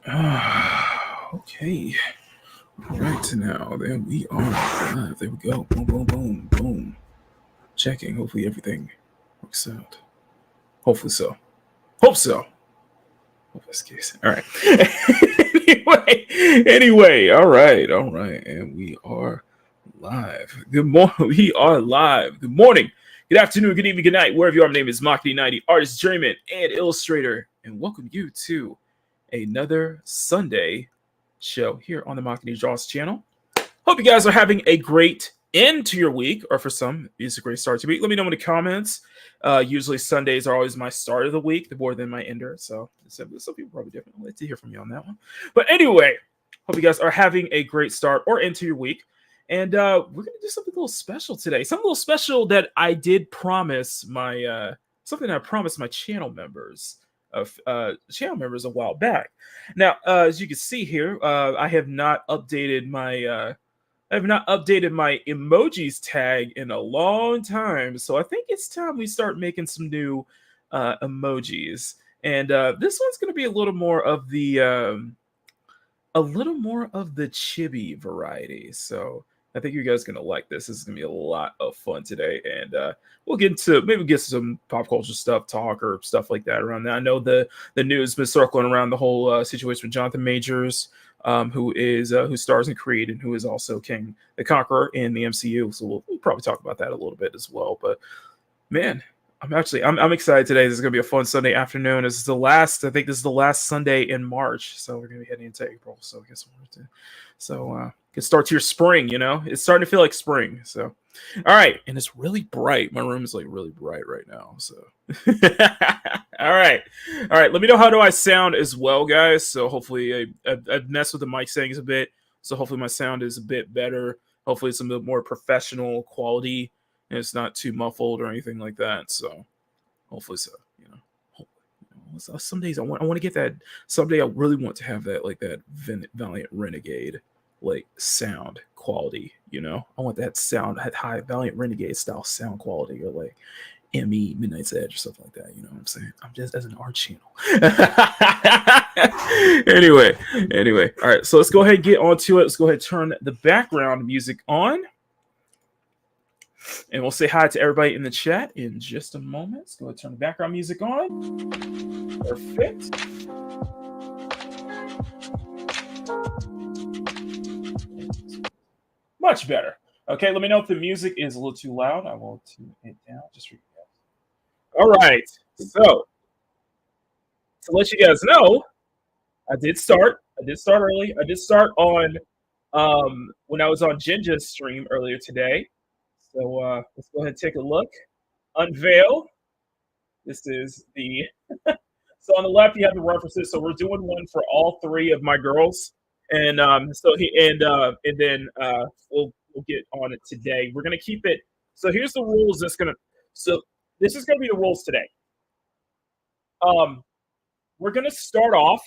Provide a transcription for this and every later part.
Okay. All right, now there we are live. There we go. Boom, boom, boom, boom. Checking. Hopefully everything works out. Hopefully so. Hope so. Hope that's the case. All right. anyway. All right. And we are live. Good morning. We are live. Good morning. Good afternoon. Good evening. Good night. Wherever you are. My name is Maki90, artist, journeyman, and illustrator, and welcome you to another Sunday show here on the Maki Draws channel. Hope you guys are having a great end to your week, or for some, it's a great start to the week. Let me know in the comments. Usually Sundays are always my start of the week, the more than my ender. So some people probably different. I'd like to hear from you on that one. But anyway, hope you guys are having a great start or end to your week. And we're gonna do something a little special today. Something a little special that I did promise my something I promised my channel members a while back. Now, as you can see here, I have not updated my emojis tag in a long time, so I think it's time we start making some new emojis. And this one's going to be a little more of the chibi variety. So I think you guys are going to like this. This is going to be a lot of fun today. And we'll get some pop culture stuff, talk or stuff like that around that. I know the news has been circling around the whole situation with Jonathan Majors, who stars in Creed and who is also King the Conqueror in the MCU. So we'll probably talk about that a little bit as well. But man, I'm excited today. This is going to be a fun Sunday afternoon. I think this is the last Sunday in March. So we're going to be heading into April. So I guess good start to your spring, it's starting to feel like spring. So, all right. And it's really bright. My room is like really bright right now. So, all right. Let me know how do I sound as well, guys. So hopefully I've messed with the mic settings a bit. So hopefully my sound is a bit better. Hopefully it's a bit more professional quality and it's not too muffled or anything like that. So hopefully so, some days I want to get that. Someday I really want to have that, like that Valiant Renegade like sound quality, I want that sound, that high Valiant Renegade style sound quality, or like ME Midnight's Edge or something like that. You know what I'm saying? I'm just as an art channel. anyway, all right. So let's go ahead and get onto it. Let's go ahead and turn the background music on. And we'll say hi to everybody in the chat in just a moment. Let's go ahead and turn the background music on. Perfect. Much better. Okay, let me know if the music is a little too loud. I will tune it down just for you guys. All right. So, to let you guys know, I did start early. I did start on when I was on Jinja's stream earlier today. So let's go ahead and take a look. Unveil. This is the so on the left you have the references. So we're doing one for all three of my girls. And then we'll get on it today. We're gonna keep it. So here's the rules. So this is gonna be the rules today. We're gonna start off.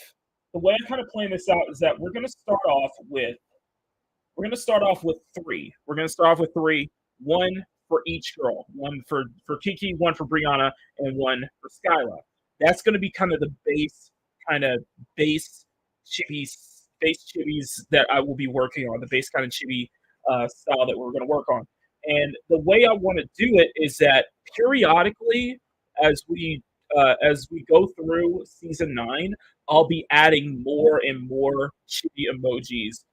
The way I kind of plan this out is that we're gonna start off with three. We're gonna start off with three. One for each girl. One for Kiki, one for Briannah, and one for Skyla. That's gonna be kind of the base chibis that I will be working on, the base kind of chibi style that we're going to work on. And the way I want to do it is that periodically, as we go through season 9, I'll be adding more and more chibi emojis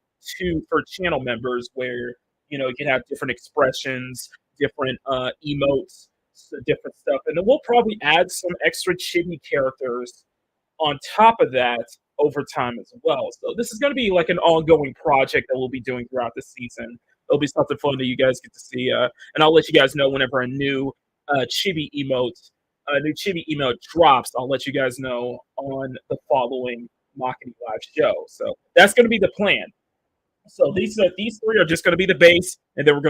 for channel members, where you can have different expressions, different emotes, different stuff, and then we'll probably add some extra chibi characters on top of that over time as well. So this is going to be like an ongoing project that we'll be doing throughout the season. It'll be something fun that you guys get to see, and I'll let you guys know whenever a new chibi emote drops. I'll let you guys know on the following Maki Live show. So that's going to be the plan. So these three are just going to be the base, and then we're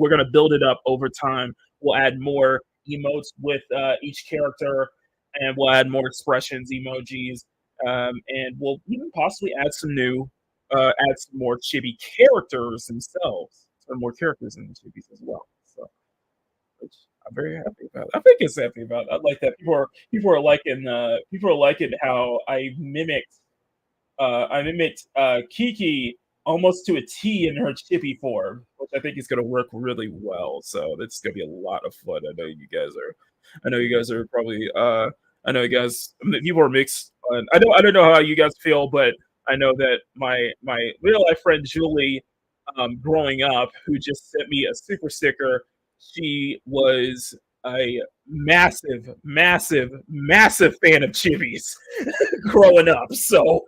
gonna build it up over time. We'll add more emotes with each character, and we'll add more expressions, emojis. And we'll even possibly add some more chibi characters themselves. Some more characters in the chibis as well. So, which I'm very happy about. I think it's happy about. I like that people are liking how I mimicked I mimicked Kiki almost to a T in her chibi form, which I think is going to work really well. So that's going to be a lot of fun. I know you guys are probably, I know you guys, people are mixed. I don't know how you guys feel, but I know that my real life friend Julie, growing up, who just sent me a super sticker, she was a massive fan of chibis growing up. So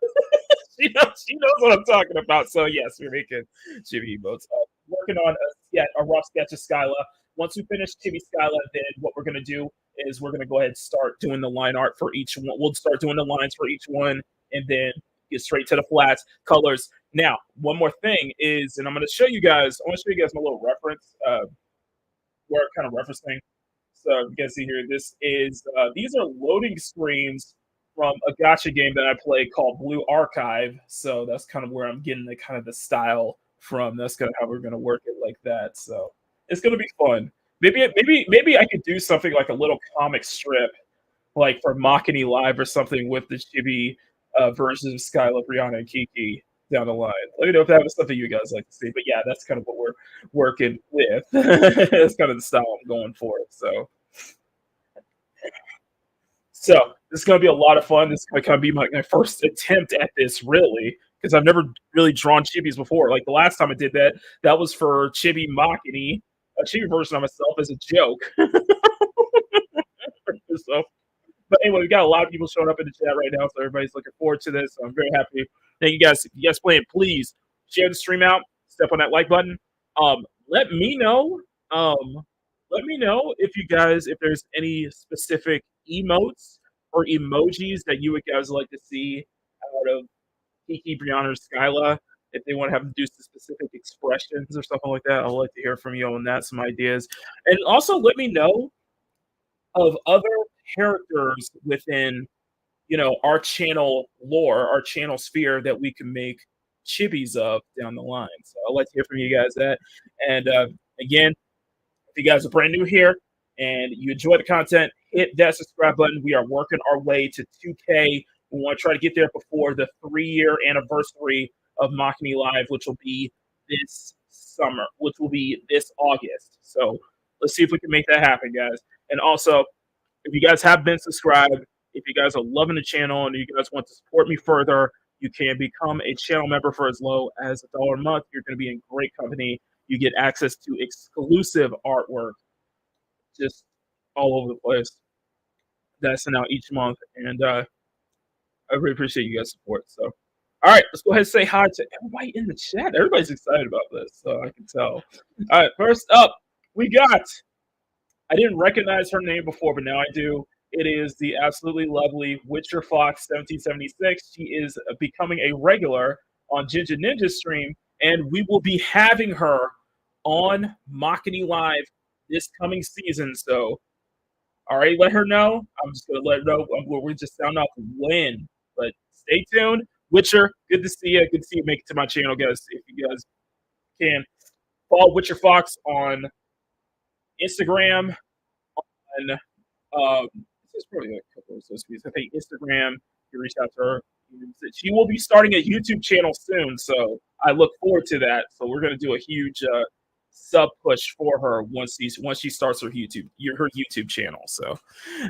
she knows what I'm talking about. So yes, we're making chibi emotes. Working on a rough sketch of Skyla. Once we finish Chibi Skyla, then what we're gonna do is we're gonna go ahead and start doing the line art for each one. We'll start doing the lines for each one, and then get straight to the flats colors. Now, one more thing is, and I'm gonna show you guys. I want to show you guys my little reference. Where I'm kind of referencing. So you can see here, this is these are loading screens from a gacha game that I play called Blue Archive. So that's kind of where I'm getting the kind of the style from. That's kind of how we're gonna work it like that. So it's gonna be fun. Maybe I could do something like a little comic strip, like for Makini Live or something with the chibi versions of Skyla, Briannah, and Kiki down the line. Let me know if that was something you guys like to see. But yeah, that's kind of what we're working with. That's kind of the style I'm going for. So this is going to be a lot of fun. This is going to kind of be my first attempt at this, really, because I've never really drawn chibis before. Like the last time I did that, that was for Chibi Makini, a chibi version of myself as a joke. So, but anyway, we got a lot of people showing up in the chat right now, so everybody's looking forward to this. So I'm very happy. Thank you guys. If you guys playing, please share the stream out. Step on that like button. Let me know. Let me know if there's any specific emotes or emojis that you would guys like to see out of Kiki, Briannah, or Skyla. If they want to have them do some specific expressions or something like that, I'd like to hear from you on that, some ideas. And also let me know of other characters within, our channel lore, our channel sphere that we can make chibis of down the line. So I'd like to hear from you guys that. And again, if you guys are brand new here and you enjoy the content, hit that subscribe button. We are working our way to 2K. We want to try to get there before the 3-year anniversary of Makini Live, which will be this summer, which will be this August. So let's see if we can make that happen, guys. And also, if you guys have been subscribed, if you guys are loving the channel and you guys want to support me further, you can become a channel member for as low as $1 a month. You're going to be in great company. You get access to exclusive artwork just all over the place. That's sent out each month. And I really appreciate you guys' support. So, all right, let's go ahead and say hi to everybody in the chat. Everybody's excited about this, so I can tell. All right, first up, we got, I didn't recognize her name before, but now I do. It is the absolutely lovely Witcher Fox 1776. She is becoming a regular on Ginger Ninja stream, and we will be having her on Makini Live this coming season. So, all right, let her know. I'm just going to let her know. We're just sound off when, but stay tuned. Witcher, good to see you. Good to see you make it to my channel, guys. If you guys can follow Witcher Fox on Instagram, on this is probably a couple of those pieces. I think Instagram, you reach out to her. She will be starting a YouTube channel soon, so I look forward to that. So we're going to do a huge sub push for her once she starts her YouTube channel. So,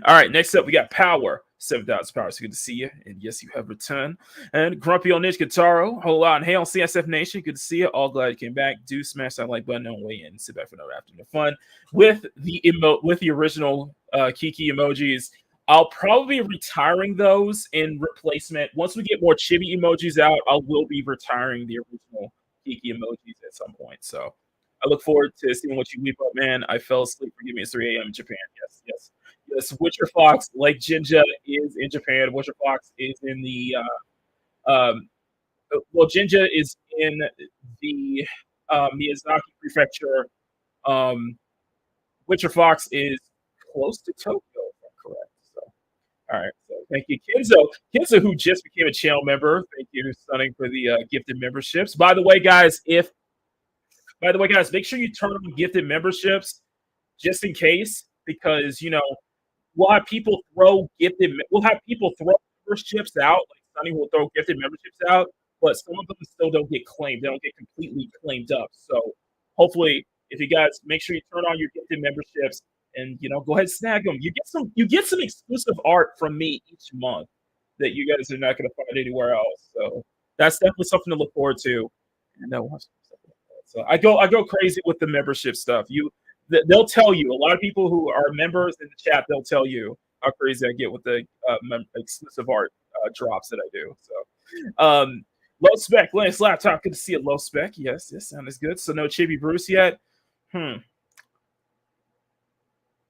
all right, next up we got Power 7,000 Power. So good to see you, and yes, you have returned. And Grumpy on Niche Guitaro, whole lot, and hey on CSF Nation, good to see you. All glad you came back. Do smash that like button on way in. Sit back for another afternoon of fun with the original Kiki emojis. I'll probably be retiring those in replacement. Once we get more chibi emojis out, I will be retiring the original Kiki emojis at some point. So I look forward to seeing what you weep up, man. I fell asleep. Forgive me. It's 3 a.m. in Japan. Yes. Witcher Fox, like Jinja, is in Japan. Witcher Fox is in the Jinja is in the Miyazaki Prefecture. Witcher Fox is close to Tokyo, if I'm correct. So, all right. So, thank you, Kenzo, who just became a channel member. Thank you, Stunning, for the gifted memberships. By the way, guys, make sure you turn on gifted memberships just in case, because we'll have people throw memberships out. Like Sunny will throw gifted memberships out, but some of them still don't get claimed. They don't get completely claimed up. So hopefully, if you guys make sure you turn on your gifted memberships and go ahead and snag them. You get some exclusive art from me each month that you guys are not going to find anywhere else. So that's definitely something to look forward to. And we'll have some stuff like that. So I go crazy with the membership stuff. They'll tell you, a lot of people who are members in the chat, they'll tell you how crazy I get with the exclusive art drops that I do. So low spec, Lance Laptop, good to see a low spec. Yes, sounds good. So no Chibi Bruce yet.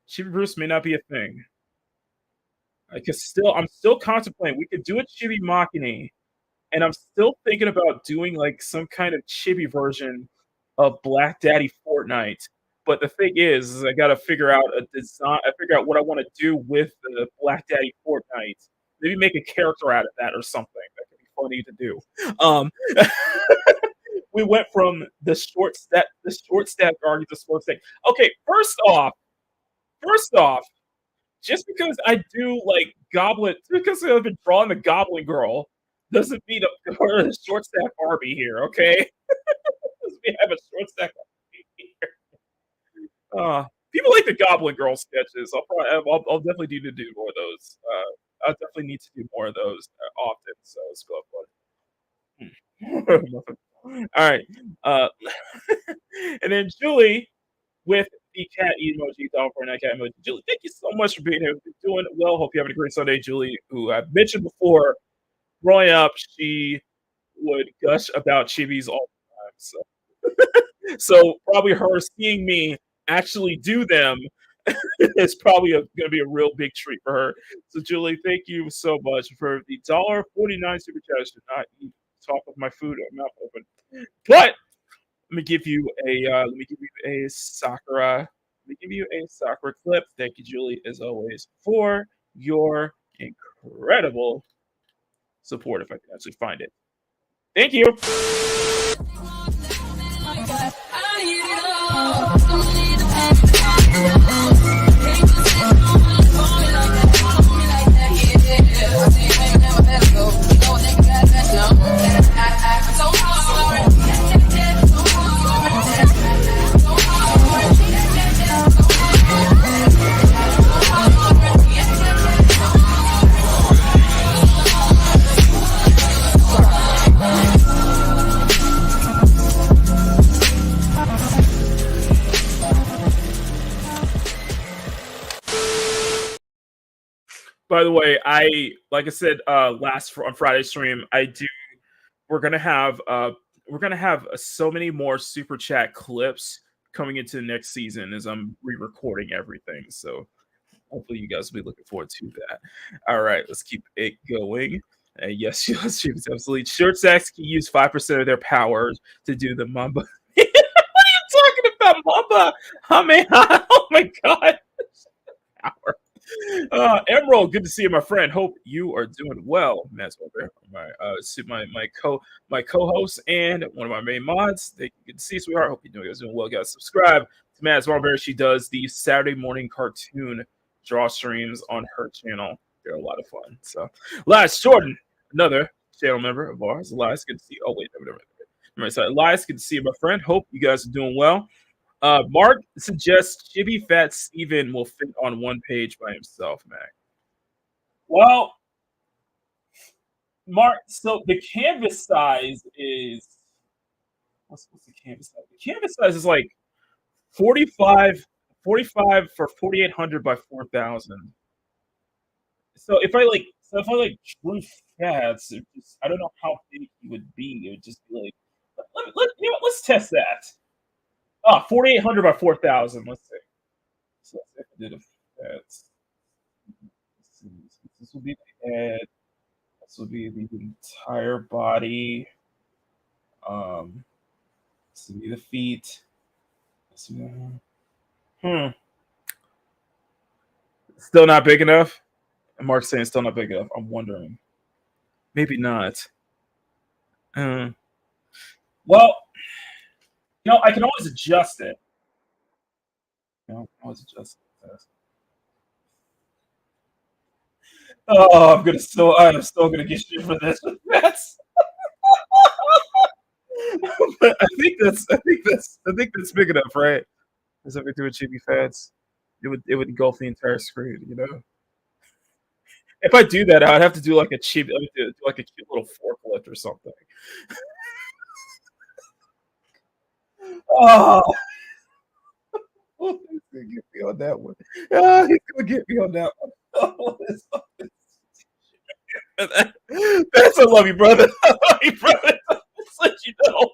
Chibi Bruce may not be a thing. I'm still contemplating. We could do a Chibi Makini, and I'm still thinking about doing like some kind of Chibi version of Black Daddy Fortnite. But the thing is I got to figure out a design. I figure out what I want to do with the Black Daddy Fortnite. Maybe make a character out of that or something. That could be funny to do. We went from the short stack guard to the short stack. Okay, first off, just because I do like Goblin, because I've been drawing the Goblin Girl, doesn't mean a short stack Barbie here. Okay, we have a short stack Barbie here. People like the Goblin Girl sketches. I'll definitely need to do more of those. I'll definitely need to do more of those often. So let's go fun. All right, and then Julie with the cat emoji, doll for that cat emoji. Julie, thank you so much for being here. Doing well. Hope you're having a great Sunday, Julie. Who I've mentioned before, growing up, she would gush about chibis all the time. So probably her seeing me actually do them is probably going to be a real big treat for her. So Julie, thank you so much for the $1.49 super chat. I should not eat talk with my food mouth open, but let me give you a Sakura clip. Thank you, Julie, as always, for your incredible support. If I can actually find it. Thank you. By the way, like I said on Friday's stream, we're gonna have so many more super chat clips coming into the next season as I'm re-recording everything. So hopefully you guys will be looking forward to that. All right, let's keep it going. Yes, absolutely. Short stacks can use 5% of their power to do the Mamba. What are you talking about, Mamba? Oh my god. Power. Emerald, good to see you, my friend. Hope you are doing well. Matt's over my co-host and one of my main mods. Thank you. Good to see you, sweetheart. Hope you're doing well, guys. Subscribe to Matt's Marbury. She does the Saturday morning cartoon draw streams on her channel. They're a lot of fun. So, Elias Jordan, another channel member of ours. Elias, good to see you. Oh wait, never. So, Elias, good to see you, my friend. Hope you guys are doing well. Mark suggests Chibi Fat Steven will fit on one page by himself, Mac. Well, Mark, so the canvas size is what's the canvas size? The canvas size is like 45 for 4,800 by 4,000. So if I drew Fats, I don't know how big he would be. It would just be like, let's test that. 4,800 by 4,000. Let's see. So if I did a Fats, this will be the head. This will be the entire body. This will be the feet. Still not big enough? Mark's saying still not big enough. I'm wondering. Maybe not. Well, I can always adjust it. I can always adjust it. Oh, I'm still gonna get shit for this. That's but I think that's big enough, right? Is that we do a chibi fans? It would engulf the entire screen, you know? If I do that, I'd have to do like a chibi do like a cute little forklift or something. Oh, he's gonna get me on that one. Oh, he's gonna get me on that one. Oh, that's I love you, brother. I love you, brother. Just let you know.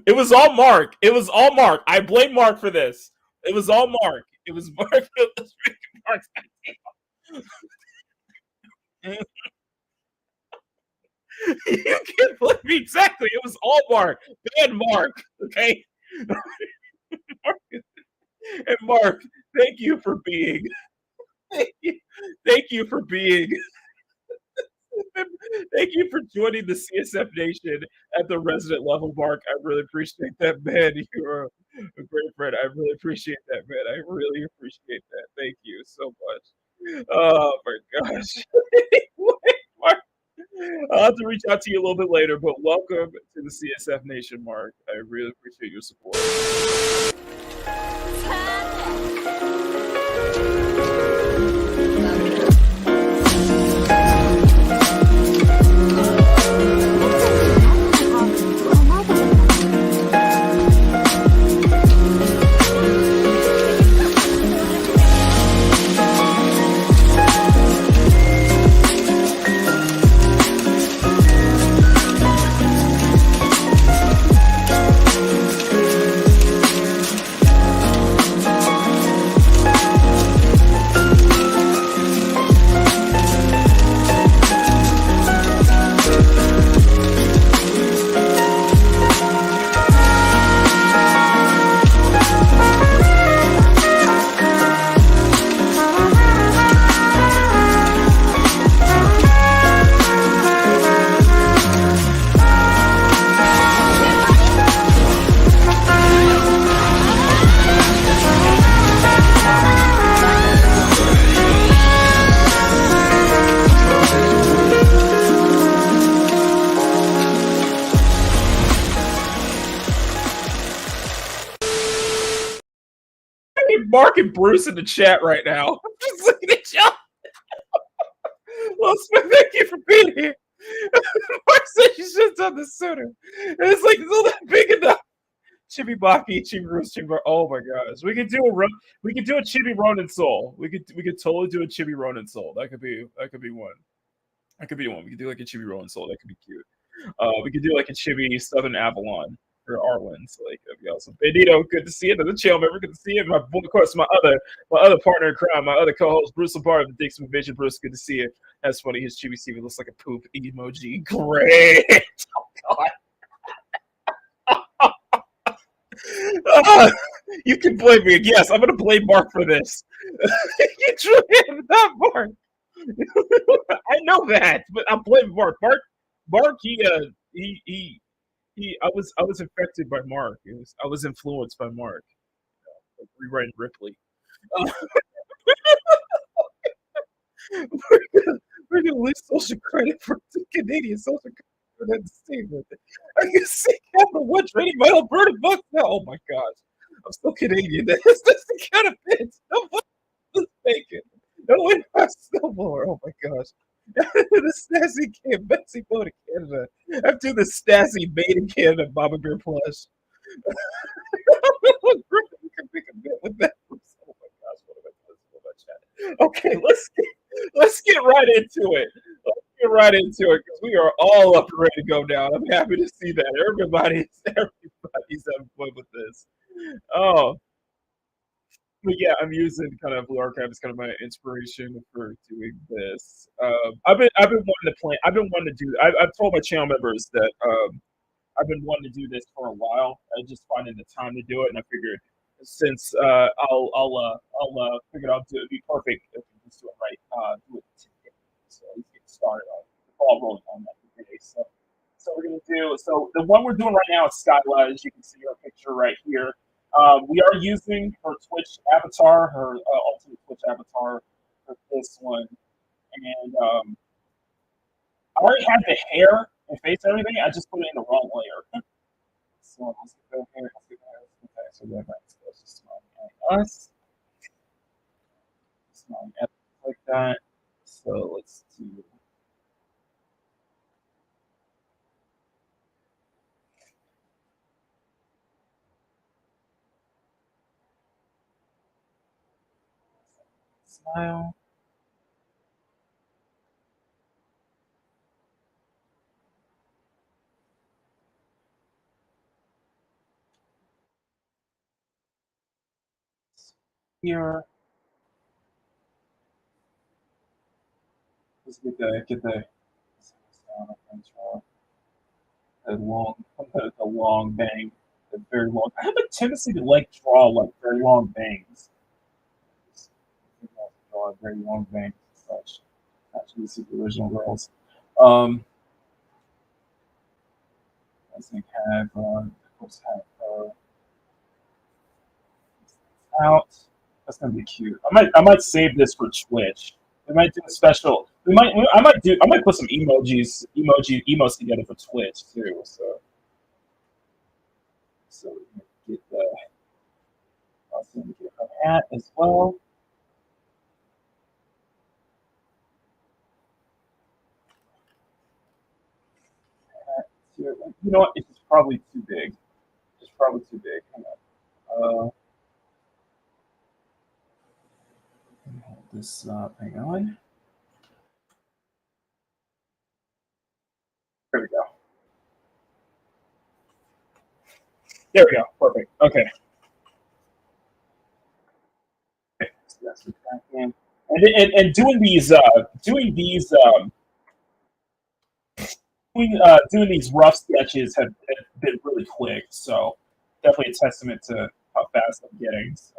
It was all Mark. It was all Mark. I blame Mark for this. It was all Mark. It was Mark. It was Mark's idea. You can't blame me exactly. It was all Mark. Bad Mark. Okay. Mark, and Mark, thank you for being. Thank you for being. Thank you for joining the CSF Nation at the resident level, Mark. I really appreciate that, man. You're a great friend. I really appreciate that, man. I really appreciate that. Thank you so much. Oh my gosh. Mark, I'll have to reach out to you a little bit later, but welcome to the CSF Nation, Mark. I really appreciate your support. Mark and Bruce in the chat right now. I'm just looking at y'all. Well, Smith, thank you for being here. Mark said you should have done this sooner. And it's like, it's not that big enough. Chibi Baki, Chibi Bruce, Chibi. Oh my gosh, we could do a Chibi Ronin Soul. We could totally do a Chibi Ronin Soul. That could be one. That could be one. We could do like a Chibi Ronin Soul. That could be cute. We could do like a Chibi Southern Avalon. Or Arwyn, so like that'd be awesome. Bandito, good to see you. Another channel member, good to see you. My boy, of course, my other partner in crime, my other co-host, Bruce Lombardo of the Dixon Vision. Bruce, good to see you. That's funny. His Chibi Steven looks like a poop emoji. Great. Oh God. You can blame me. Yes, I'm gonna blame Mark for this. You truly have not Mark. I know that, but I'm blaming Mark. Mark, I was infected by Mark. I was influenced by Mark. Like rewriting Ripley. We're gonna lose social credit for Canadian social credit for that statement. I can see Capital One trading my Alberta books now. Oh my gosh, I'm still Canadian. That's the kind of bit. No one's mistaken. No one has snowblower. Oh my gosh. The Snazzy Kid, Betsy go to Canada. After the Snazzy made in Canada MamaBear plush. You can pick a bit with that. Oh my gosh, what am I doing with my chat? Okay, let's get right into it. Let's get right into it because we are all up and ready to go down. I'm happy to see that everybody's having fun with this. Oh. But yeah, I'm using kind of Blue Archive as kind of my inspiration for doing this. I've been wanting to play. I've been wanting to do. I've told my channel members that I've been wanting to do this for a while. I just finding the time to do it, and I figured since I'll figure out it'd be perfect if we just do it right. Do it today. So let's get started on the ball rolling on that today. So we're gonna do. So the one we're doing right now is Skyla, as you can see her picture right here. We are using her Twitch avatar, her ultimate Twitch which avatar for this one. And I already had the hair and face and everything. I just put it in the wrong layer. So let's go here. Let's get that. Okay, so then that's just smiling at us. Smiling at us like that. So let's do. Smile. Here. Let's get the long the long bang, the very long. I have a tendency to like draw like very long bangs. Draw very long bangs and such. Actually, super original girls. I think have of course have out. That's gonna be cute. I might save this for Twitch. We might do a special. I might put some emotes together for Twitch too. So we can get the. Also get her hat as well. You know what? It's probably too big. It's probably too big. Hang on. Hold this up. Hang on. There we go. There we go. Perfect. Okay. So that's what's happening. And doing these doing these rough sketches have been really quick. So definitely a testament to how fast I'm getting. So.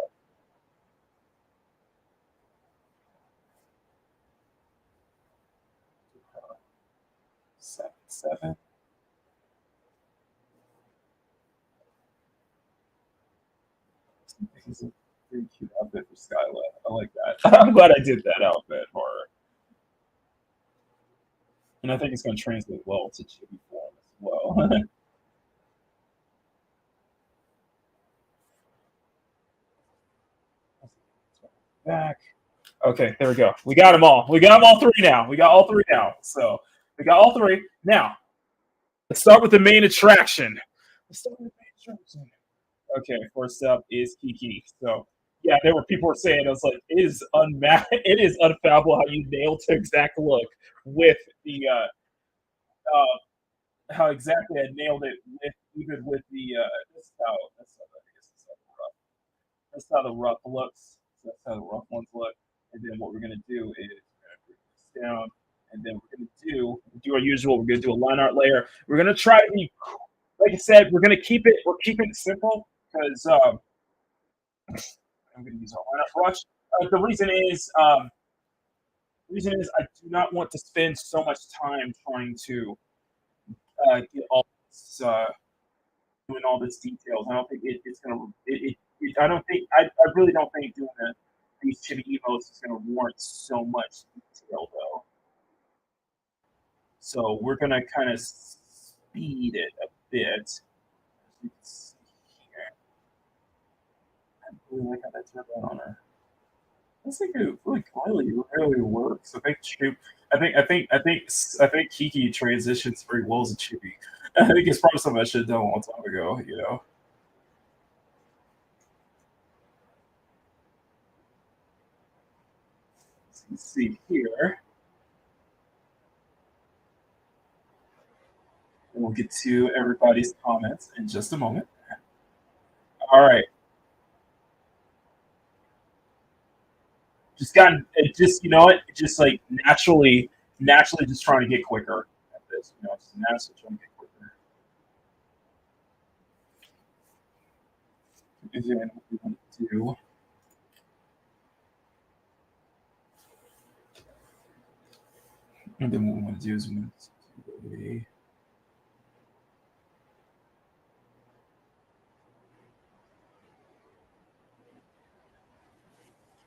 Seven. This is a pretty cute outfit for Skyla. I like that. I'm glad I did that outfit for her. And I think it's going to translate well to chibi form as well. Back. Okay, there we go. We got them all. We got them all three now. We got all three now. So we got all three. Now, let's start with the main attraction. Let's start with the main attraction. Okay, first up is Kiki. So yeah, there were people were saying I was like, it is unfathomable how you nailed the exact look with the how exactly I nailed it with even with the that's how the rough looks. So that's how the rough ones look. And then what we're gonna do is we're gonna bring this down, and then we're gonna do our usual. We're gonna do a line art layer. We're gonna try to be, like I said, we're gonna keep it. We're keeping it simple because I'm gonna use our line art brush. The reason is I do not want to spend so much time trying to get all this, doing all this details. I don't think it's gonna. I don't think. I really don't think doing these chibi emotes is gonna warrant so much detail though. So we're gonna kind of speed it a bit. You can see here. I really like how that turned out on her. I think it really works. I think Kiki transitions very well as a chibi. I think it's probably something I should have done a long time ago. You know. So you can see here. And we'll get to everybody's comments in just a moment. All right. Just you know what, just like naturally just trying to get quicker at this. You know, just naturally trying to get quicker. And then what we want to do. And then what we want to do is we want to do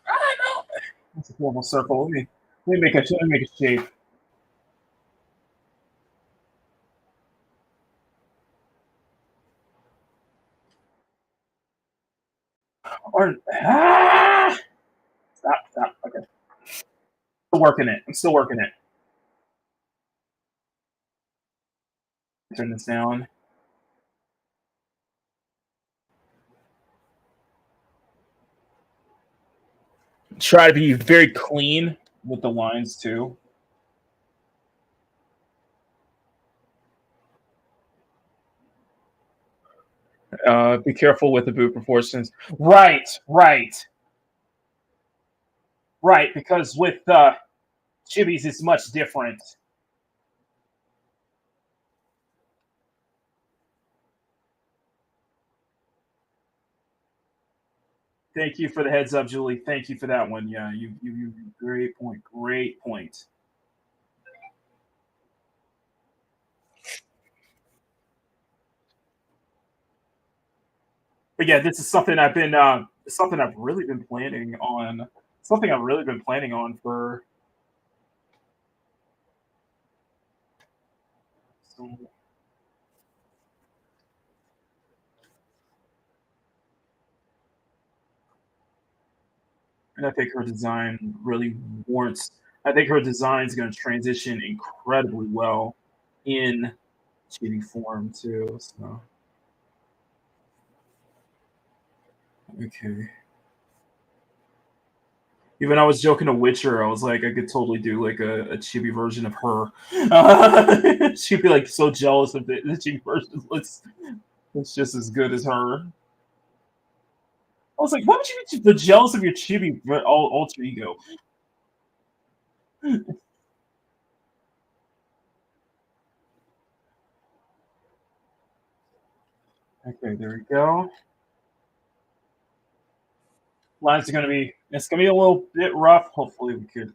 I don't know. Normal circle. Let me make a shape. Or stop. Okay. Still working it. I'm still working it. Turn this down. Try to be very clean with the lines too. Be careful with the boot proportions. Right. Because with chibis, it's much different. Thank you for the heads up, Julie. Thank you for that one. Yeah, you great point. Great point. But yeah, this is something I've been something I've really been planning on. Something I've really been planning on for. And I think her design really warrants. I think her design is going to transition incredibly well in chibi form too. So okay. Even I was joking to Witcher, I was like, I could totally do like a chibi version of her. She'd be like so jealous of the chibi version. It's just as good as her. I was like, why would you be jealous of your chibi alter ego? Okay, there we go. Lines are it's gonna be a little bit rough. Hopefully we could.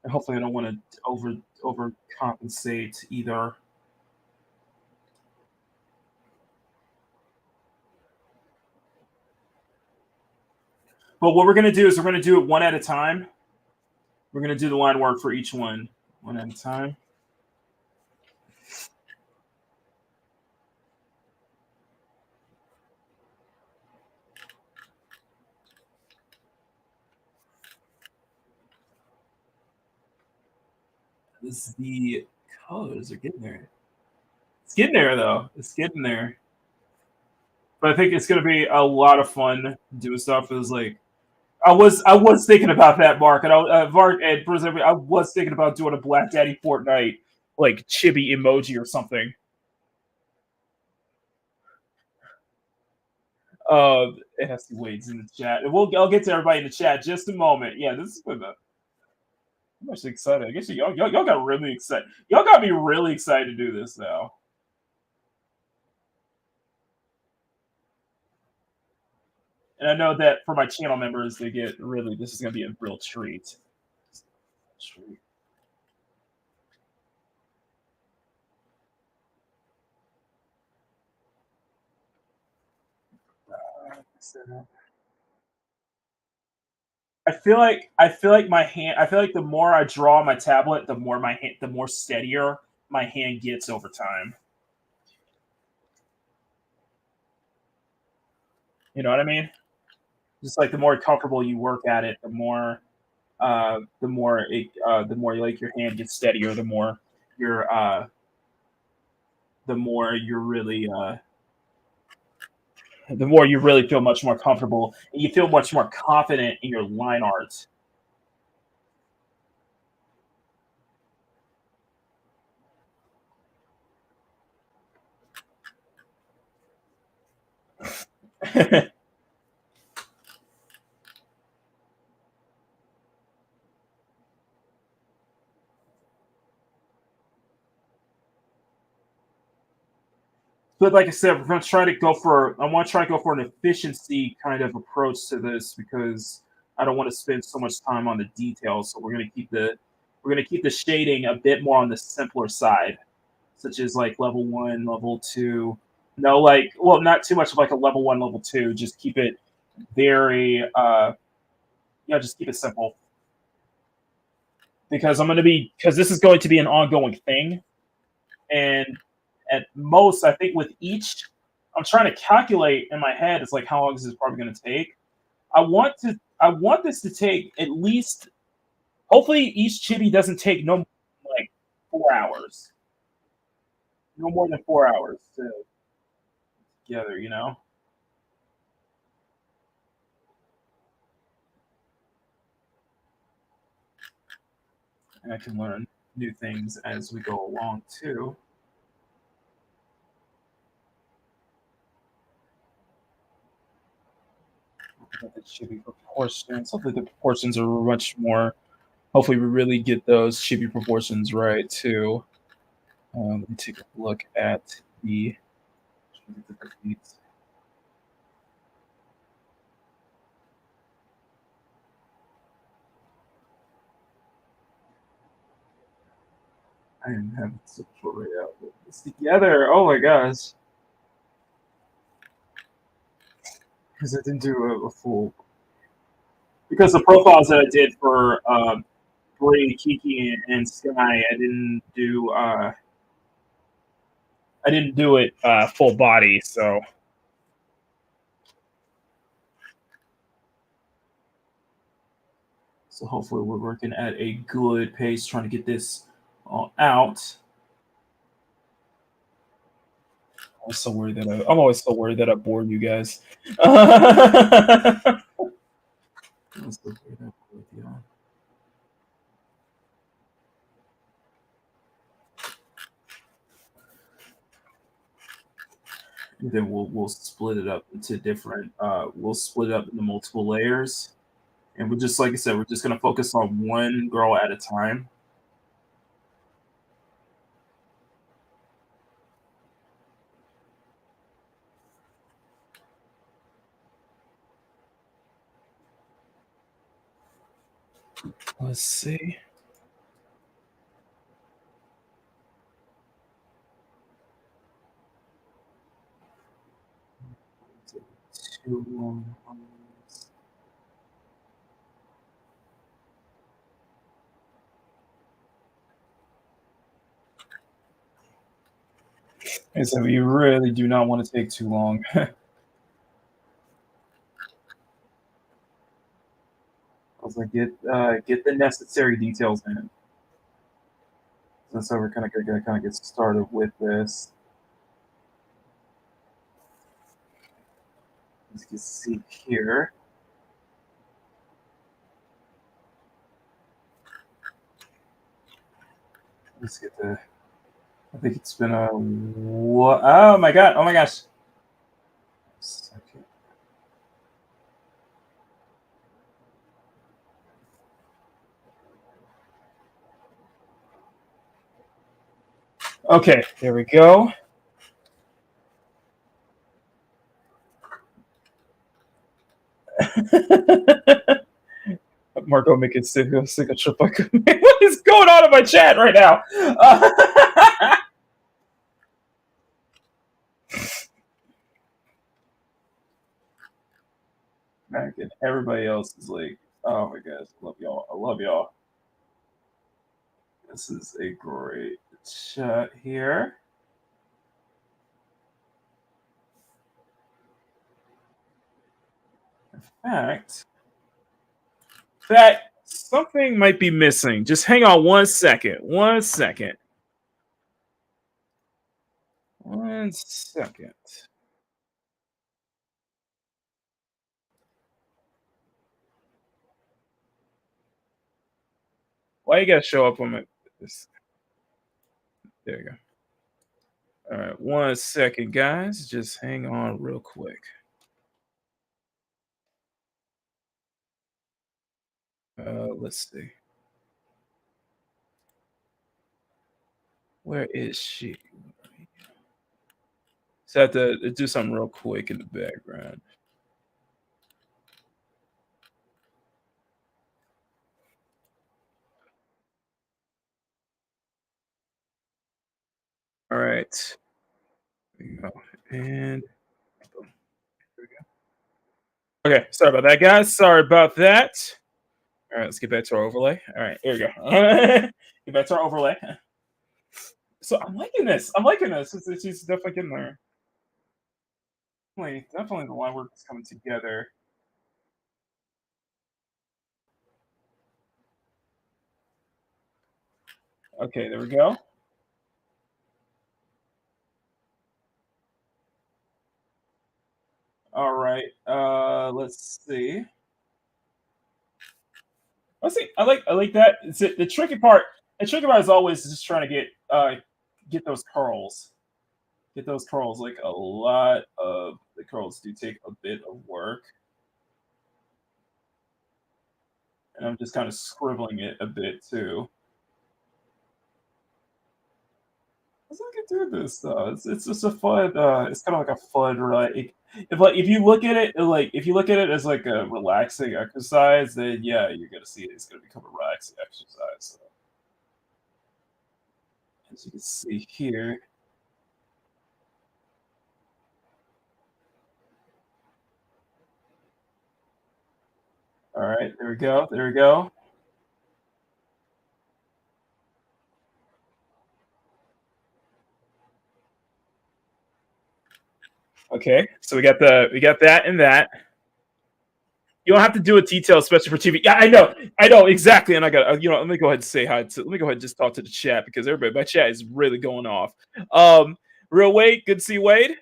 Hopefully I don't want to overcompensate either. But what we're gonna do is we're gonna do it one at a time. We're gonna do the line work for each one at a time. The colors are getting there. It's getting there though. It's getting there. But I think it's gonna be a lot of fun doing stuff. Is like I was thinking about that, Mark, and Mark and Bruce, I was thinking about doing a Black Daddy Fortnite like chibi emoji or something. It has to wait in the chat. I'll get to everybody in the chat just a moment. Yeah, this is good. I'm actually excited. I guess y'all got really excited. Y'all got me really excited to do this now. And I know that for my channel members, they get really. This is gonna be a real treat. I feel like my hand. I feel like the more I draw on my tablet, the more the more steadier my hand gets over time. You know what I mean? Just like the more comfortable you work at it, the more like your hand gets steadier, the more you're really the more you really feel much more comfortable and you feel much more confident in your line art. But like I said, we're going to try to go for. I want to try to go for an efficiency kind of approach to this because I don't want to spend so much time on the details. So we're going to keep the shading a bit more on the simpler side, such as like level 1, level 2. No, like not too much of like a level 1, level 2. Just keep it very Yeah, just keep it simple. Because this is going to be an ongoing thing, and at most, I think with each, I'm trying to calculate in my head. It's like how long is this probably going to take? I want this to take at least. Hopefully, each chibi doesn't take no like 4 hours. No more than 4 hours to together. You know. And I can learn new things as we go along too. The chibi proportions. Hopefully, the proportions are much more. Hopefully, we really get those chibi proportions right too. Let me take a look at the. I am having to put this together. Oh my gosh. Because I didn't do a full. Because the profiles that I did for Bree, Kiki, and Sky, I didn't do it full body. So hopefully we're working at a good pace, trying to get this all out. I'm always so worried that I bored you guys. And then we'll split it up into different. We'll split it up into multiple layers, and we're just like I said, we're just gonna focus on one girl at a time. Let's see. Too long. And so you really do not want to take too long. I was like, get the necessary details in. So we're kind of gonna kind of get started with this. As you can see here. Let's get the. I think it's been a. Oh my god! Oh my gosh! Second. Okay, there we go. Marco making signature fuck. What is going on in my chat right now? And everybody else is like, oh my gosh, love y'all. I love y'all. This is a great chat here. In fact, that something might be missing. Just hang on 1 second. 1 second. 1 second. Why you gotta show up on my this? There you go. All right, 1 second, guys. Just hang on real quick. Let's see. Where is she? So I have to do something real quick in the background. All right. There you go. And boom. There we go. Okay, sorry about that, guys. Sorry about that. All right, let's get back to our overlay. All right, here we go. Get back to our overlay. So I'm liking this. I'm liking this. It's definitely getting there. Definitely the line work is coming together. Okay, there we go. All right. Let's see. Let's see. I like that. It's the tricky part. The tricky part is always just trying to get those curls. Get those curls. Like a lot of the curls do take a bit of work. And I'm just kind of scribbling it a bit too. Let's look at doing this though. It's just a fun. It's kind of like a fun, like if you look at it as like a relaxing exercise, then yeah, you're gonna see it's gonna become a relaxing exercise. So, as you can see here. All right, there we go. There we go. Okay, so we got that and that. You don't have to do a detail, especially for TV. Yeah, I know exactly. And I got let me go ahead and say hi. Let me go ahead and just talk to the chat because my chat is really going off. Real Wade, good to see Wade.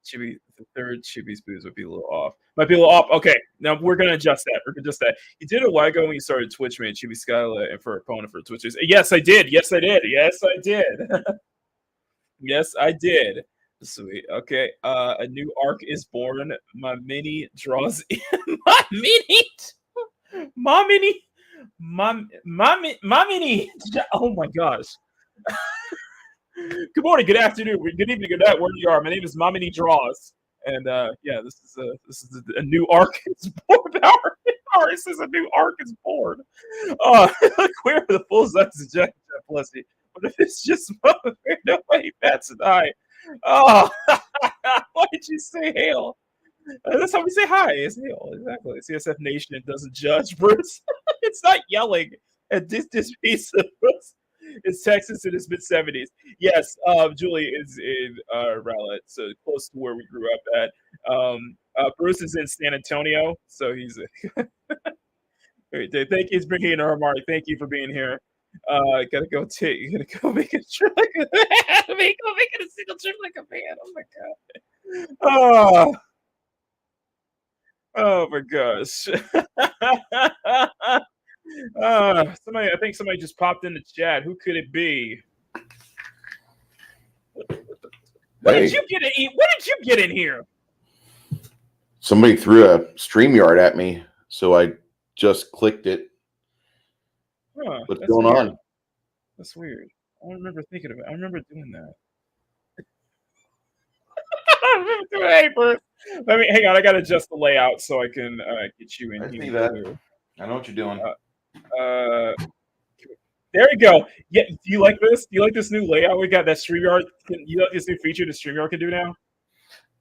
Chibi, the third Chibi's booze would be a little off. Might be a little off. Okay, now we're gonna adjust that. We're gonna adjust that. You did a while ago when you started Twitch, man. Chibi Skyla and for opponent for Twitches. Yes, I did. Yes, I did. Yes, I did. Yes, I did. Sweet. Okay. A new arc is born. My mini draws in. My mini. My mini. My mini. Oh my gosh. Good morning, good afternoon, good evening, good night, wherever you are. My name is Momini Draws, and yeah, this is a new arc is born. This is a new arc is born. Queer the full size of Jack Plessy, but if it's just nobody bats an eye. Oh, why did you say hail? That's how we say hi. It's hail, exactly. CSF Nation doesn't judge, Bruce. It's not yelling at this piece of us. It's Texas in his mid-70s. Yes, Julie is in Rowlett, so close to where we grew up at. Bruce is in San Antonio, so he's. Thank you for being here, Mark. Thank you for being here. Gotta go make a trip like a man. Go make it a single trip like a man. Oh my god. Oh my gosh. I think somebody just popped in the chat. Who could it be? What did you get in here? Somebody threw a StreamYard at me, so I just clicked it. Huh, what's going on? That's weird. I don't remember thinking of it. I remember doing that. Hey, Bruce. Hang on. I gotta adjust the layout so I can get you in here. See that. I know what you're doing. There you go. Yeah, do you like this? Do you like this new layout we got? That StreamYard. You like this new feature that StreamYard can do now?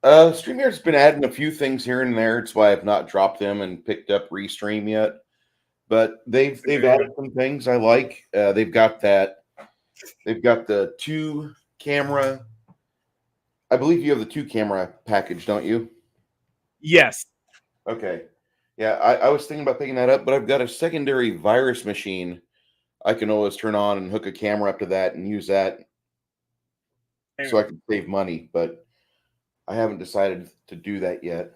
StreamYard's been adding a few things here and there. It's why I've not dropped them and picked up Restream yet. But they've added some things I like. They've got the 2-camera. I believe you have the 2-camera package, don't you? Yes. Okay. Yeah, I was thinking about picking that up, but I've got a secondary virus machine I can always turn on and hook a camera up to that and use that so I can save money, but I haven't decided to do that yet.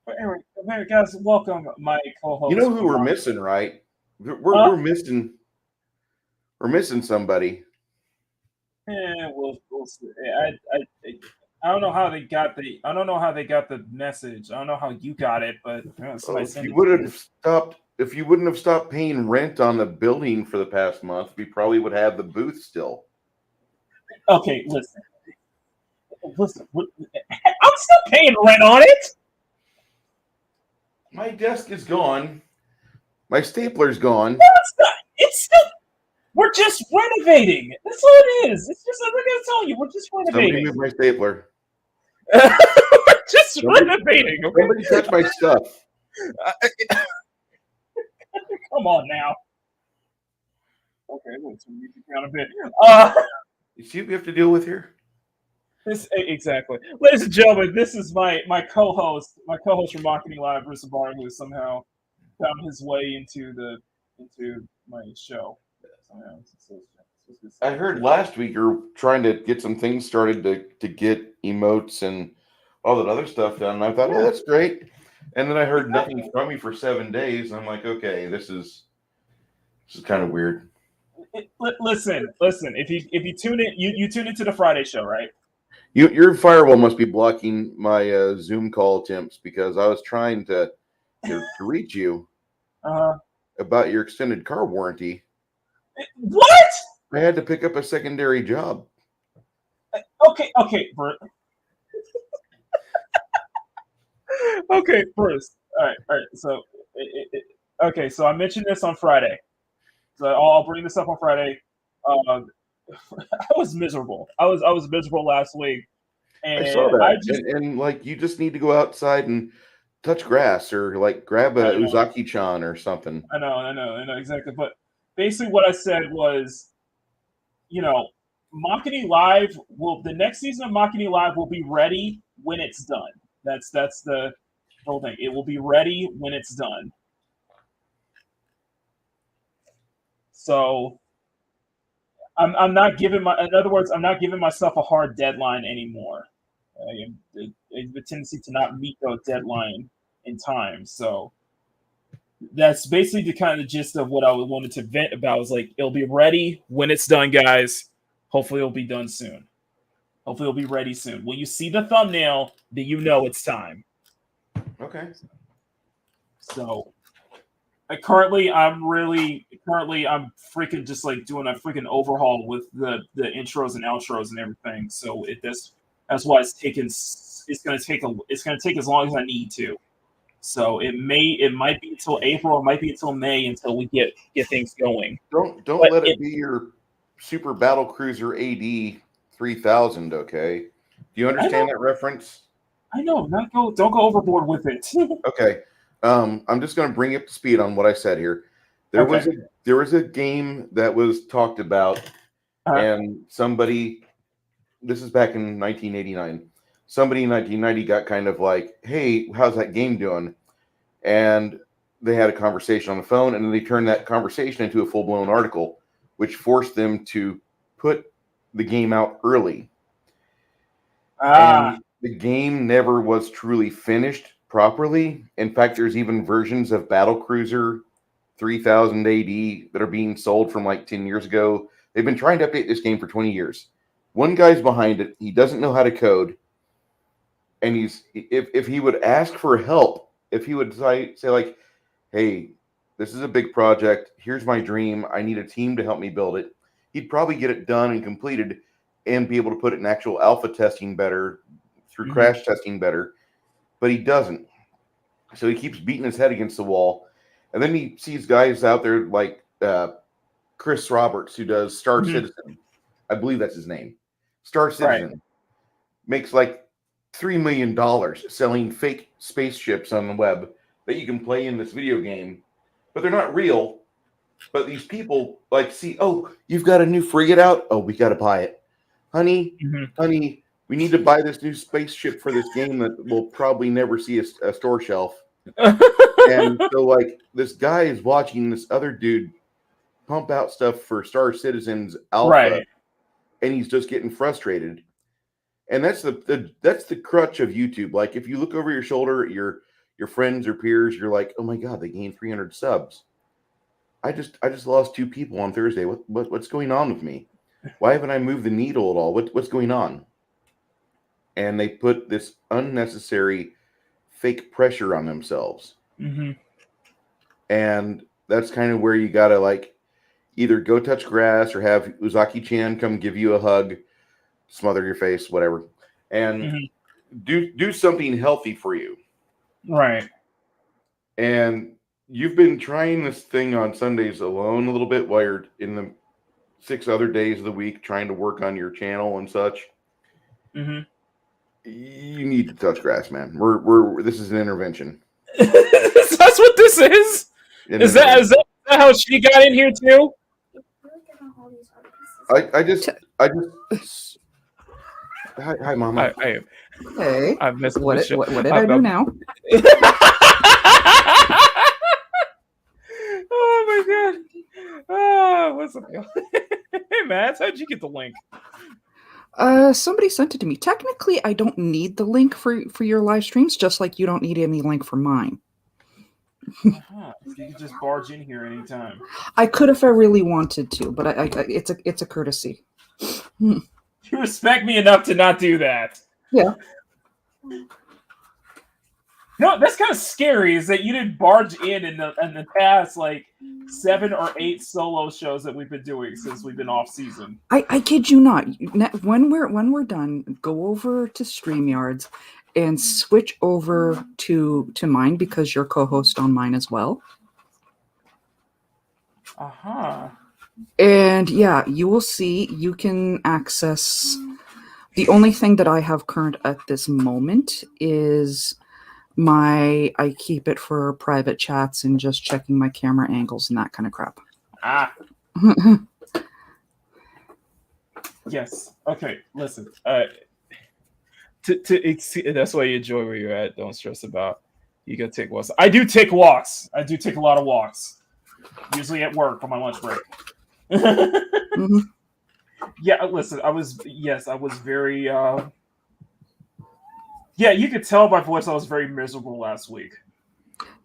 But anyway, guys, welcome my co-host. You know who we're missing, right? We're missing somebody. Yeah, we'll see. I don't know how they got the message. I don't know how you got it, but if you wouldn't have stopped paying rent on the building for the past month, we probably would have the booth still. Okay, listen. I'm still paying rent on it. My desk is gone. My stapler's gone. No, it's not. It's still. We're just renovating. That's all it is. It's just. I'm not gonna tell you. We're just renovating. Somebody move my stapler. Just renovating. Okay? Somebody touch my stuff. Come on now. Okay, let's turn the music down a bit. You see what we have to deal with here? Exactly, ladies and gentlemen. This is my co-host, from Marketing Live, Bruce Barr, who somehow found his way into my show. Somehow. I heard last week you're trying to get some things started to get emotes and all that other stuff done. And I thought, oh, that's great. And then I heard nothing from you for 7 days. And I'm like, okay, this is kind of weird. Listen. If you tune in, you tune into the Friday show, right? Your firewall must be blocking my Zoom call attempts, because I was trying to reach you about your extended car warranty. What? I had to pick up a secondary job. Okay, Bruce. Okay, Bruce. All right. So, okay. So I mentioned this on Friday. So I'll bring this up on Friday. I was miserable. I was miserable last week, and I saw that. And like, you just need to go outside and touch grass, or like grab a Uzaki-chan or something. I know exactly. But basically, what I said was, Marketing Live the next season of Marketing Live will be ready when it's done. That's the whole thing. It will be ready when it's done. So I'm not giving I'm not giving myself a hard deadline anymore. I have a tendency to not meet those deadline in time. So that's basically the kind of gist of what I wanted to vent about. Was like, it'll be ready when it's done, guys. Hopefully it'll be done soon. Hopefully it'll be ready soon. When you see the thumbnail, then you know it's time. Okay. So currently I'm freaking just like doing a freaking overhaul with the intros and outros and everything. So that's why it's gonna take as long as I need to. So it might be until April, it might be until May until we get things going. Don't let it be your Super Battle Cruiser AD 3000, okay? Do you understand that reference? I know. Don't go overboard with it. Okay. I'm just going to bring you up to speed on what I said here. There was a game that was talked about, and somebody, this is back in 1989. Somebody in 1990 got kind of like, hey, how's that game doing? And they had a conversation on the phone, and then they turned that conversation into a full-blown article, which forced them to put the game out early. And the game never was truly finished properly. In fact, there's even versions of Battlecruiser 3000 AD that are being sold from like 10 years ago. They've been trying to update this game for 20 years. One guy's behind it. He doesn't know how to code. And if he would ask for help, if he would say like, hey, this is a big project. Here's my dream. I need a team to help me build it. He'd probably get it done and completed and be able to put it in actual alpha testing better, through crash testing better. But he doesn't. So he keeps beating his head against the wall. And then he sees guys out there like Chris Roberts, who does Star Citizen. I believe that's his name. Star Citizen makes like $3 million selling fake spaceships on the web that you can play in this video game. But they're not real. But these people like see, oh, you've got a new frigate out? Oh, we got to buy it. Honey, we need to buy this new spaceship for this game that will probably never see a store shelf. And so, like, this guy is watching this other dude pump out stuff for Star Citizen's alpha, and he's just getting frustrated. And that's the crutch of YouTube. Like, if you look over your shoulder at your friends or peers, you're like, oh my god, they gained 300 subs. I just lost 2 people on Thursday. What's going on with me? Why haven't I moved the needle at all? What's going on? And they put this unnecessary fake pressure on themselves. And that's kind of where you gotta like either go touch grass or have Uzaki-chan come give you a hug, smother your face, whatever, and do something healthy for you. Right. And you've been trying this thing on Sundays alone a little bit while you're in the 6 other days of the week trying to work on your channel and such. You need to touch grass, man. We're this is an intervention. That's what this is. Is that how she got in here too? I just. Hi, Mama. Hey. I missed what did I do now? Oh my god. Oh, what's up, y'all? Hey, Matt, how'd you get the link? Somebody sent it to me. Technically, I don't need the link for your live streams, just like you don't need any link for mine. You can just barge in here anytime. I could if I really wanted to, but it's a courtesy. You respect me enough to not do that. Yeah. No, that's kind of scary. Is that you didn't barge in the past like 7 or 8 solo shows that we've been doing since we've been off season. I kid you not. When we're done, go over to StreamYards and switch over to mine because you're co-host on mine as well. And yeah, you will see you can access. The only thing that I have current at this moment is I keep it for private chats and just checking my camera angles and that kind of crap. Yes. Okay. Listen. That's why you enjoy where you're at. Don't stress about. You gotta take walks. I do take walks. I do take a lot of walks. Usually at work on my lunch break. Yeah. Listen. I was very. Yeah, you could tell by voice I was very miserable last week.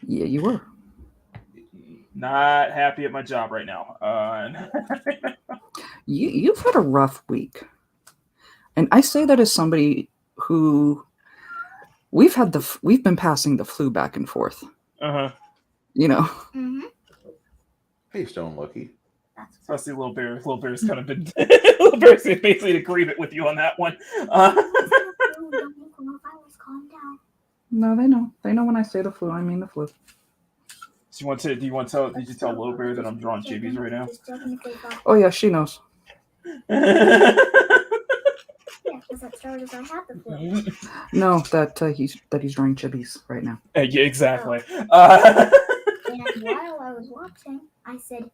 Yeah, you were. Not happy at my job right now. You've had a rough week. And I say that as somebody who we've been passing the flu back and forth. You know. Hey, Stone Lucky. So I see Little Bear's kind of been Little Bear's basically in agreement with you on that one. No, they know. They know when I say the flu, I mean the flu. So did you tell Little Bear that I'm drawing chibis right now? Oh yeah, she knows. Yeah, because that started as I had the flu. No, that he's drawing chibis right now. Yeah, exactly. And while I was watching, I said,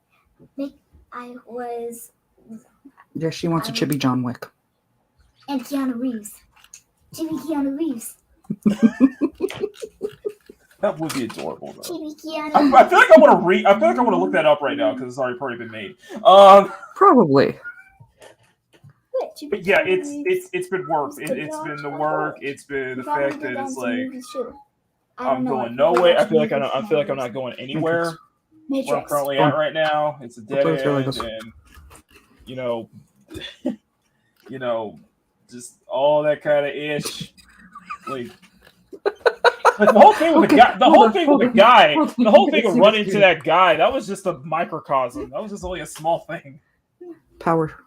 Yeah, she wants a chibi John Wick. And Keanu Reeves. Chibi Keanu Reeves. That would be adorable, though. Chibi Keanu. I feel like I want to look that up right now because it's already probably been made. Probably. But yeah, it's been work. It's been the work. It's been the fact that it's like I'm going nowhere. I feel like I'm not going anywhere. Where I'm currently at right now, it's a dead end, and just all that kind of ish. Like the whole thing with the whole thing with running into that guy, that was just a microcosm. That was just only a small thing. Power.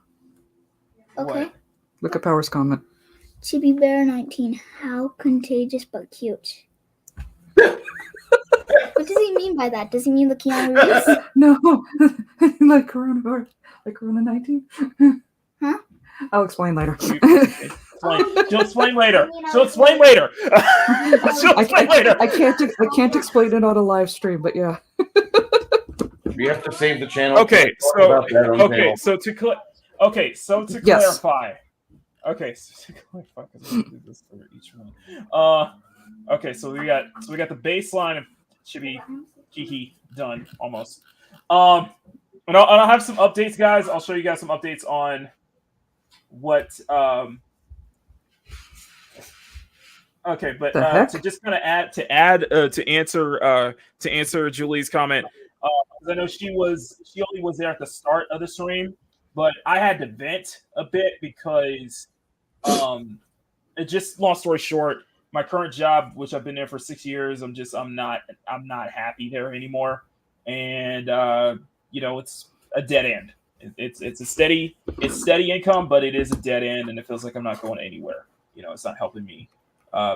Okay. What? Look at Power's comment. Chibi Bear 19. How contagious but cute. What does he mean by that? Does he mean the Keanu Reeves? No, like coronavirus, like Corona 19. Huh? I'll explain later. She'll explain later. She'll explain later. I can't explain it on a live stream, but yeah. We have to save the channel. Okay, so to clarify. Okay, so to clarify, because we do this for each one. Okay, so we got the baseline of Chibi Kiki done almost. And I'll have some updates, guys. I'll show you guys some updates on what. Okay, but to just kind of to answer Julie's comment, because I know she only was there at the start of the stream, but I had to vent a bit because it just long story short. My current job, which I've been there for 6 years, I'm not happy there anymore, and it's a dead end. It's a steady income, but it is a dead end, and it feels like I'm not going anywhere. It's not helping me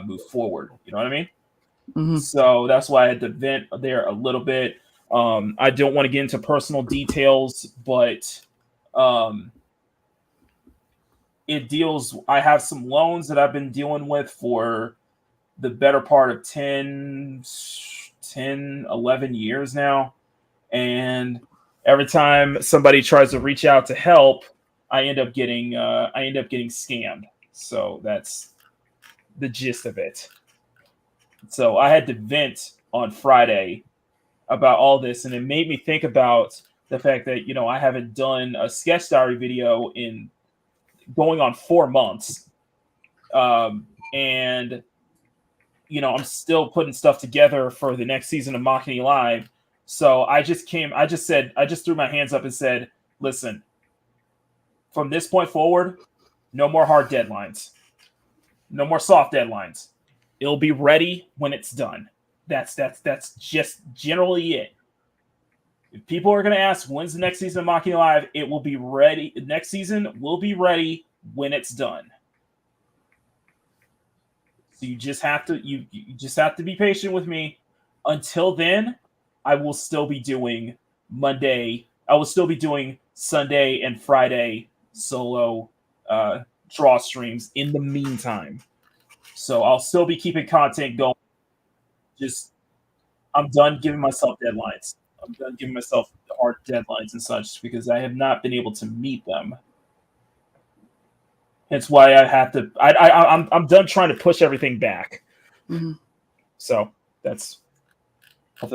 move forward. You know what I mean? Mm-hmm. So that's why I had to vent there a little bit. I don't want to get into personal details, but I have some loans that I've been dealing with for the better part of 10, 11 years now. and every time somebody tries to reach out to help, I end up getting scammed. So that's the gist of it. So I had to vent on Friday about all this, and it made me think about the fact that, you know, I haven't done a sketch diary video in going on 4 months. And, you know, I'm still putting stuff together for the next season of Mocking Live. So I just threw my hands up and said, listen, from this point forward, no more hard deadlines. No more soft deadlines. It'll be ready when it's done. That's just generally it. If people are going to ask when's the next season of Mocking Live, it will be ready. The next season will be ready when it's done. So you just have to be patient with me. Until then, I will still be doing Monday. I will still be doing Sunday and Friday solo draw streams in the meantime. So I'll still be keeping content going. I'm done giving myself deadlines. I'm done giving myself hard deadlines and such because I have not been able to meet them. That's why I have to. I'm done trying to push everything back. Mm-hmm. So that's hope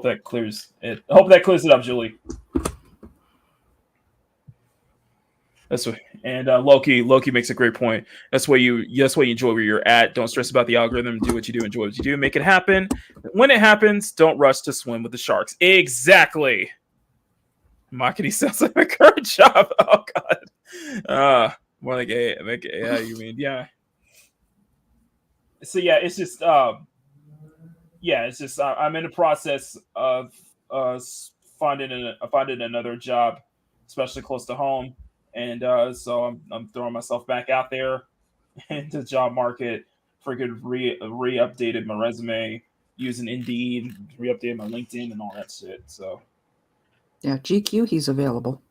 that clears it. I hope that clears it up, Julie. That's what, and Loki makes a great point. That's why you enjoy where you're at. Don't stress about the algorithm. Do what you do. Enjoy what you do. Make it happen. When it happens, don't rush to swim with the sharks. Exactly. Marketing sounds like my current job. Oh God. More like yeah. You mean yeah. So yeah, it's just I'm in the process of finding another job, especially close to home. And so I'm throwing myself back out there into the job market. Freaking re-updated my resume using Indeed, re-updated my LinkedIn and all that shit. So yeah, GQ, he's available.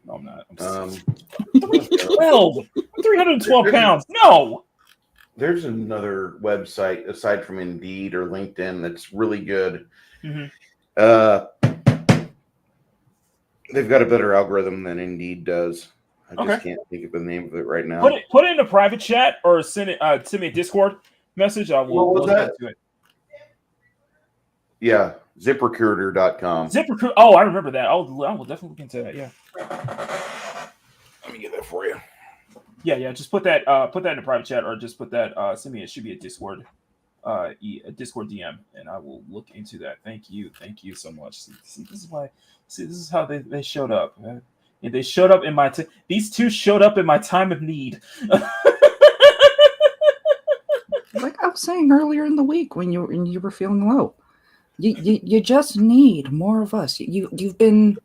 No, I'm not. I'm 312 pounds. No. There's another website aside from Indeed or LinkedIn that's really good. Mm-hmm. They've got a better algorithm than Indeed does. I just can't think of the name of it right now. Put it in a private chat or send me a Discord message. I will look into it. Yeah, ZipRecruiter.com. ZipRecruiter. Oh, I remember that. I will definitely look into that. Yeah. Let me get that for you. Yeah. Just put that in a private chat or just put that. Send me. It should be a Discord. A Discord DM, and I will look into that. Thank you so much. See, this is why. See, this is how they showed up. And they showed up in my. These two showed up in my time of need. Like I was saying earlier in the week when you were feeling low, you just need more of us. You've been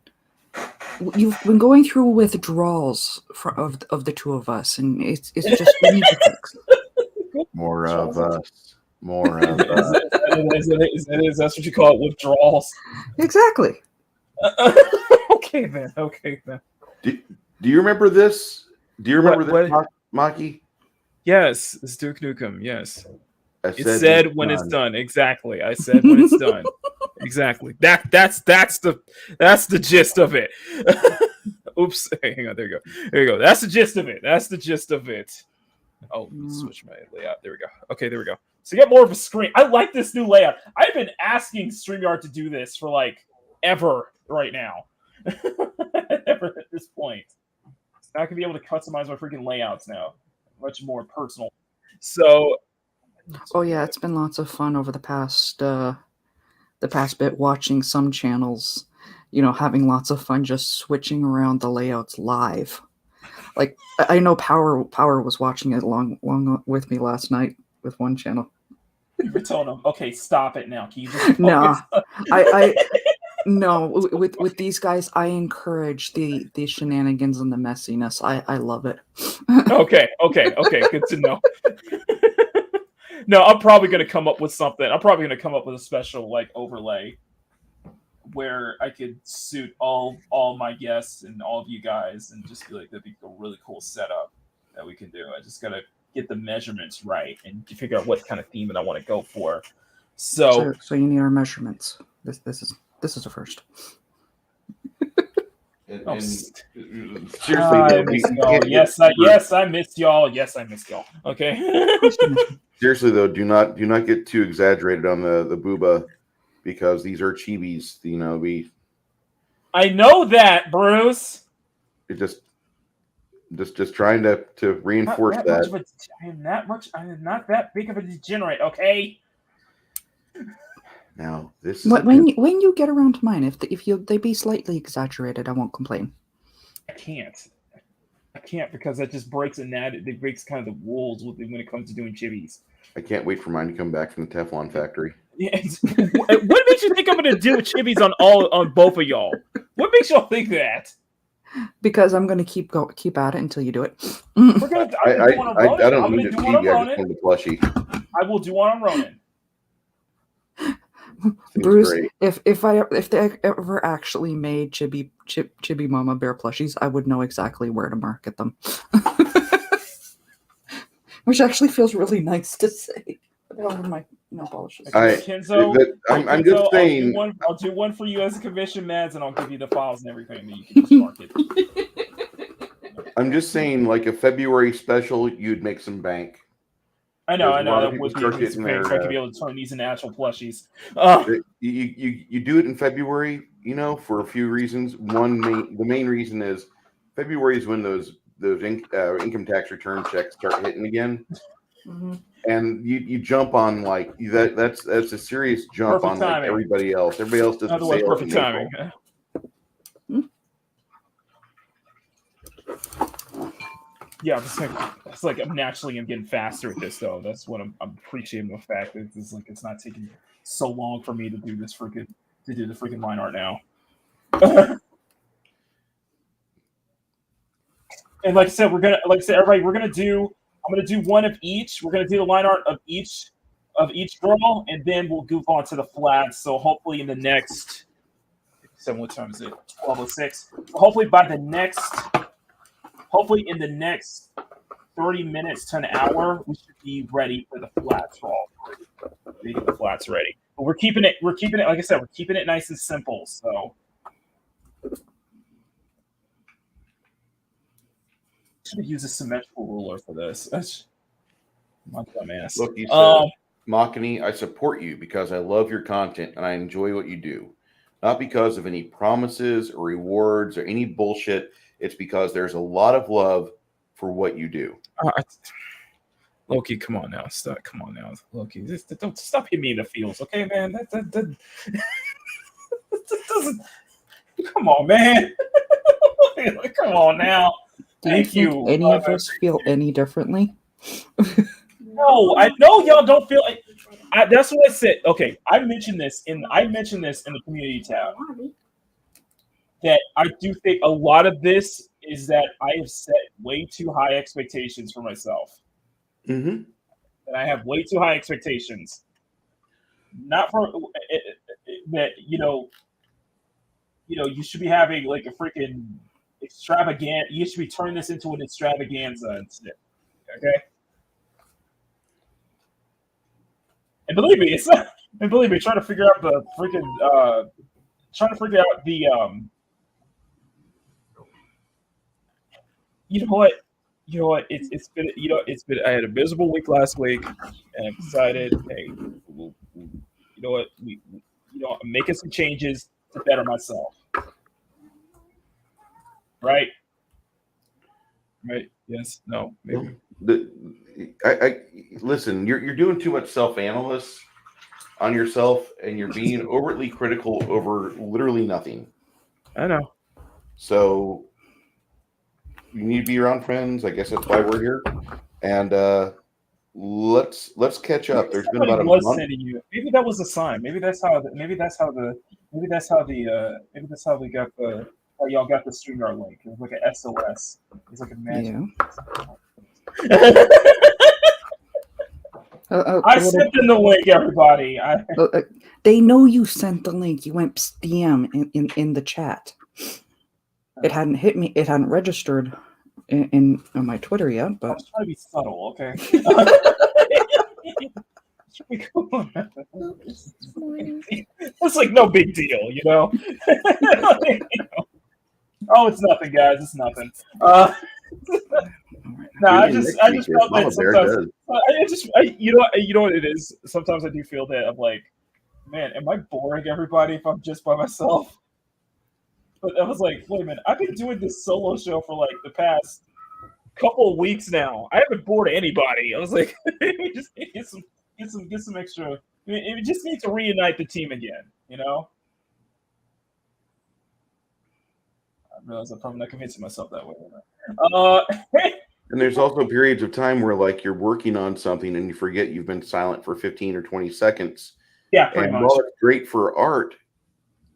going through withdrawals of the two of us, and it's just we need to fix. More of us. More of us. That's what you call it, withdrawals. Exactly. Okay, then. Do you remember this? Do you remember this, Maki? Yes, it's Duke Nukem. Yes. It said when it's done. Exactly. I said when it's done. Exactly. That's the gist of it. Oops. Hang on. There you go. That's the gist of it. Oh, switch my layout. There we go. Okay, there we go. So you get more of a screen. I like this new layout. I've been asking StreamYard to do this for like ever right now. Ever at this point. So now I can be able to customize my freaking layouts now. Much more personal. So oh yeah, it's been lots of fun over the past bit watching some channels, having lots of fun just switching around the layouts live. Like I know Power was watching it along with me last night with one channel. You're telling them, okay, stop it now. Can you just no, I no, with these guys, I encourage the shenanigans and the messiness. I love it. Okay, good to know. No, I'm probably gonna come up with something. I'm probably gonna come up with a special like overlay where I could suit all my guests and all of you guys and just be like, that'd be a really cool setup that we can do. I just gotta get the measurements right and figure out what kind of theme that I want to go for. So you need our measurements. This This is a first. Seriously, I miss y'all. Yes, I missed y'all. Yes, I missed y'all. Okay. seriously though, do not get too exaggerated on the booba, because these are chibis. You know, I know that, Bruce. it just trying to reinforce that. I am not that big of a degenerate. Okay. Now this is when you get around to mine, if they be slightly exaggerated, I won't complain. I can't because that just breaks it breaks kind of the rules when it comes to doing chibis. I can't wait for mine to come back from the Teflon factory. Yeah, what makes you think I'm going to do chibis on both of y'all? What makes y'all think that? Because I'm going to keep at it until you do it. I don't need a chibi. I just want the plushie. I will do one on Ronan. Bruce, if they ever actually made Chibi Mama Bear plushies, I would know exactly where to market them. Which actually feels really nice to say. My polishes. Kenzo, I'm just saying. I'll do one for you as a commission, Mads, and I'll give you the files and everything that you can just market. I'm just saying, like a February special, you'd make some bank. I know. That would be a good thing, so I could be able to turn these into actual plushies. You do it in February, for a few reasons. The main reason is February is when those income tax return checks start hitting again, and you jump on like that. That's a serious jump perfect on timing. Like everybody else. Everybody else does the sales. Perfect timing. Yeah, it's like I'm naturally getting faster at this though. That's what I'm appreciating the fact that it's not taking so long for me to do the freaking line art now. And like I said, everybody, I'm gonna do one of each. We're gonna do the line art of each girl, and then we'll goof on to the flats. So hopefully in the next what time is it? 12:06. So hopefully in the next 30 minutes to an hour, we should be ready for the flats for all three. We get the flats ready. But we're keeping it, like I said, we're keeping it nice and simple. So should have used a symmetrical ruler for this. That's my dumbass. Look, you said, Makani, I support you because I love your content and I enjoy what you do. Not because of any promises or rewards or any bullshit. It's because there's a lot of love for what you do. Loki, come on now. Come on now. Loki, don't stop hitting me in the feels, okay, man? That doesn't. Come on, man. Come on now. Thank you. Any of us feel any differently? No, I know y'all don't feel. That's what I said. Okay, I mentioned this in the community tab. That I do think a lot of this is that I have set way too high expectations for myself. Mm-hmm. And I have way too high expectations. Not for that, you should be having like a freaking extravagant. You should be turning this into an extravaganza instead. Okay. And believe me, trying to figure out the freaking you know what? It's been I had a miserable week last week, and I decided, hey, you know what? I'm making some changes to better myself. Right? Yes. No. Maybe. I listen. You're doing too much self-analysis on yourself, and you're being overtly critical over literally nothing. I know. So you need to be around friends. I guess that's why we're here. And let's catch up. There's been about a month. Maybe that was a sign. Maybe that's how we got how y'all got the StreamYard link. It was like an SOS. It's like a magic. Yeah. I sent them the link, everybody. They know you sent the link. You went DM in the chat. It hadn't hit me. It hadn't registered on my Twitter yet. But I was trying to be subtle, okay? Oops, morning. It's like no big deal, you know? Oh, it's nothing, guys. It's nothing. No, I just felt that sometimes. You know what it is. Sometimes I do feel that I'm like, man, am I boring everybody if I'm just by myself? But I was like, wait a minute, I've been doing this solo show for like the past couple of weeks now. I haven't bored anybody. I was like, just get some extra. We just need to reunite the team again, you know. I realize I'm probably not convincing myself that way. And there's also periods of time where like you're working on something and you forget you've been silent for 15 or 20 seconds. Yeah, pretty much. While it's great for art,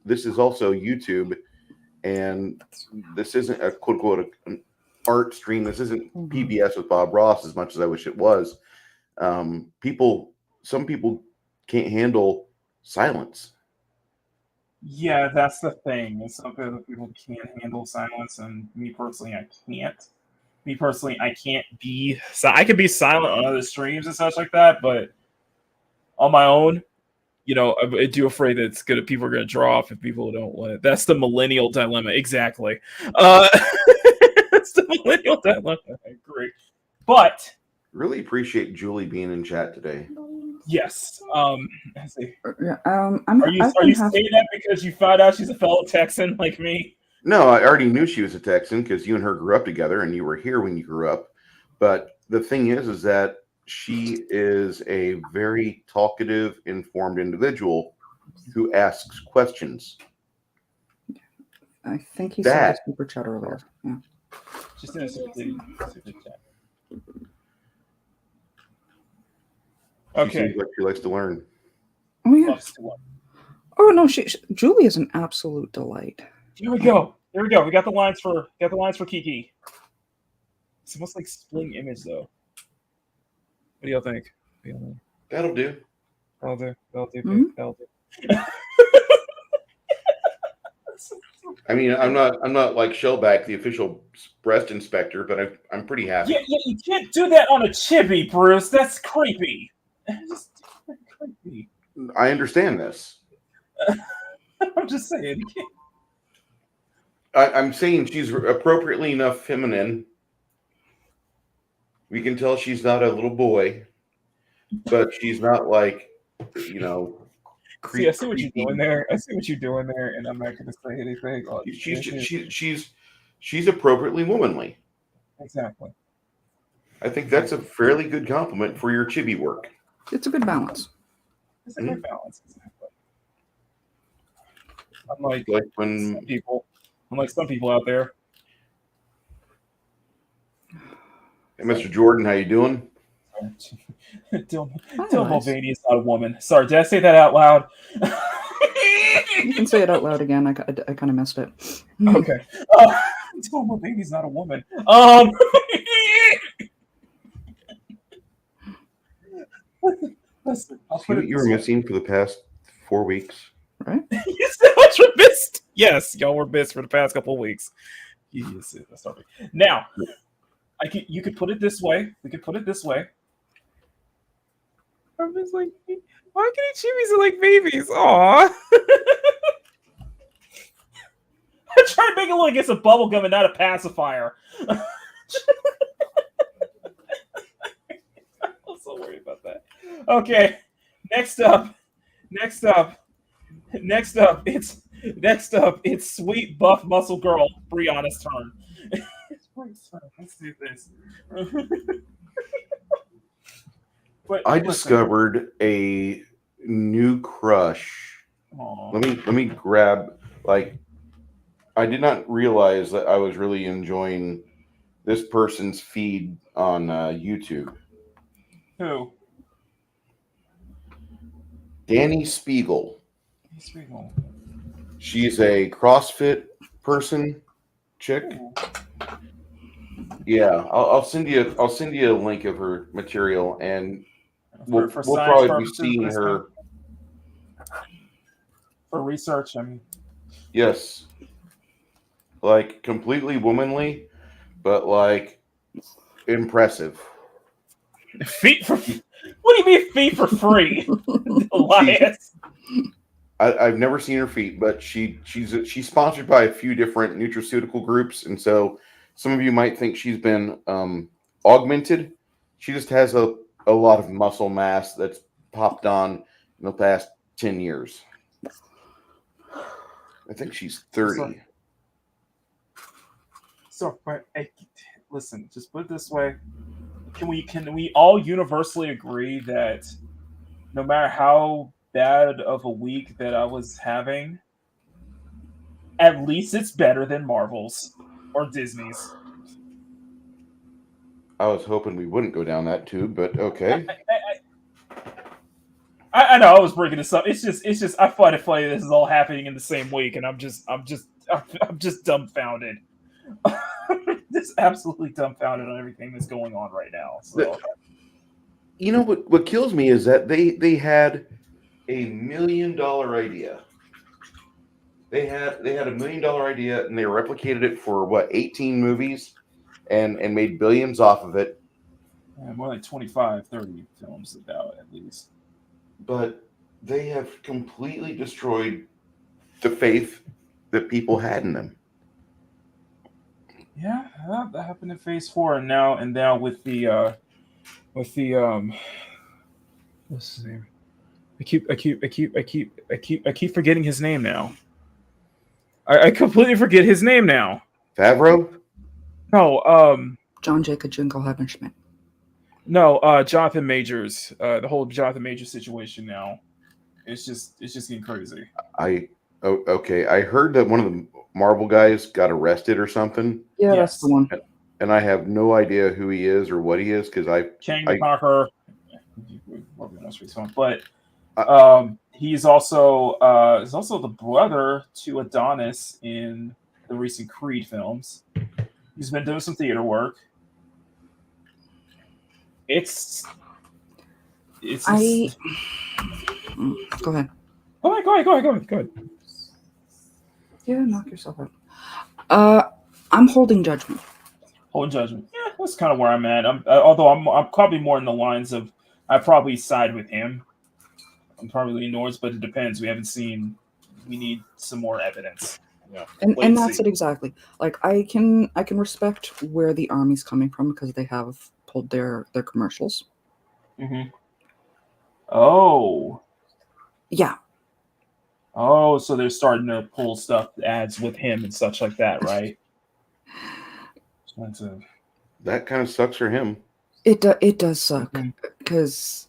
this is also YouTube, and this isn't a quote unquote an art stream. This isn't PBS with Bob Ross as much as I wish it was. Some people can't handle silence. Yeah, that's the thing. Some people can't handle silence, and me personally, I can't. Me personally, I can't be. So I can be silent on other streams and such like that, but on my own, you know, I do afraid that it's gonna people are gonna draw off if people don't want it. That's the millennial dilemma, exactly. That's the millennial dilemma. I agree, but really appreciate Julie being in chat today. Yes. Are you saying that because you found out she's a fellow Texan like me? No, I already knew she was a Texan because you and her grew up together, and you were here when you grew up. But the thing is that she is a very talkative, informed individual who asks questions. I think he said a super chat earlier. Yeah. Just in a super chat. She seems like she likes to learn. Oh yeah. Oh no, Julie is an absolute delight. Here we go. We got the lines for Kiki. It's almost like splitting image though. What do y'all think? That'll do. That'll do. I mean, I'm not like Shellback, the official breast inspector, but I'm pretty happy. Yeah, you can't do that on a chibi, Bruce. That's creepy. I understand this. I'm just saying. I'm saying she's appropriately enough feminine. We can tell she's not a little boy, but she's not like, you know. See, I see what you're doing there. And I'm not going to say anything. She's appropriately womanly. Exactly. I think that's a fairly good compliment for your chibi work. It's a good balance. It's a good balance. Exactly. Unlike some people out there. Hey, Mr. Jordan, how you doing? Dylan Mulvaney is not a woman. Sorry, did I say that out loud? You can say it out loud again. I kind of missed it. Okay. Dylan Mulvaney's not a woman. See what you were missing for the past 4 weeks? Right? You said what you missed. Yes, y'all were missed for the past couple of weeks. Yes, sorry. Now, you could put it this way. We could put it this way. I'm just like, why can chibis are like babies? Aw. I'm trying to make it look like it's a bubble gum and not a pacifier. I'm so worried about that. Okay, next up, it's sweet buff muscle girl Brianna's turn. Let's do this. I discovered a new crush. Aww. Let me grab, like, I did not realize that I was really enjoying this person's feed on YouTube. Who? Danny Spiegel. She's a CrossFit person, chick. Ooh. Yeah, I'll send you a link of her material, and we'll probably be seeing her for research. I mean, yes, like completely womanly, but like impressive. feet What do you mean feet for free, Elias? I've never seen her feet, but she's sponsored by a few different nutraceutical groups, and so some of you might think she's been augmented. She just has a lot of muscle mass that's popped on in the past 10 years. I think she's 30. So, listen, just put it this way: can we all universally agree that no matter how bad of a week that I was having, at least it's better than Marvel's or Disney's. I was hoping we wouldn't go down that tube, but okay. I know I was bringing this up. It's just I find it funny this is all happening in the same week, and I'm just dumbfounded. Just absolutely dumbfounded on everything that's going on right now. So, you know what kills me is that they had $1 million idea. They had $1 million idea, and they replicated it for what, 18 movies, and made billions off of it. Yeah, more like 25, 30 films about at least. But they have completely destroyed the faith that people had in them. Yeah, that happened in Phase 4, and now with the what's his name? I keep forgetting his name now. I completely forget his name now. Favreau? No, John Jacob Jingleheimer Schmidt. No, Jonathan Majors. The whole Jonathan Majors situation now. It's just getting crazy. Okay. I heard that one of the Marvel guys got arrested or something. Yeah, yes. That's the one. And I have no idea who he is or what he is because King the Conqueror. But he's also the brother to Adonis in the recent Creed films. He's been doing some theater work. It's Go ahead. Go ahead. Yeah, knock yourself out. I'm holding judgment. Holding judgment. Yeah, that's kind of where I'm at. Although I'm probably more in the lines of I probably side with him. I'm probably leaning towards, but it depends. We need some more evidence. Yeah, and that's it exactly. Like I can respect where the army's coming from because they have pulled their commercials. Mm-hmm. Oh. Yeah. Oh, so they're starting to pull ads with him and such like that, right? That kind of sucks for him. It does suck because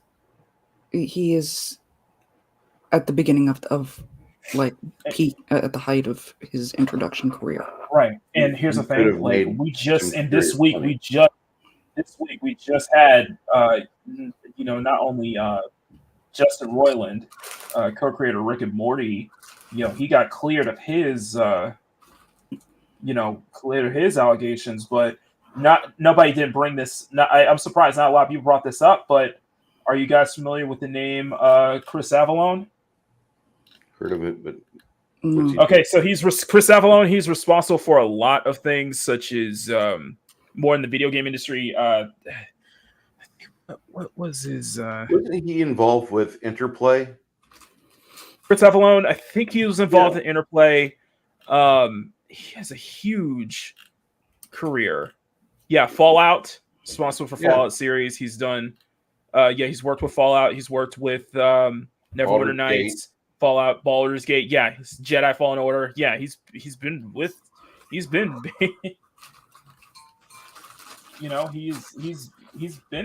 he is at the beginning of like peak at the height of his introduction career. Right. And here's the thing: like this week we just had not only Justin Roiland, co-creator Rick and Morty, he got cleared of his allegations, but nobody didn't bring this. I'm surprised not a lot of people brought this up, but are you guys familiar with the name Chris Avalon? Heard of it, but okay, so Chris Avalon. He's responsible for a lot of things, such as more in the video game industry. What was his? Wasn't he involved with Interplay? Chris Avalon, I think he was involved in Interplay. He has a huge career. Yeah, Fallout, responsible for Fallout series. He's done. He's worked with Fallout. He's worked with Neverwinter Nights, Fallout, Baldur's Gate. Yeah, Jedi Fallen Order. Yeah, he's been he's been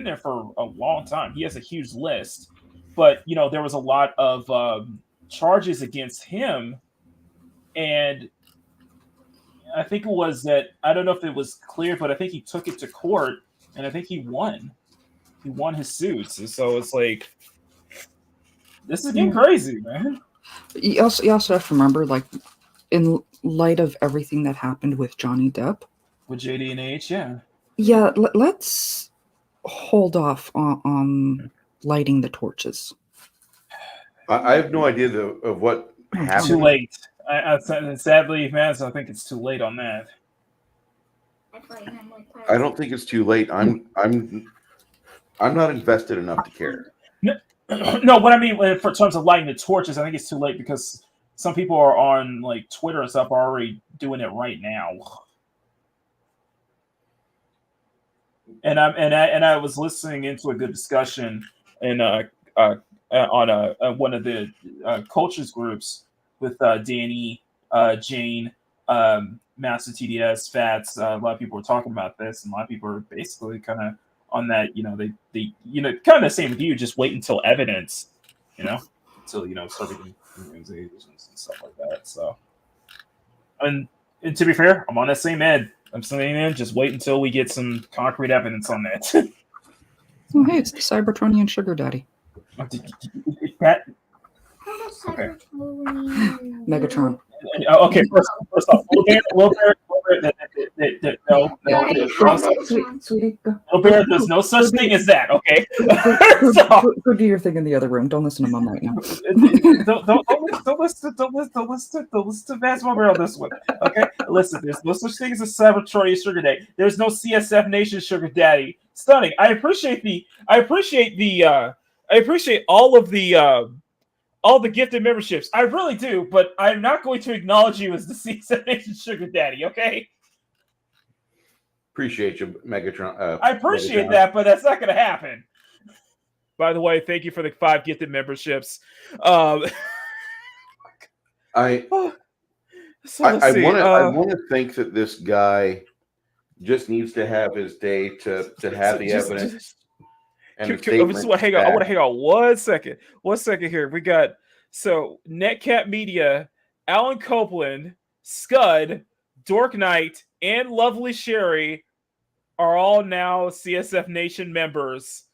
there for a long time. He has a huge list, but there was a lot of charges against him, and I think it was that I don't know if it was clear, but I think he took it to court, and I think he won. He won his suits, and so it's like this is getting crazy, man. You also have to remember, like, in light of everything that happened with Johnny Depp, with JD and H, yeah. Yeah, let's hold off on lighting the torches. I have no idea of what happened. Too late. Sadly, man, so I think it's too late on that. I don't think it's too late. I'm I'm not invested enough to care. No, what I mean for terms of lighting the torches, I think it's too late because some people are on like Twitter and stuff are already doing it right now. And I was listening into a good discussion in on one of the cultures groups with Danny, Jane, Master TDS, Fats. A lot of people were talking about this, and a lot of people are basically kind of on that. They kind of the same with you. Just wait until evidence, until start getting accusations and stuff like that. So, and to be fair, I'm on that same end. I'm saying, just wait until we get some concrete evidence on that. Oh, hey, it's the Cybertronian sugar daddy. That Okay. Megatron. Okay, first off, Little Bear, there's no such thing as that, okay? Go do your thing in the other room. Don't listen to Mom right now. Don't listen to Vance Bear on this one, okay? Listen, there's no such thing as a Cybertronian sugar daddy. There's no CSF Nation sugar daddy. Stunning. I appreciate all the gifted memberships. I really do, but I'm not going to acknowledge you as the CSF Nation sugar daddy, okay? Appreciate you, Megatron. I appreciate that, but that's not going to happen. By the way, thank you for the 5 gifted memberships. I want to think that this guy just needs to have his day to have the evidence. Hang on. I want to hang on 1 second. 1 second here. We got Netcat Media, Alan Copeland, Scud, Dork Knight, and Lovely Sherry are all now CSF Nation members.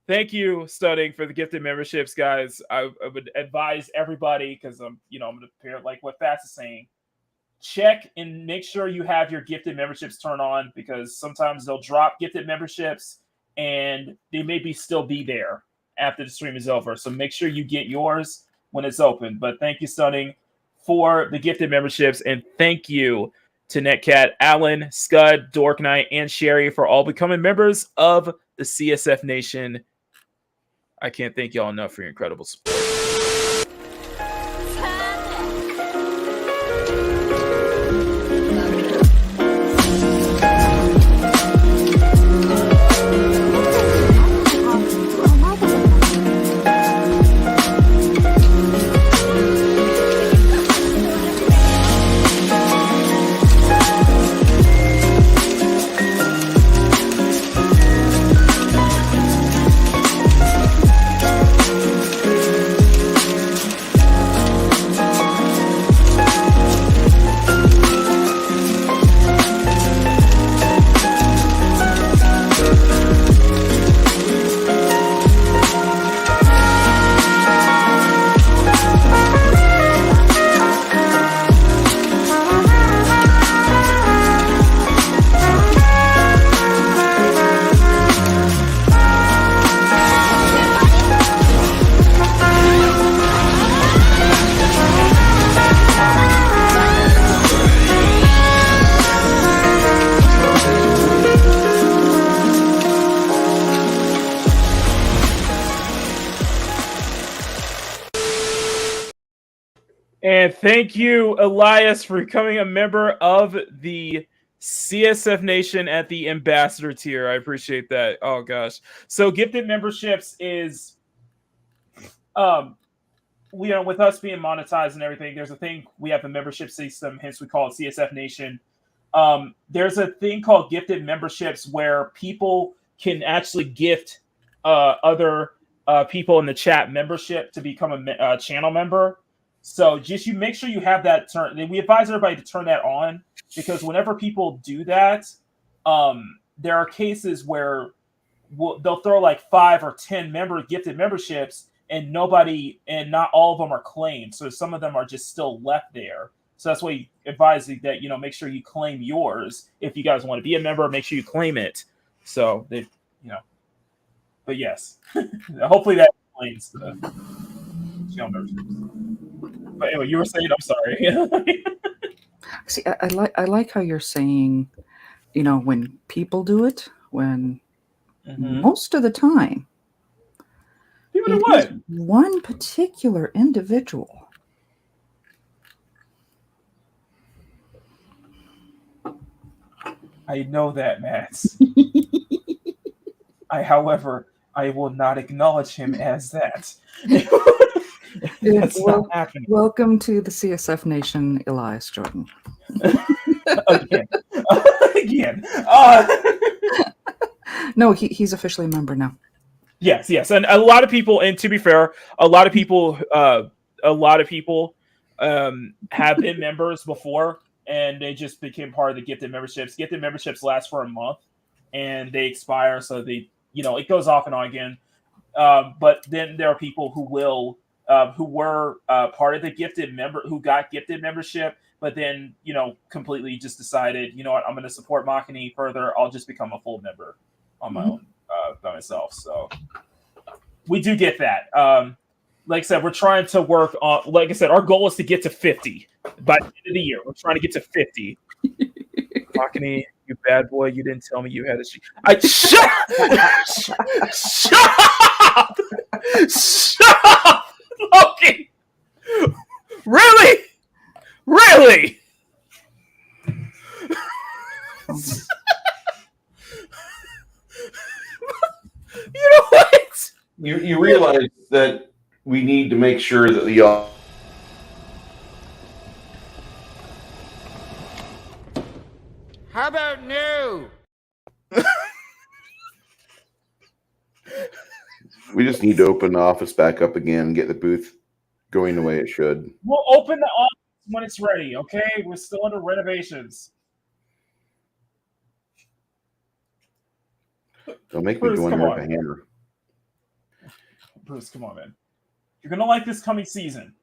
Thank you, Studding, for the gifted memberships, guys. I would advise everybody because I'm going to pair like what Fats is saying. Check and make sure you have your gifted memberships turned on because sometimes they'll drop gifted memberships and they maybe still be there after the stream is over. So make sure you get yours when it's open. But thank you, Stunning, for the gifted memberships. And thank you to Netcat, Alan, Scud, Dork Knight, and Sherry for all becoming members of the CSF Nation. I can't thank y'all enough for your incredible support. And thank you, Elias, for becoming a member of the CSF Nation at the Ambassador tier. I appreciate that. Oh, gosh. So gifted memberships is, with us being monetized and everything, there's a thing, we have a membership system, hence we call it CSF Nation. There's a thing called gifted memberships where people can actually gift other people in the chat membership to become a channel member. So just you make sure you have that turn. We advise everybody to turn that on because whenever people do that, there are cases where they'll throw like 5 or 10 gifted memberships, and not all of them are claimed. So some of them are just still left there. So that's why we advise that make sure you claim yours if you guys want to be a member. Make sure you claim it. So but yes, hopefully that explains the channel memberships. But anyway, you were saying, I'm sorry. See, I like how you're saying, when people do it, when most of the time. Even It what? is one particular individual. I know that, Max. However, I will not acknowledge him as that. That's not happening. Welcome to the CSF Nation, Elias Jordan. Again. Again. No, he's officially a member now. Yes, and a lot of people, and to be fair, a lot of people have been members before, and they just became part of the gifted memberships. Gifted memberships last for a month, and they expire, so it goes off and on again. But then there are people who were part of the gifted member, who got gifted membership, but then completely just decided, you know what, I'm going to support Makani further. I'll just become a full member on my own by myself. So we do get that. Like I said, we're trying to work on. Like I said, our goal is to get to 50 by the end of the year. We're trying to get to 50. Makani, you bad boy! You didn't tell me you had a. Shut up! Shut up! Loki! Really? You know what? You realize that we need to make sure that the How about no? we just need to open the office back up again and get the booth going the way it should. We'll open the office when it's ready, okay? We're still under renovations. Don't make me go in there with a hammer. Bruce, come on, man. You're going to like this coming season.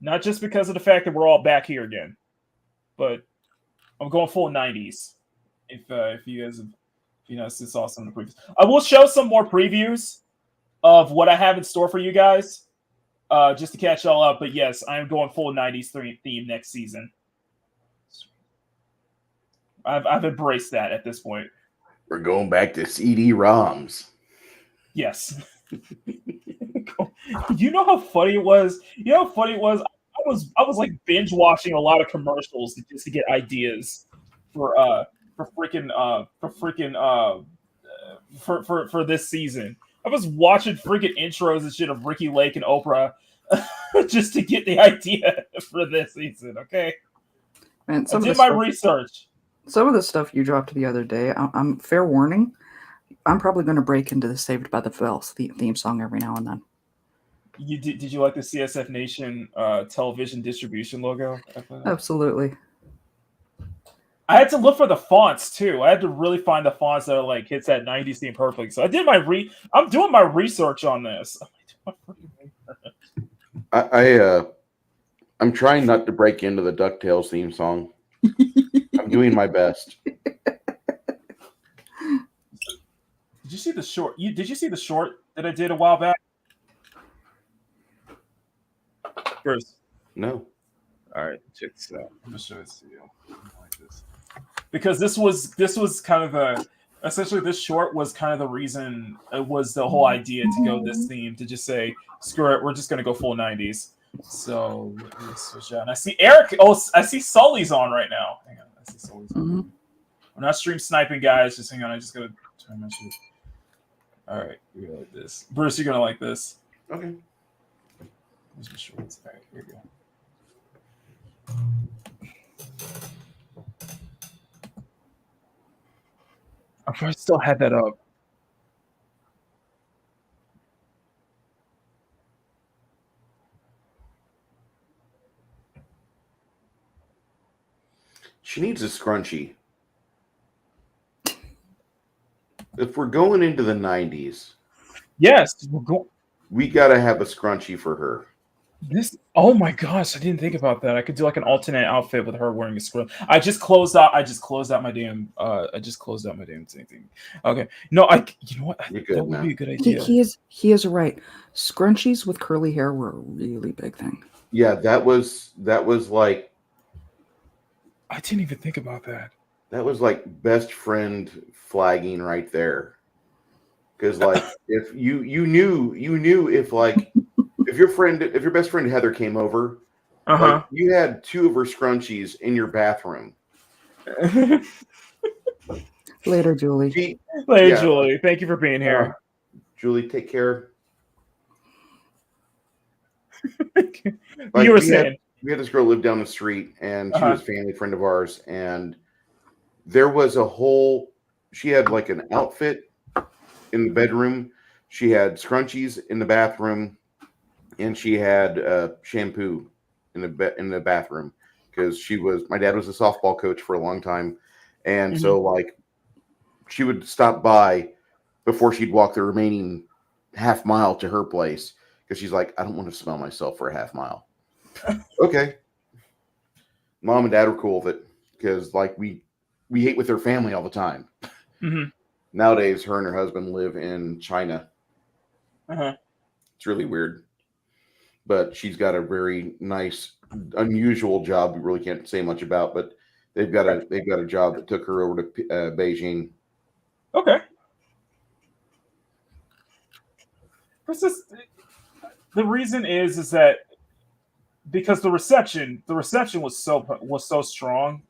Not just because of the fact that we're all back here again, but I'm going full 90s. If you guys have, this awesome in the previews. I will show some more previews of what I have in store for you guys, just to catch y'all up. But yes, I am going full 90s theme next season. I've embraced that at this point. We're going back to CD-ROMs. Yes. You know how funny it was? I was like binge watching a lot of commercials just to get ideas for this season. I was watching freaking intros and shit of Ricky Lake and Oprah just to get the idea for this season. Okay, Man, I did my research. Some of the stuff you dropped the other day, I'm fair warning. I'm probably going to break into the Saved by the Bell theme song every now and then. Did you like the CSF Nation television distribution logo? Absolutely. I had to look for the fonts too. I had to really find the fonts that are like hits that 90s theme perfect. So I did I'm doing my research on this. I'm trying not to break into the DuckTales theme song. I'm doing my best. Did you see the short? Did you see the short that I did a while back? First. No. All right, check this out. I'm gonna show it to you like this. Because this was kind of essentially this short was kind of the reason, it was the whole idea to go this theme, to just say, screw it, we're just gonna go full 90s. So let me switch out. And I see Eric. Oh, I see Sully's on right now. Hang on, I see Sully's on. I'm not stream sniping, guys. Just hang on. I just gotta turn my shit. All right, you're gonna like this. Bruce, you're gonna like this. Okay. Where's my shorts? All right, here we go. I probably still had that up. She needs a scrunchie. If we're going into the 90s, yes, we gotta have a scrunchie for her. Oh my gosh, I didn't think about that. I could do like an alternate outfit with her wearing a scrunchie. I just closed out my damn thing. Okay. No, you know what? That would be a good idea. He is right. Scrunchies with curly hair were a really big thing. Yeah, that was like, I didn't even think about that. That was like best friend flagging right there. Because like if you knew if like if your best friend Heather came over, like you had 2 of her scrunchies in your bathroom. Later, Julie. Julie. Thank you for being here. Julie, take care. You were saying we had this girl live down the street, and she was a family friend of ours, and there was she had like an outfit in the bedroom, she had scrunchies in the bathroom, and she had shampoo in the bathroom, because my dad was a softball coach for a long time, and so like she would stop by before she'd walk the remaining half mile to her place, because she's like, I don't want to smell myself for a half mile. Okay. Mom and Dad were cool with it, because like we ate with their family all the time. Nowadays, her and her husband live in China. It's really weird, but she's got a very nice, unusual job. We really can't say much about, but they've got a job that took her over to Beijing. Okay. The reason is that because the reception was so strong,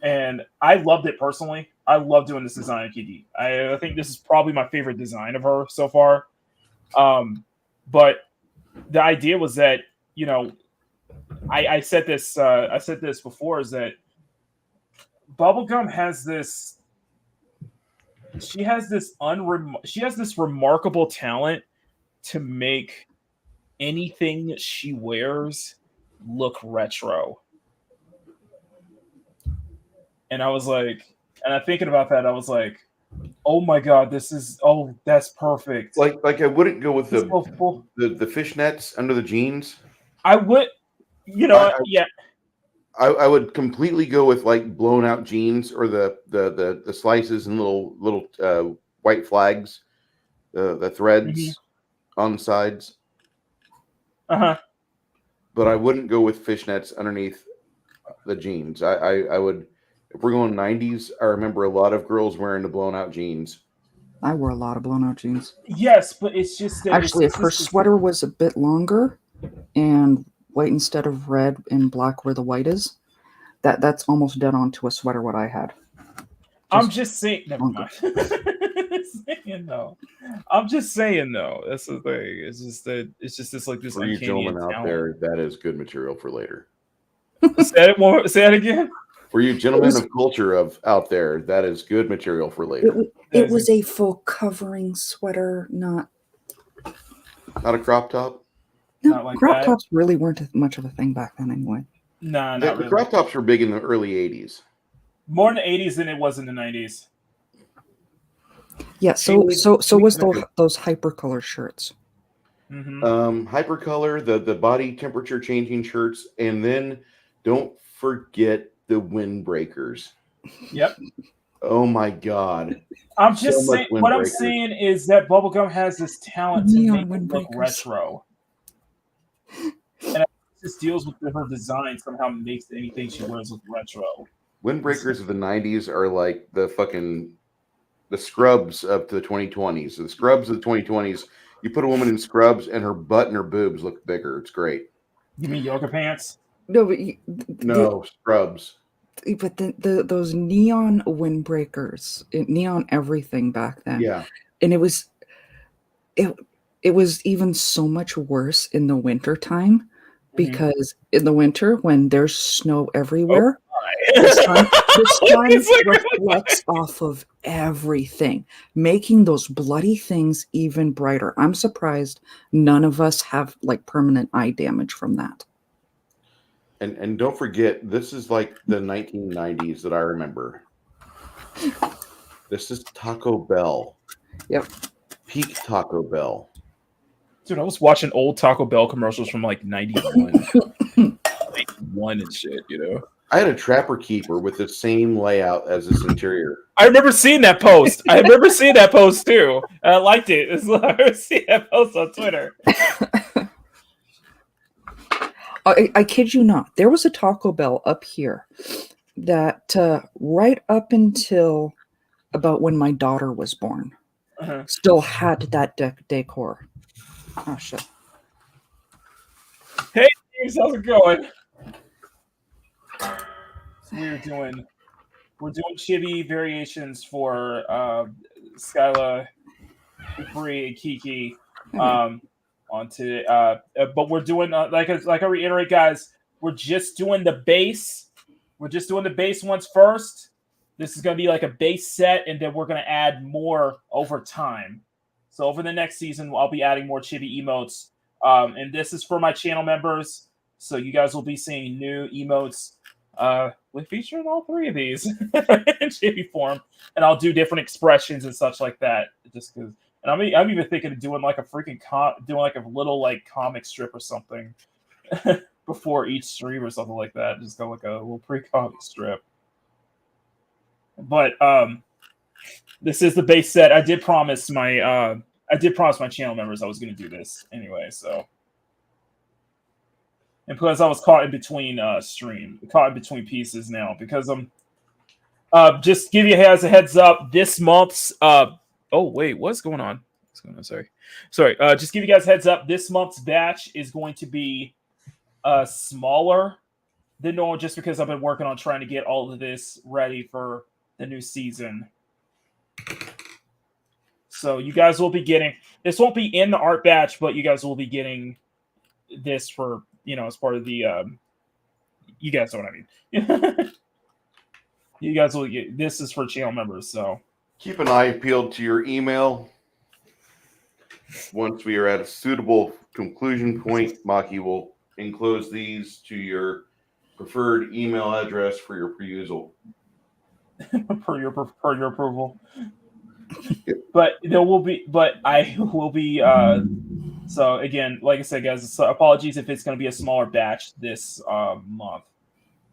and I loved it personally. I love doing this design of Kiki. I think this is probably my favorite design of her so far. But the idea was that, you know, I said this before, is that Bubblegum has this. She has this remarkable talent to make anything she wears look retro. And I was like, and I'm thinking about that, I was like, oh my god, that's perfect. Like I wouldn't go with the fishnets under the jeans. I would, yeah. I would completely go with like blown out jeans, or the slices and little white flags, the threads on the sides. But I wouldn't go with fishnets underneath the jeans. I would, if we're going 90s, I remember a lot of girls wearing the blown out jeans. I wore a lot of blown out jeans. Yes, but it's just that actually, if her sweater was a bit longer and white instead of red and black where the white is, that's almost dead on to a sweater what I had. I'm just saying. Never mind. I'm just saying though. That's the thing. It's just this like this. For you gentlemen out there, that is good material for later. Say it again. For you gentlemen of culture out there, that is good material for later. It was a full covering sweater, not a crop top. No, like crop tops really weren't much of a thing back then, anyway. Nah, the really. Crop tops were big in the early 80s. More in the 80s than it was in the 90s. Yeah, so was those hypercolor shirts. Hypercolor, the body temperature changing shirts, and then don't forget the windbreakers. Yep. Oh my god. I'm just saying, what I'm saying is that Bubblegum has this talent to make it look retro. And just deals with her design, somehow makes anything she wears look retro. Windbreakers of the 90s are like the scrubs of the 2020s. So the scrubs of the 2020s, you put a woman in scrubs and her butt and her boobs look bigger. It's great. You mean yoga pants? No, but scrubs. But those neon windbreakers, neon everything back then. Yeah. And it was even so much worse in the winter time, because in the winter when there's snow everywhere, the sun reflects off of everything, making those bloody things even brighter. I'm surprised none of us have like permanent eye damage from that. And don't forget, this is like the 1990s that I remember. This is Taco Bell. Yep. Peak Taco Bell. Dude, I was watching old Taco Bell commercials from like 91. 91 and shit, you know? I had a Trapper Keeper with the same layout as this interior. I remember seeing that post. I remember seeing that post too. I liked it. I remember seeing that post on Twitter. I kid you not. There was a Taco Bell up here that right up until about when my daughter was born, still had that decor. Oh shit! Hey, James, how's it going? So we're doing chibi variations for Skyla, Bree, and Kiki. Onto but we're doing like I reiterate, guys, we're just doing the base. We're just doing the base ones first. This is going to be like a base set, and then we're going to add more over time. So over the next season, I'll be adding more chibi emotes. And this is for my channel members. So you guys will be seeing new emotes with featuring all three of these in chibi form. And I'll do different expressions and such like that. Just because. And I'm even thinking of doing like a freaking doing like a little like comic strip or something before each stream or something like that. Just go like a little pre-comic strip. But this is the base set. I did promise my channel members I was going to do this anyway. So, and because I was caught in between pieces now, because I'm just give you guys a heads up. This month's oh wait, what's going on? Sorry. Just give you guys a heads up. This month's batch is going to be smaller than normal, just because I've been working on trying to get all of this ready for the new season. So you guys will be getting this. Won't be in the art batch, but you guys will be getting this for as part of the. You guys know what I mean. You guys will get this is for channel members, so. Keep an eye peeled to your email. Once we are at a suitable conclusion point, Maki will enclose these to your preferred email address for your perusal. per your approval. But there will be. But I will be. So again, like I said, guys, so apologies if it's going to be a smaller batch this month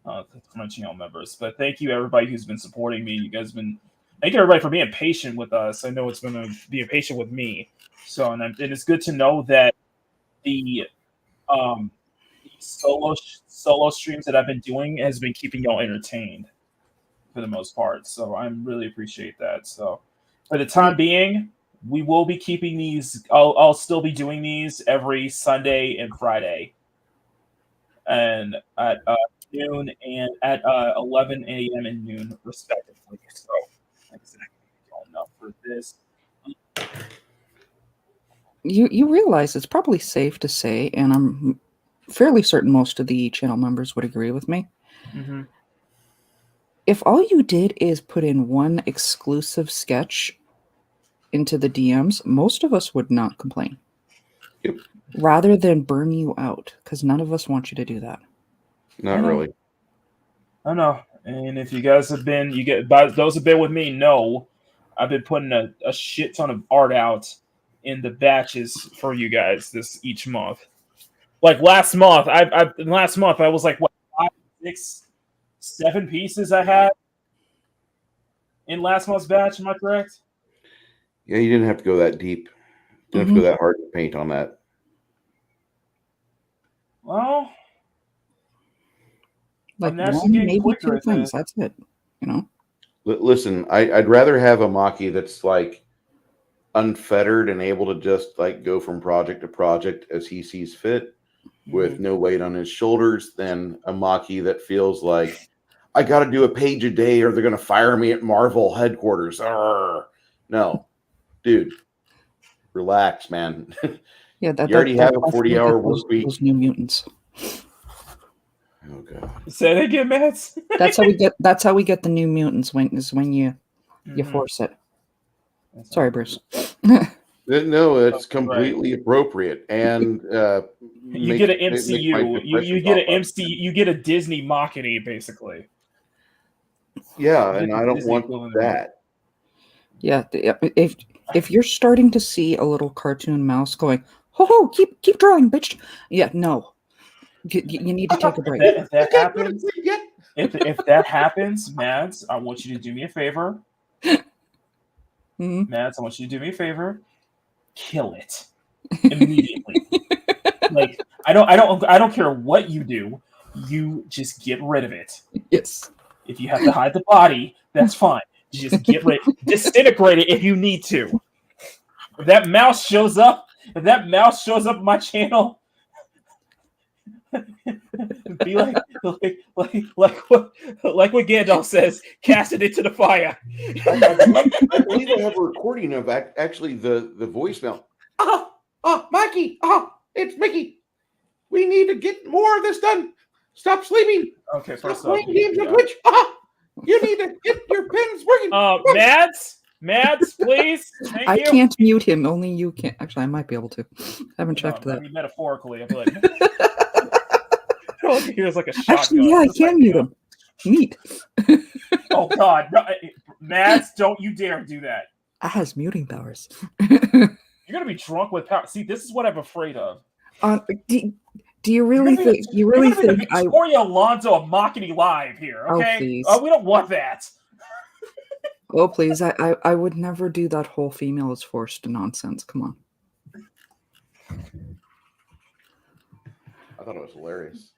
for my channel members. But thank you everybody who's been supporting me. You guys have been. Thank you everybody for being patient with us. I know it's been being patient with me. So and it's good to know that the solo streams that I've been doing has been keeping y'all entertained for the most part. So I really appreciate that. So for the time being, we will be keeping these. I'll still be doing these every Sunday and Friday, and at noon and at 11 a.m. and noon respectively. So. Like I said, I don't know for this. You realize it's probably safe to say, and I'm fairly certain most of the channel members would agree with me. Mm-hmm. If all you did is put in one exclusive sketch into the DMs, most of us would not complain. Yep. Rather than burn you out, because none of us want you to do that. Not really. I know. And if you guys have been, those have been with me, know I've been putting a shit ton of art out in the batches for you guys each month. Like last month, I was like, what, 5, 6, 7 pieces I had in last month's batch. Am I correct? Yeah, you didn't have to go that deep. You didn't have to go that hard to paint on that. Well. Like one, maybe 2 things. That's it. Listen, I'd rather have a Maki that's like unfettered and able to just like go from project to project as he sees fit, with no weight on his shoulders, than a Maki that feels like I got to do a page a day or they're going to fire me at Marvel headquarters. Arr. No, dude, relax, man. Yeah, you already have a 40-hour work week. Those New Mutants. Oh god. Say it again, Matt. That's how we get the New Mutants when you force it. Sorry, Bruce. No, it's completely appropriate, and you get an MCU. You get an MCU. You get a Disney Machiny, basically. Yeah, and I don't want that. Yeah, if you're starting to see a little cartoon mouse going, ho, keep drawing, bitch. Yeah, no. You need to take a break. If that happens, if that happens, Mads, I want you to do me a favor. Mads, I want you to do me a favor. Kill it immediately. I don't care what you do. You just get rid of it. Yes. If you have to hide the body, that's fine. Just get ready. Disintegrate it if you need to. If that mouse shows up in my channel, be like what Gandalf says, cast it into the fire. I believe I have a recording of actually the voicemail. Mikey, it's Mickey. We need to get more of this done. Stop sleeping. Okay, first Stop off, playing games on Twitch. You need to get your pens working. Mads, please. Thank I you. can't mute him. Only you can. Actually, I might be able to. I haven't checked that. I mean, metaphorically, I'd be like, he was like a shotgun. Actually, yeah, I can mute him. Neat. Oh God, no, Mads, don't you dare do that. I has muting powers. You're gonna be drunk with power. See, this is what I'm afraid of. Do you really think? You really think I? Victoria Alonso of Mockety Live here? Okay, please. We don't want that. Oh please! I would never do that whole female is forced nonsense. Come on. I thought it was hilarious.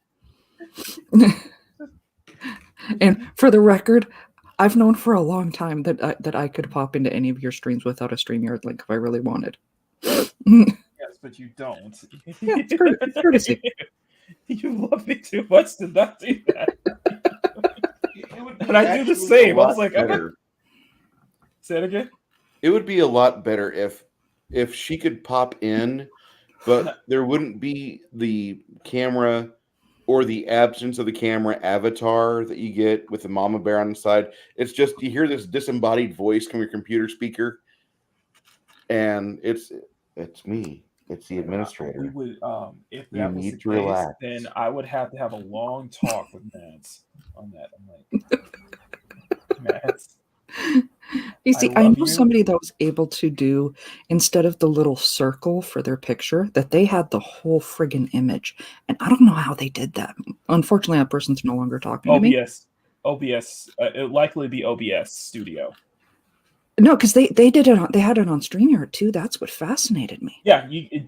And for the record, I've known for a long time that I could pop into any of your streams without a StreamYard link if I really wanted. Yes, but you don't. Yeah, it's courtesy. You love me too much to not do that. But I do the same. I was like, okay. Say it again. It would be a lot better if she could pop in, but there wouldn't be the camera or the absence of the camera avatar that you get with the MamaBear on the side. It's just you hear this disembodied voice from your computer speaker, and it's me. It's the administrator. We would, if that was the case, relax. Then I would have to have a long talk with Mads on that. I'm like, Mads. You see, I know somebody that was able to do, instead of the little circle for their picture, that they had the whole friggin' image. And I don't know how they did that. Unfortunately, that person's no longer talking to me. OBS. It'd likely be OBS Studio. No, because they did it. They had it on StreamYard too. That's what fascinated me. Yeah,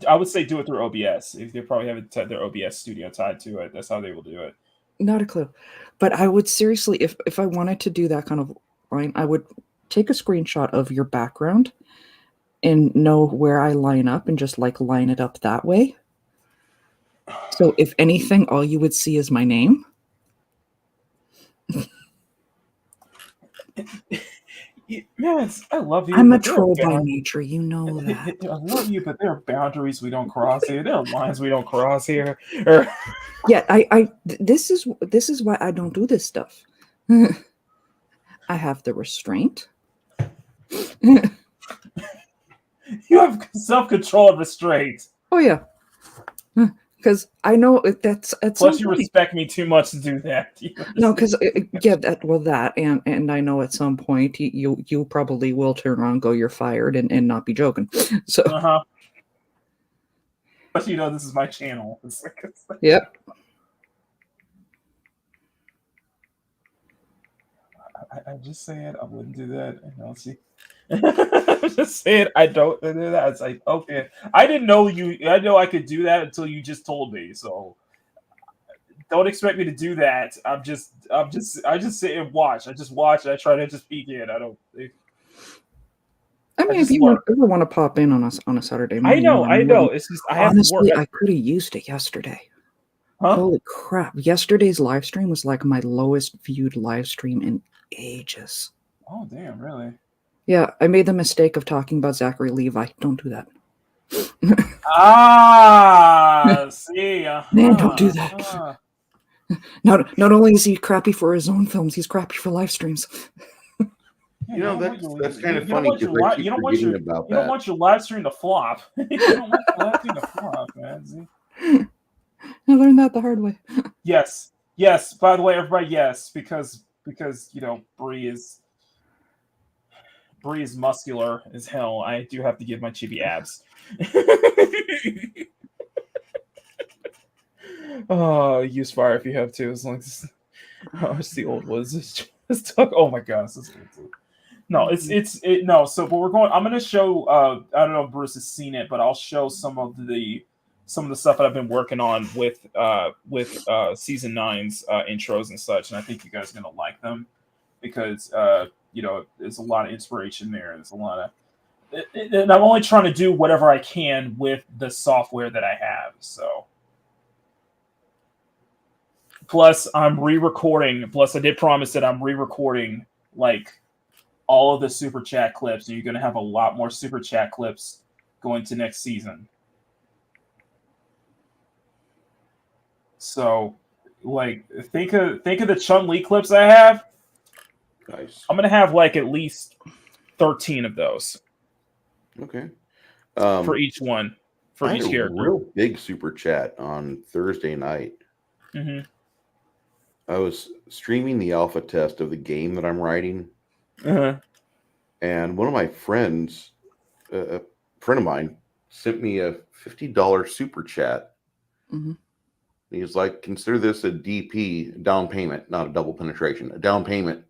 I would say do it through OBS. If they probably have their OBS Studio tied to it, that's how they will do it. Not a clue. But I would seriously, if I wanted to do that kind of line, I would take a screenshot of your background and know where I line up and just like line it up that way. So if anything, all you would see is my name. Yes, I love you. I'm a troll by nature, you know that. I love you, but there are boundaries we don't cross here. There are lines we don't cross here. Yeah, this is why I don't do this stuff. I have the restraint. You have self-control and restraint. Oh yeah, because I know that's at plus you respect me too much to do that. No, because that and I know at some point you probably will turn around, go, you're fired, and not be joking. So but you know this is my channel. It's like, yep. I just said I wouldn't do that. And I'll see. I'm just saying I don't do that. It's like, okay, I didn't know you. I know I could do that until you just told me. So don't expect me to do that. I just sit and watch. I just watch. I try to just peek in. I don't. I mean, if you ever want to pop in on a Saturday morning, I know. It's just I honestly, have to work. I could have used it yesterday. Huh? Holy crap! Yesterday's live stream was like my lowest viewed live stream in ages. Oh damn! Really? Yeah, I made the mistake of talking about Zachary Levi. Don't do that. See, man, don't do that. Not only is he crappy for his own films, he's crappy for live streams. You know, that's kind of funny because I keep forgetting about that. You don't want your live stream to flop. You don't want your live stream to flop, man. See? I learned that the hard way. Yes. By the way, everybody, yes, because you know Bree is muscular as hell. I do have to give my chibi abs. Oh, use fire if you have to, as long as it's the old ones. Oh my gosh, this is old. No, no. So, but we're going. I'm going to show. I don't know if Bruce has seen it, but I'll show some of the some of the stuff that I've been working on with season 9's intros and such, and I think you guys are gonna like them because there's a lot of inspiration there. There's a lot of, and I'm only trying to do whatever I can with the software that I have. So, plus I'm re-recording. Plus, I did promise that I'm re-recording like all of the super chat clips, and you're gonna have a lot more super chat clips going to next season. So, like, think of the Chun-Li clips I have. Nice. I'm gonna have like at least 13 of those. Okay. For each one, for I each had a character. real big super chat on Thursday night. Mm-hmm. I was streaming the alpha test of the game that I'm writing, and one of my friends, a friend of mine, sent me a $50 super chat. Mm-hmm. He's like, consider this a DP, down payment, not a double penetration, a down payment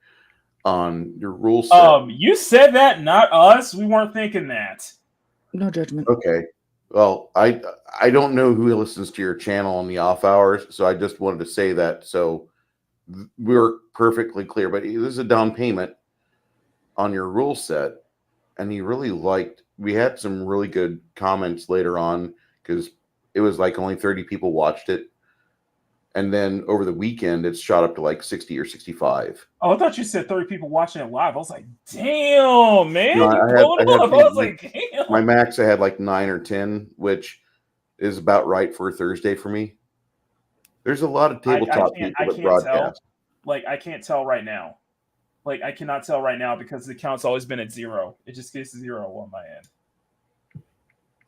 on your rule set. You said that, not us. We weren't thinking that. No judgment. Okay. Well, I don't know who listens to your channel on the off hours, so I just wanted to say that so we're perfectly clear. But this is a down payment on your rule set, and he really liked. We had some really good comments later on because it was like only 30 people watched it. And then over the weekend, it's shot up to like 60 or 65. Oh, I thought you said 30 people watching it live. I was like, damn, man. No, I was like, damn. My max, I had like 9 or 10, which is about right for a Thursday for me. There's a lot of tabletop people that broadcast. Like, I can't tell right now. Like, I cannot tell right now because the count's always been at 0. It just gets 0 on my end.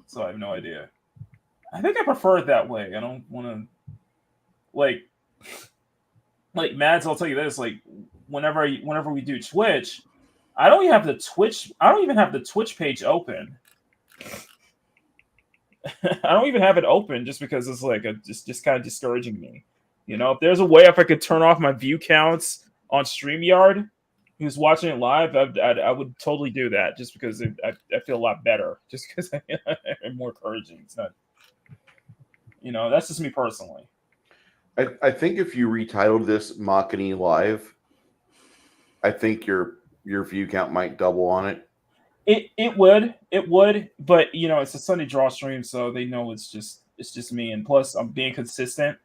So I have no idea. I think I prefer it that way. I don't want to... Like Mads, I'll tell you this: like, whenever we do Twitch, I don't even have the Twitch page open. I don't even have it open just because it's like just kind of discouraging me. You know, if there's a way if I could turn off my view counts on StreamYard, who's watching it live, I would totally do that just because I feel a lot better. Just because I'm more encouraging. It's not, that's just me personally. I think if you retitled this Makani Live, I think your view count might double on it. It would, but it's a Sunday draw stream, so they know it's just me, and plus I'm being consistent.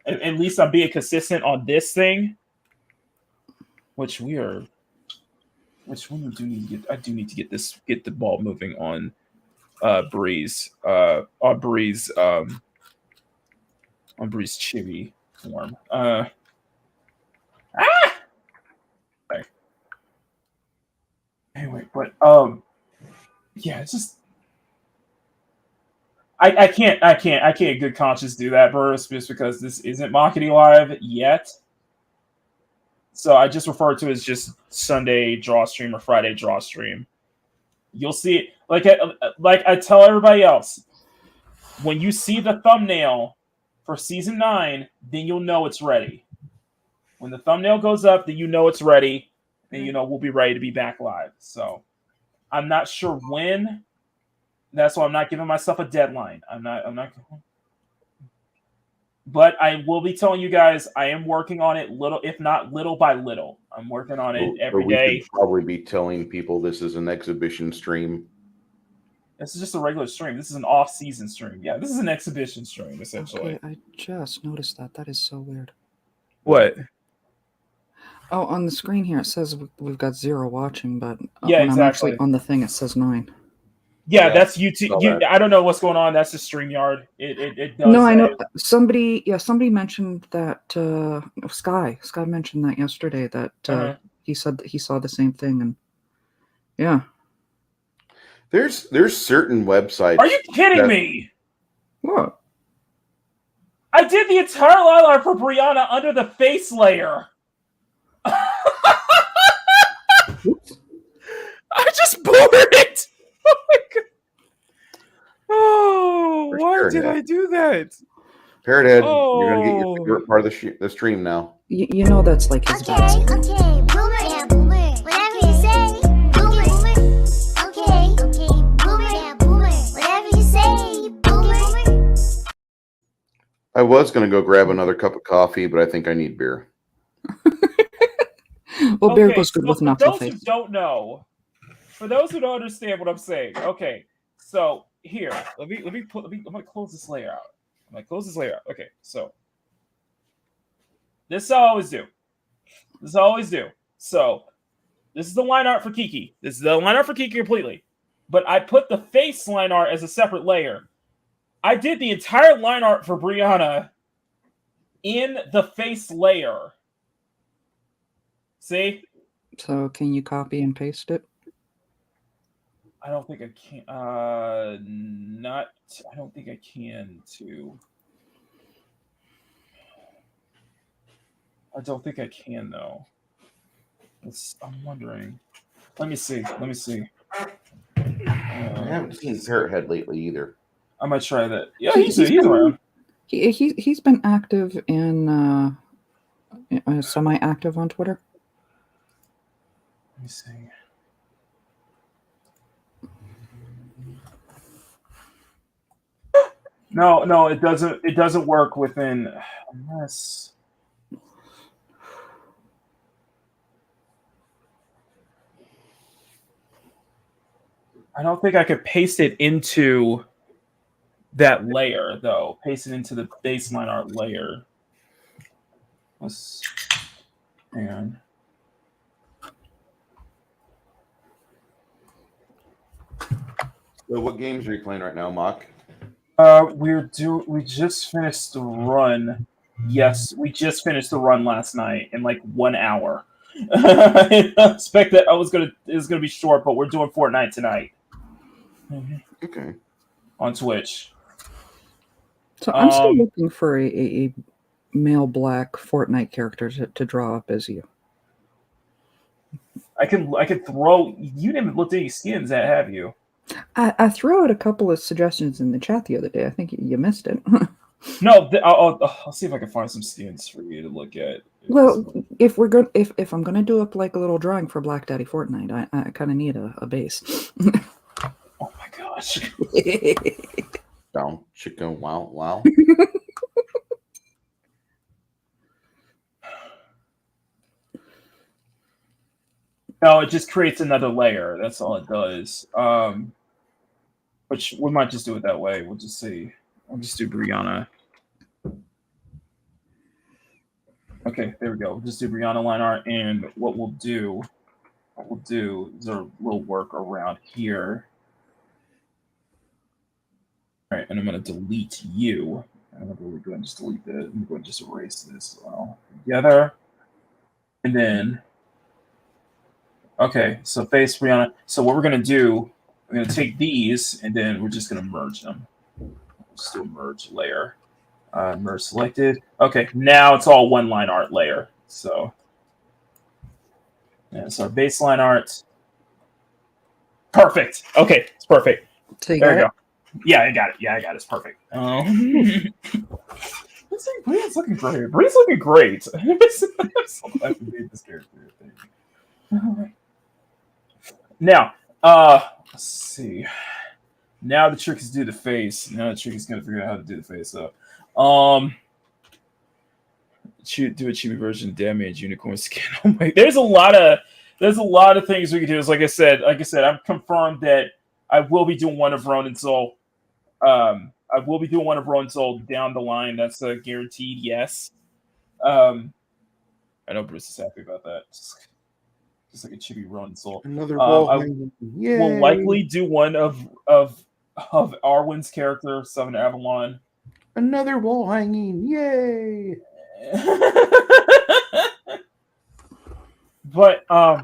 At least I'm being consistent on this thing, which we do need to get. I do need to get the ball moving on Breeze. On Breeze. On Breeze Chibi form. Okay. Anyway, but yeah, it's just I can't in good conscience do that, Burris, just because this isn't Makani Live yet. So I just refer to it as just Sunday draw stream or Friday draw stream. You'll see it like I tell everybody else, when you see the thumbnail for season 9, then you'll know it's ready. When the thumbnail goes up, then you know it's ready, and we'll be ready to be back live. So I'm not sure when. That's why I'm not giving myself a deadline. I'm not. But I will be telling you guys I am working on it little by little. I'm working on it every day. We could probably be telling people this is an exhibition stream. This is just a regular stream. This is an off-season stream. Yeah, this is an exhibition stream, essentially. Okay, I just noticed that. That is so weird. What? Oh, on the screen here it says we've got 0 watching, but yeah, when exactly. I'm actually on the thing, it says 9. Yeah, that's YouTube. I don't know what's going on. That's just StreamYard. It does. No, I know. Somebody mentioned that Sky mentioned that yesterday. That he said that he saw the same thing, and yeah. There's certain websites. Are you kidding me? What? I did the entire line for Briannah under the face layer. I just bored it. Oh my god. Oh, why did I do that? Parrothead, you're gonna get your favorite part of the stream now. You know that's like his best. Okay, boomer, yeah, boomer. Whatever you say, boomer. Okay, boomer, yeah, boomer. Whatever you say, boomer. I was going to go grab another cup of coffee, but I think I need beer. Well, beer Okay, goes good so with for natural those who face. don't know, for those who don't understand what I'm saying, okay, so here, I'm gonna close this layer out. I'm gonna close this layer out. Okay, so this I always do. This I always do. So this is the line art for Kiki. This is the line art for Kiki completely. But I put the face line art as a separate layer. I did the entire line art for Briannah in the face layer. See? So can you copy and paste it? I don't think I can. I don't think I can too. I don't think I can though. I'm wondering. Let me see. Let me see. I haven't seen Parrothead lately either. I might try that. Yeah, He's he's around. He's been active in semi-active on Twitter. Let me see. No, it doesn't. It doesn't work within unless. I don't think I could paste it into that layer though. Paste it into the baseline art layer. Hang on. So what games are you playing right now, Mock? We just finished the run. Yes, we just finished the run last night in like 1 hour. I didn't expect that it was gonna be short, but we're doing Fortnite tonight. Okay. On Twitch. So I'm still looking for a male black Fortnite character to draw up as you. I can throw. You didn't look at any skins, have you? I threw out a couple of suggestions in the chat the other day. I think you missed it. No, I'll see if I can find some skins for you to look at. Well, if I'm gonna do up like a little drawing for Black Daddy Fortnite, I kind of need a base. Oh my gosh! Down, chicken, wow. No, it just creates another layer. That's all it does. Which we might just do it that way. We'll just see. I'll just do Briannah. Okay, there we go. We'll just do Briannah line art, and what we'll do is a little work around here. All right, and I'm going to delete you. I'm going to go ahead and just delete this. I'm going to just erase this all together. And then, okay, so face Briannah. So what we're going to do, we're going to take these, and then we're just going to merge them. Just do a merge layer. Merge selected. Okay, now it's all one line art layer. So, yeah, so our baseline art. Perfect. Okay, it's perfect. So there we go. Yeah, I got it. Yeah, I got it. It's perfect. Brian's looking great. Brian's looking great. I'm so glad we made this character. Now, let's see. Now the trick is to do the face. Now the trick is going to figure out how to do the face up. Do a chibi version damage unicorn skin. Oh my! There's a lot of things we can do. Like I said, I'm confirmed that I will be doing one of Ronin's Soul. I will be doing one of Ronin's Soul down the line. That's a guaranteed yes. I know Bruce is happy about that. Just like a chibi Ronin's Soul. Another wall. We'll likely do one of Arwyn's character, Arwyn Avalon. Another wall hanging. Yay! But a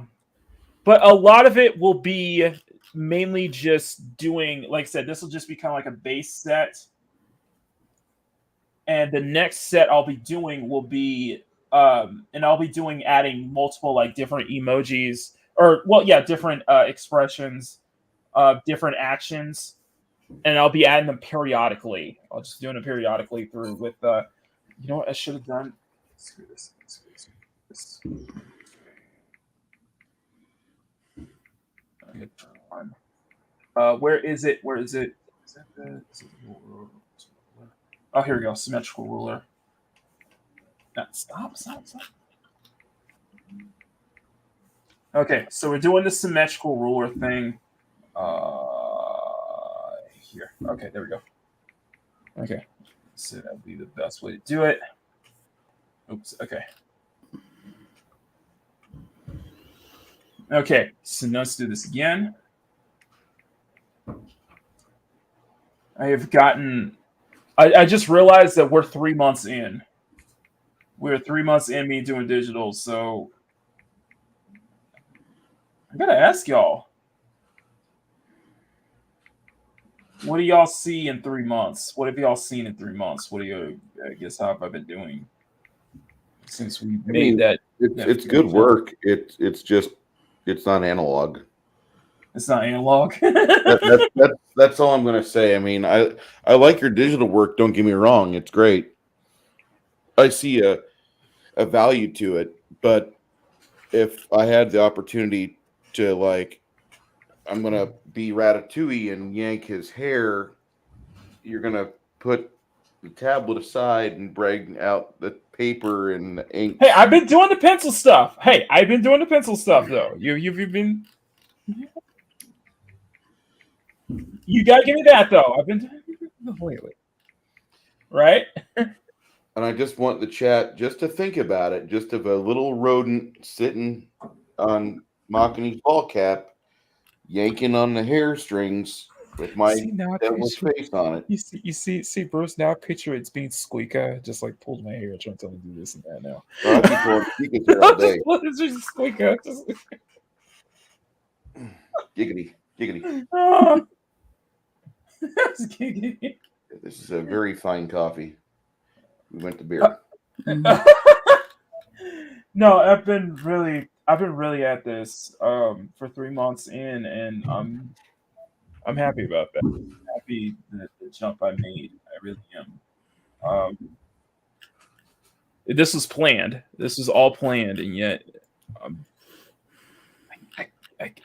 lot of it will be mainly just doing, like I said, this will just be kind of like a base set. And the next set I'll be doing will be and I'll be doing adding multiple like different emojis different expressions, different actions. And I'll be adding them periodically. I'll just doing them periodically through with you know what I should have done? Screw this. Where is it? Oh, here we go. Symmetrical ruler. No, stop. Okay, so we're doing the symmetrical ruler thing. Here. Okay, there we go. Okay, so that would be the best way to do it. Oops. Okay. Okay, so now let's do this again. I have gotten. I just realized that we're 3 months in. We're 3 months in me doing digital, so I gotta ask y'all. What do y'all see in 3 months? What have y'all seen in 3 months? What do you? I guess how have I been doing since we made that? It's good work. It's not analog. It's not analog. That's all I'm gonna say. I mean, I like your digital work. Don't get me wrong; it's great. I see a value to it, but if I had the opportunity to, like, I'm gonna be Ratatouille and yank his hair, you're gonna put the tablet aside and bring out the paper and the ink. Hey, I've been doing the pencil stuff. Though. You've been. You gotta give me that though. I've been. Wait. Right. And I just want the chat just to think about it, just of a little rodent sitting on Machine's ball cap, yanking on the hair strings with my devil's face on it. You see, Bruce. Now picture it's being Squeeka, just like pulled my hair, trying to tell me to do this and that. Now, I'd be pulling Squeaka's hair all day. It's just Squeeka. Giggity. This is a very fine coffee. We went to beer. No, I've been really at this for 3 months in, and I'm happy about that. I'm happy that the jump I made. I really am. This was planned. This was all planned, and yet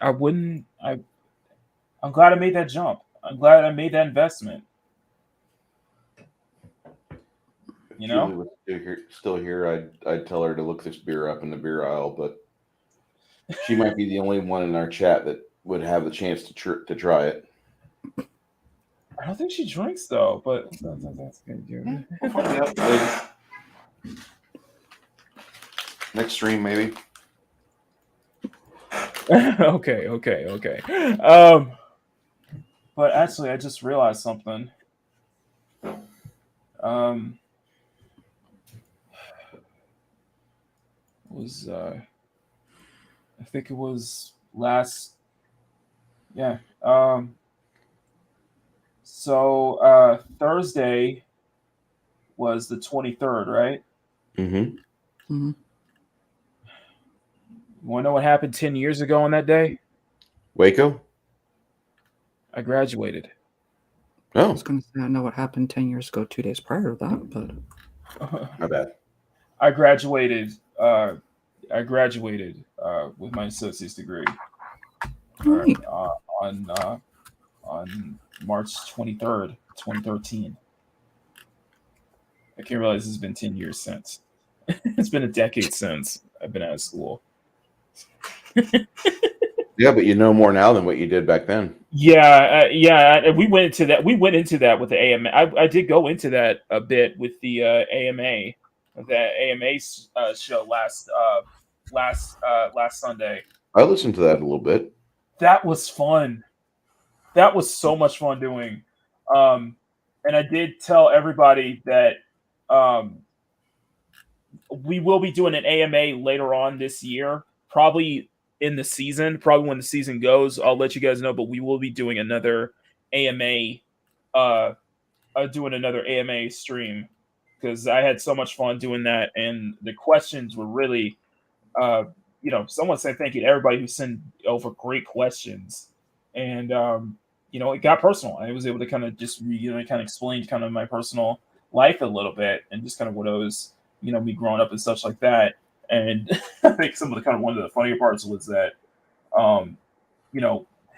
I wouldn't. I'm glad I made that jump. I'm glad I made that investment. You know, if Julie was still here, I'd tell her to look this beer up in the beer aisle, but she might be the only one in our chat that would have the chance to try it. I don't think she drinks though, but that's good. We'll find out later. Next stream, maybe. Okay. But actually, I just realized something. I think it was last. Yeah. So Thursday was the 23rd, right? Mm-hmm. Mm-hmm. You want to know what happened 10 years ago on that day? Waco? I graduated. I Oh, was going to say, I know what happened 10 years ago, 2 days prior to that, but my bad. I graduated with my associate's degree on March 23rd, 2013. I can't realize it's been 10 years since. It's been a decade since I've been out of school. Yeah, but you know more now than what you did back then. Yeah. We went into that. We went into that with the AMA. I did go into that a bit with the AMA, show last Sunday. I listened to that a little bit. That was fun. That was so much fun doing. And I did tell everybody that we will be doing an AMA later on this year, probably in the season, probably when the season goes. I'll let you guys know, but we will be doing another AMA, stream because I had so much fun doing that, and the questions were really, someone said thank you to everybody who sent over great questions, and it got personal. I was able to kind of just kind of explain kind of my personal life a little bit, and just kind of what I was, me growing up and such like that. And I think some of the kind of one of the funnier parts was that,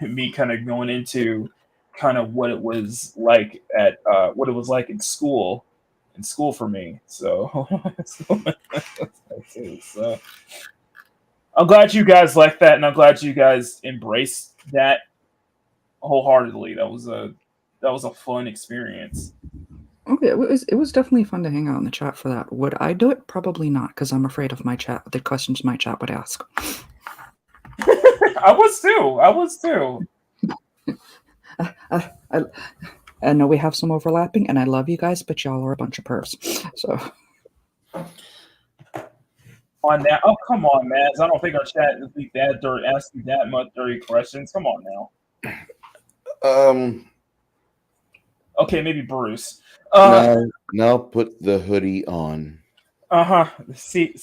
me kind of going into kind of what it was like at what it was like in school in school for me. So, so I'm glad you guys like that, and I'm glad you guys embraced that wholeheartedly. That was a fun experience. Okay, it was definitely fun to hang out in the chat for that. Would I do it? Probably not, because I'm afraid of the questions my chat would ask. I was too. I know we have some overlapping, and I love you guys, but y'all are a bunch of pervs. So. On that, oh come on, man! I don't think our chat is that dirty, asking that much dirty questions. Come on now. Okay, maybe Bruce. Now put the hoodie on. See.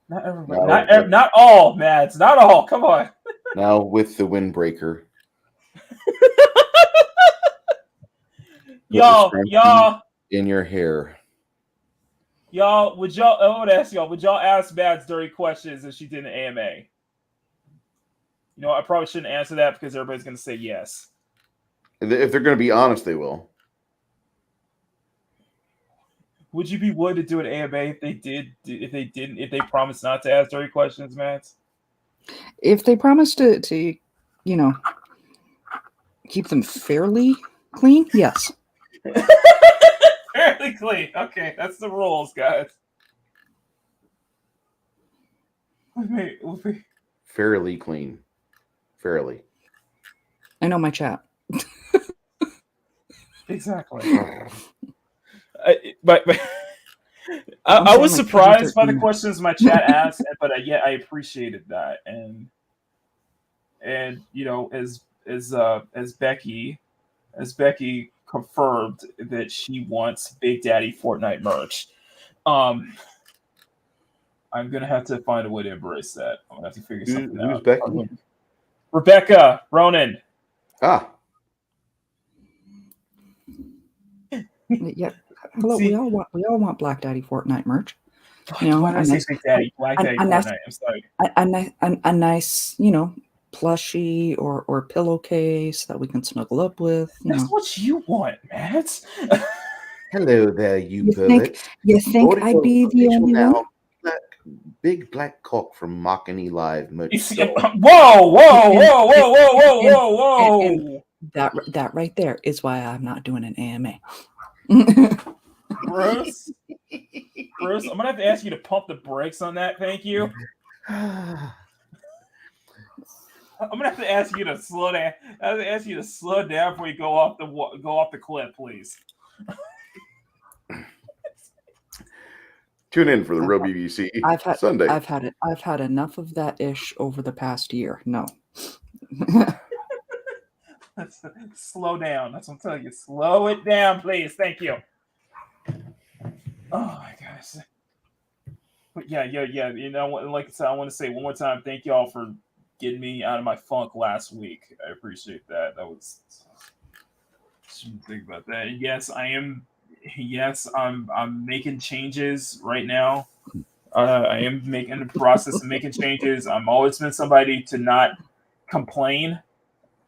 Not everybody. Not all, Mads. Not all. Come on. Now with the windbreaker. y'all. In your hair. Y'all, I would ask y'all, would y'all ask Mads dirty questions if she did an AMA? You know, I probably shouldn't answer that because everybody's going to say yes. If they're going to be honest, they will. Would you be willing to do an AMA if they promised not to ask dirty questions, Mads? If they promise to you know, keep them fairly clean, yes. Fairly clean. Okay, that's the rules, guys. Fairly clean. Fairly. I know my chat. Exactly. I was surprised by the questions my chat asked, but I appreciated that, and you know, as Becky confirmed that she wants Big Daddy Fortnite merch. I'm gonna have to find a way to embrace that. I'm gonna have to figure something out. Who's Becky? Rebecca Ronan. Ah. Yeah. Hello, we all want Black Daddy Fortnite merch. You know, Why did I say Big Daddy? Black Daddy Fortnite. I'm sorry. A nice, you know, plushie or pillowcase that we can snuggle up with. That's what you want, Matt. Hello there, you think I'd be the only one? Big black cock from Machiny Live merch. Whoa! And that right there is why I'm not doing an AMA. Bruce, I'm gonna have to ask you to pump the brakes on that. Thank you. I'm gonna have to ask you to slow down. I have to ask you to slow down before you go off the cliff, please. Tune in for the Real BBC Sunday. I've had enough of that ish over the past year. No. Slow down. That's what I'm telling you. Slow it down, please. Thank you. Oh my gosh. But yeah. You know, like I said, I want to say one more time, thank y'all for getting me out of my funk last week. I appreciate that. That was. Shouldn't think about that. And yes, I'm making changes right now. I am making the process of making changes. I'm always been somebody to not complain.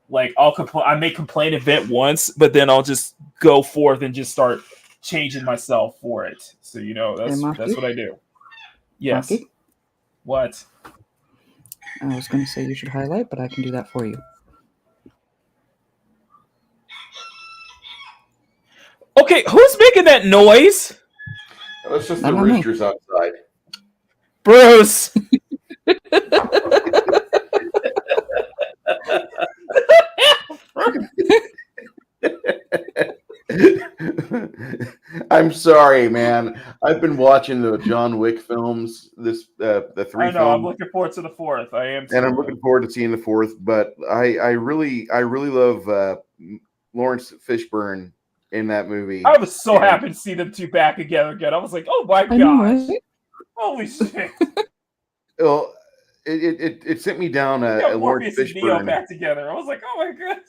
Like I may complain a bit once, but then I'll just go forth and just start changing myself for it. So you know that's what I do. Yes. Maki? What? I was going to say you should highlight, but I can do that for you. Okay, who's making that noise? That's just the roosters outside. Bruce. I'm sorry, man. I've been watching the John Wick films. The three. I know. I'm looking forward to the fourth. I am, and I'm looking forward to seeing the fourth. But I really love Lawrence Fishburne in that movie. I was so happy to see them two back together again. I was like, oh my gosh, holy shit! Well, it sent me down a Lawrence Fishburne back together. I was like, oh my gosh.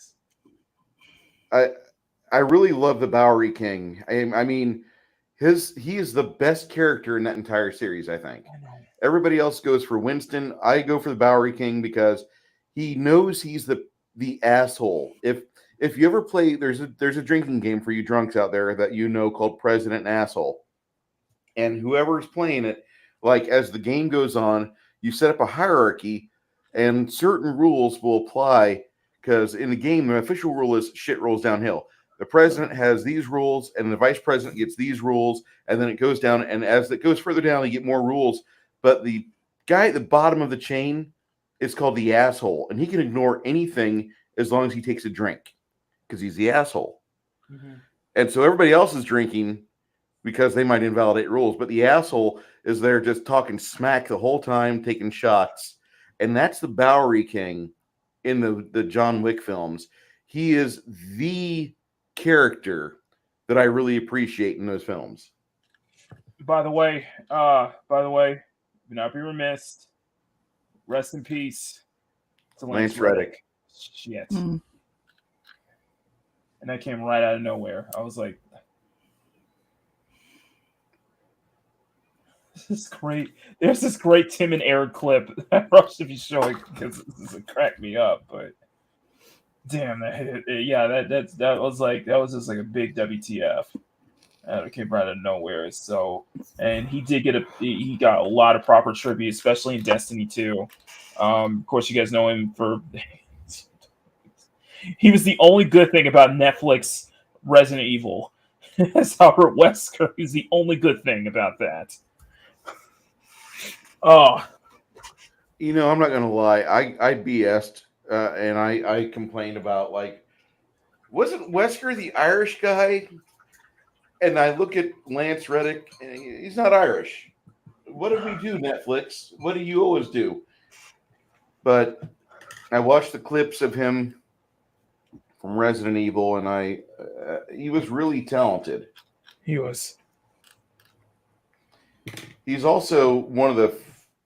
I really love the Bowery King. I mean, he is the best character in that entire series, I think. Everybody else goes for Winston. I go for the Bowery King because he knows he's the asshole. If if you ever play, there's a drinking game for you drunks out there that you know called President Asshole. And whoever's playing it, like as the game goes on, you set up a hierarchy and certain rules will apply because in the game, the official rule is shit rolls downhill. The president has these rules and the vice president gets these rules, and then it goes down. And as it goes further down, you get more rules. But the guy at the bottom of the chain is called the asshole, and he can ignore anything as long as he takes a drink because he's the asshole. Mm-hmm. And so everybody else is drinking because they might invalidate rules, but the asshole is there just talking smack the whole time, taking shots. And that's the Bowery King in the John Wick films. He is the character that I really appreciate in those films. By the way, do not be remiss. Rest in peace to Lance Reddick. Shit. Mm. And that came right out of nowhere. I was like, this is great. There's this great Tim and Eric clip that I should be showing because this is cracked me up. But damn, that was just like a big WTF. It came right out of nowhere. So, and he got a lot of proper tribute, especially in Destiny 2. Of course, you guys know him for. He was the only good thing about Netflix Resident Evil. As Albert Wesker, he's the only good thing about that. Oh, I'm not gonna lie. I BS'd and I complained about wasn't Wesker the Irish guy? And I look at Lance Reddick, and he's not Irish. What did we do, Netflix? What do you always do? But I watched the clips of him from Resident Evil, and he was really talented. he was. He's also one of the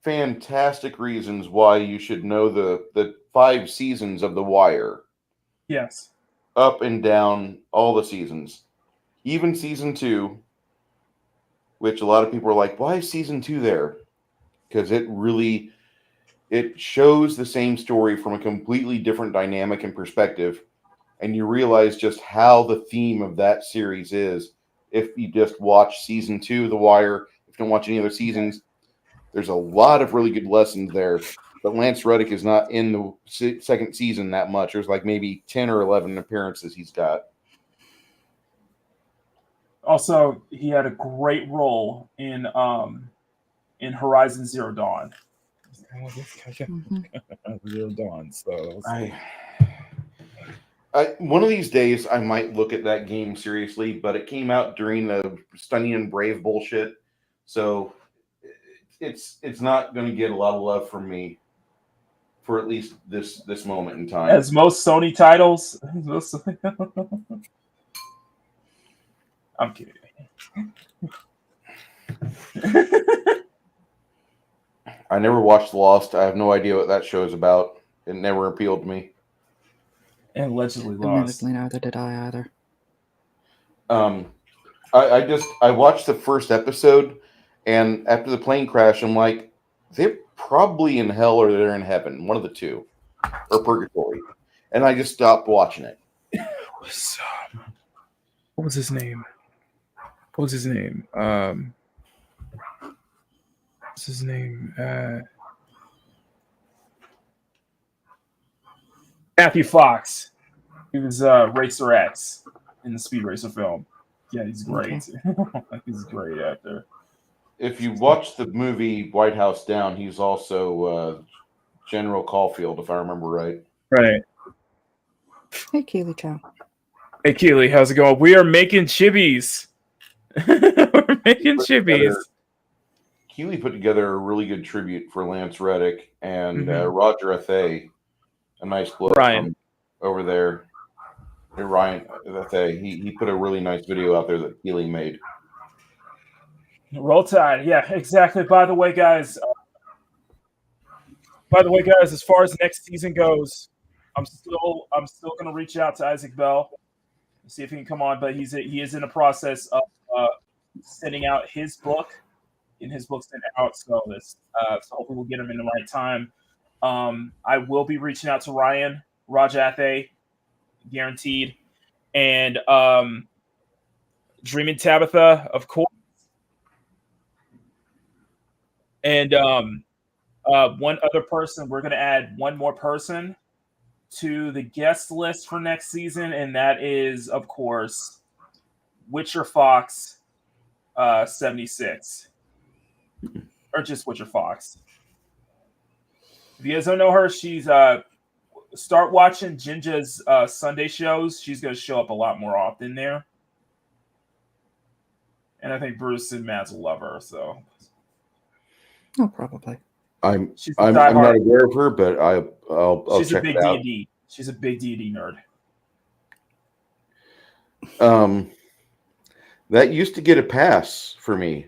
fantastic reasons why you should know the 5 seasons of The Wire. Yes. Up and down all the seasons. Even season 2, which a lot of people are like, why is season 2 there? Because it shows the same story from a completely different dynamic and perspective. And you realize just how the theme of that series is if you just watch season 2 of The Wire. If you don't watch any other seasons, there's a lot of really good lessons there. But Lance Reddick is not in the second season that much. There's like maybe 10 or 11 appearances he's got. Also, he had a great role in Horizon Zero Dawn. Zero Dawn. So one of these days, I might look at that game seriously, but it came out during the Stunning and Brave bullshit, so it's not going to get a lot of love from me for at least this moment in time. As most Sony titles. I'm kidding. I never watched Lost. I have no idea what that show is about. It never appealed to me. And allegedly lost. Admittedly, neither did I either. I watched the first episode, and after the plane crash, I'm like, they're probably in hell or they're in heaven, one of the two, or purgatory, and I just stopped watching it. What was his name? What's his name? Matthew Fox. He was Racer X in the Speed Racer film. Yeah, he's great. Okay. He's a great actor. If you watch the movie White House Down, he's also General Caulfield, if I remember right. Right. Hey, Keely Chow. Hey, Keely, how's it going? We are making chibis. We're making chibis. Keely put together a really good tribute for Lance Reddick and Roger Athay, a nice bloke from over there. Ryan Athay, he put a really nice video out there that Keely made. Roll Tide, yeah, exactly. By the way, guys, as far as next season goes, I'm still going to reach out to Isaac Bell, see if he can come on. But he is in the process of sending out his book, getting his book sent out. So hopefully we'll get him in the right time. I will be reaching out to Ryan Athay, guaranteed. And Dreaming Tabitha, of course. And one other person, we're going to add one more person to the guest list for next season, and that is, of course, Witcher Fox 76. Or just Witcher Fox. If you guys don't know her, she's start watching Jinja's Sunday shows. She's going to show up a lot more often there. And I think Bruce and Mads will love her. So, Oh, probably. I'm not aware of her, but I'll she's check a big it out. D&D. She's a big D&D nerd. That used to get a pass for me,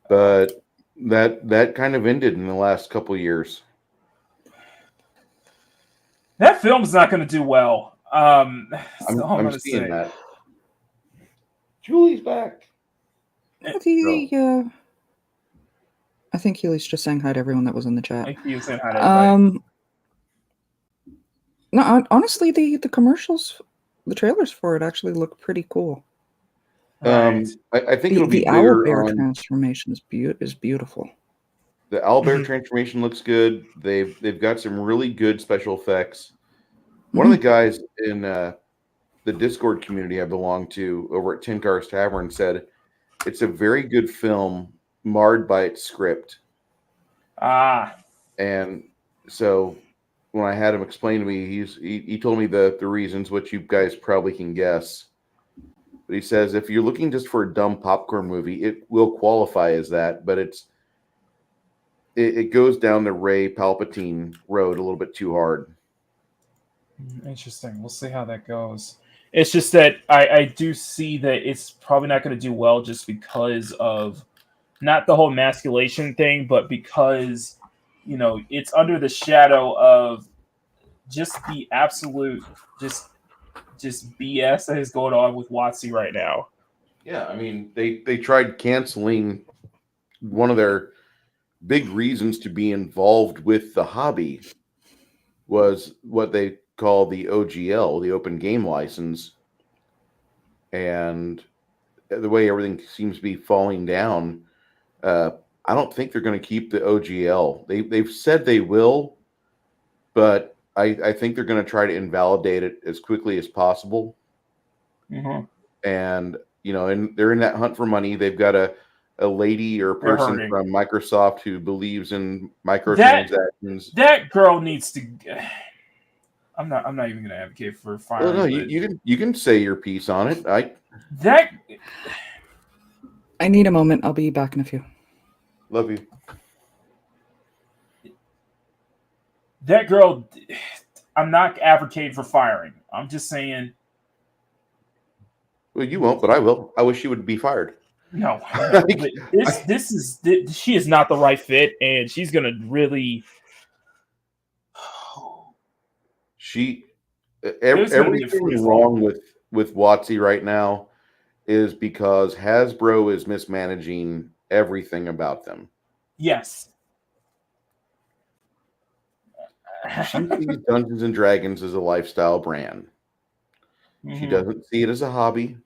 but that kind of ended in the last couple of years. That film's not going to do well. I'm gonna seeing say. that. Julie's back. I think Healy's just saying hi to everyone that was in the chat. Thank you, saying hi to everybody. No, honestly, the commercials, the trailers for it actually look pretty cool. Right. I think it'll be the bigger owlbear on transformation is beautiful. the owlbear transformation looks good. They've got some really good special effects. One of the guys in the Discord community I belong to over at Tin Cars Tavern said it's a very good film marred by its script. And so when I had him explain to me, he told me the reasons, which you guys probably can guess. But he says if you're looking just for a dumb popcorn movie, it will qualify as that, but it goes down the Ray Palpatine road a little bit too hard. Interesting. We'll see how that goes. It's just that I do see that it's probably not going to do well just because of not the whole emasculation thing, but because, you know, it's under the shadow of just the absolute just BS that is going on with WotC right now. Yeah, I mean, they tried canceling one of their big reasons to be involved with the hobby was what they call the OGL, the Open Game License. And the way everything seems to be falling down, I don't think they're going to keep the OGL. They've said they will, but I think they're going to try to invalidate it as quickly as possible. Mm-hmm. And, you know, and they're in that hunt for money. They've got a lady or a person from Microsoft who believes in microtransactions. That girl needs to. I'm not even going to advocate for firing. Well, no, you can say your piece on it. I need a moment. I'll be back in a few. Love you. That girl, I'm not advocating for firing. I'm just saying. Well, you won't, but I will. I wish she would be fired. No, she is not the right fit, and she's gonna really. Everything wrong with WotC right now is because Hasbro is mismanaging everything about them. Yes. She sees Dungeons and Dragons as a lifestyle brand. Mm-hmm. She doesn't see it as a hobby.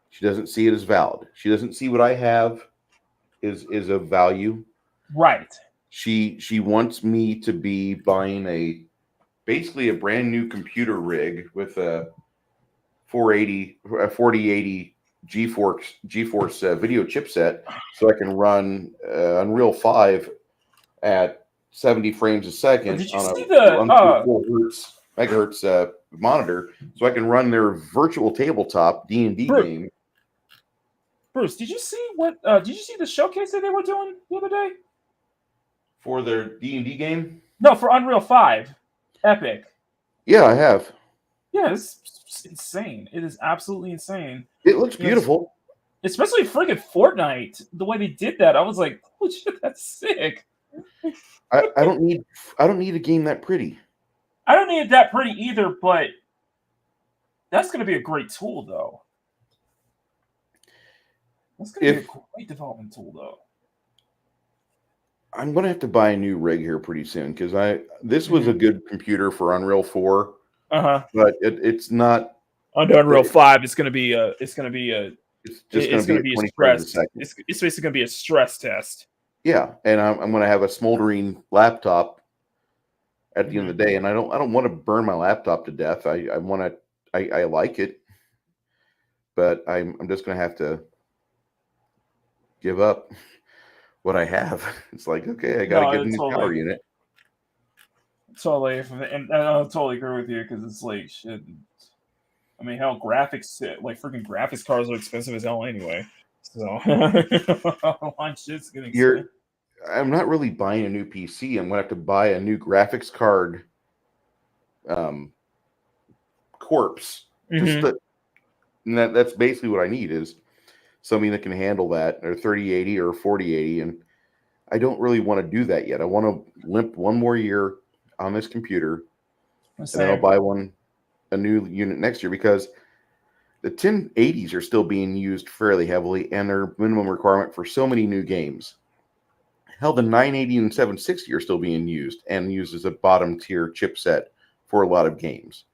She doesn't see it as valid. She doesn't see what I have is of value. Right. She wants me to be buying basically a brand new computer rig with a 4080 GeForce video chipset, so I can run Unreal 5 at 70 frames a second on a 4 megahertz monitor, so I can run their virtual tabletop D&D game. Bruce, did you see did you see the showcase that they were doing the other day for their D&D game? No, for Unreal 5, Epic. Yeah, I have. Yeah, it's insane. It is absolutely insane. It looks beautiful, especially friggin' Fortnite. The way they did that, I was like, "Oh shit, that's sick." I don't need a game that pretty. I don't need it that pretty either, but that's going to be a great tool, though. That's going to be a great development tool, though. I'm going to have to buy a new rig here pretty soon because this was a good computer for Unreal 4. but it's not under Unreal 5. It's gonna be a it's just going gonna be a 20 frames a second. It's basically gonna be a stress test. Yeah, and I'm going to have a smoldering laptop at the end of the day, and I don't want to burn my laptop to death. I like it, but I'm just going to have to give up what I have. It's like, okay, I got to get a new power unit. Totally, and I totally agree with you because it's like shit. I mean, hell, graphics, like freaking graphics cards are expensive as hell anyway. So, shit's getting expensive. I'm not really buying a new PC. I'm going to have to buy a new graphics card corpse. And that's basically what I need is something that can handle that, or 3080 or 4080. And I don't really want to do that yet. I want to limp one more year on this computer, and then I'll buy a new unit next year, because the 1080s are still being used fairly heavily, and they're minimum requirement for so many new games. Hell, the 980 and 760 are still being used and used as a bottom tier chipset for a lot of games.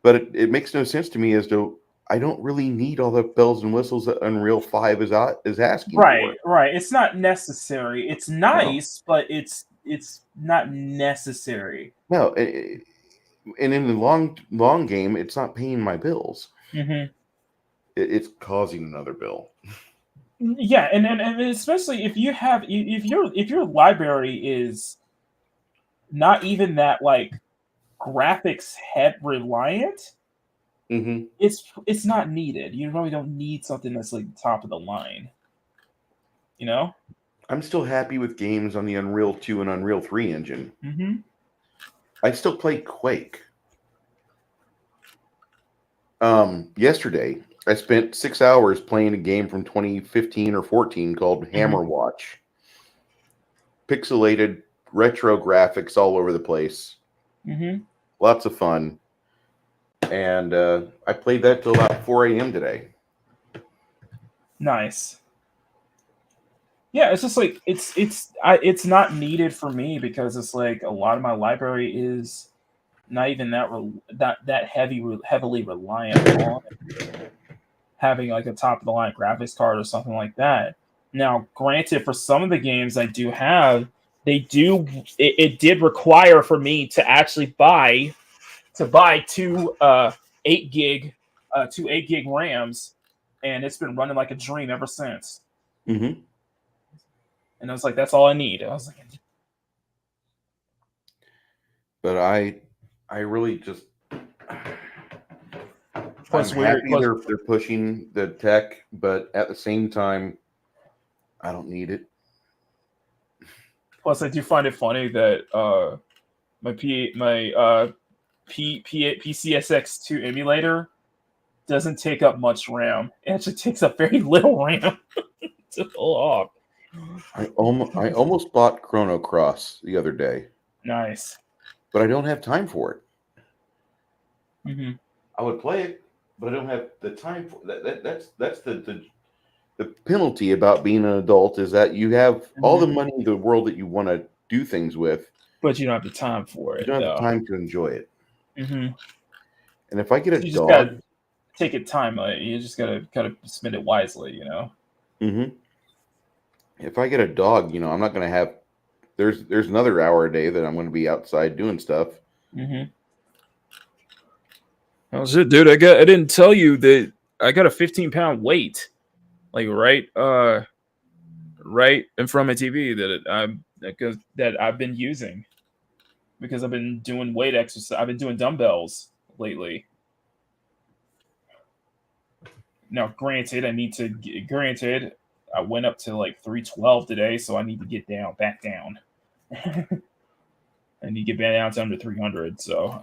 But it makes no sense to me as to I don't really need all the bells and whistles that Unreal 5 is asking for. Right. It's not necessary. It's nice, but it's not necessary. No, and in the long game, it's not paying my bills. It's causing another bill. Yeah, and especially if you have if your library is not even that like graphics head reliant, it's not needed. You really don't need something that's like top of the line. You know? I'm still happy with games on the Unreal 2 and Unreal 3 engine. I still play Quake. Yesterday, I spent 6 hours playing a game from 2015 or 14 called Hammer Watch. Pixelated retro graphics all over the place. Lots of fun. And I played that till about 4 a.m. today. Nice. Yeah, it's just like it's not needed for me because it's like a lot of my library is not even that heavily reliant on having like a top of the line graphics card or something like that. Now, granted, for some of the games I do have, it did require for me to actually buy two 8 gig RAMs, and it's been running like a dream ever since. And I was like, that's all I need. I was like, but I really just plus I'm happy they're pushing the tech, but at the same time, I don't need it. Plus, I do find it funny that my PCSX2 emulator doesn't take up much RAM. It actually takes up very little RAM to pull off. I almost bought Chrono Cross the other day. Nice. But I don't have time for it. I would play it, but I don't have the time for that. That's the penalty about being an adult, is that you have all the money in the world that you want to do things with, but you don't have the time for it. You don't have the time to enjoy it. And if I get a dog, just gotta take it time. You just gotta kind of spend it wisely, you know. If I get a dog, you know, I'm not going to have. There's another hour a day that I'm going to be outside doing stuff. Oh shit, dude! I didn't tell you that I got a 15-pound weight, like right in front of my TV that I've been using because I've been doing weight exercise. I've been doing dumbbells lately. Now, granted, I went up to like 312 today, so I need to get back down. I need to get back down to under 300. So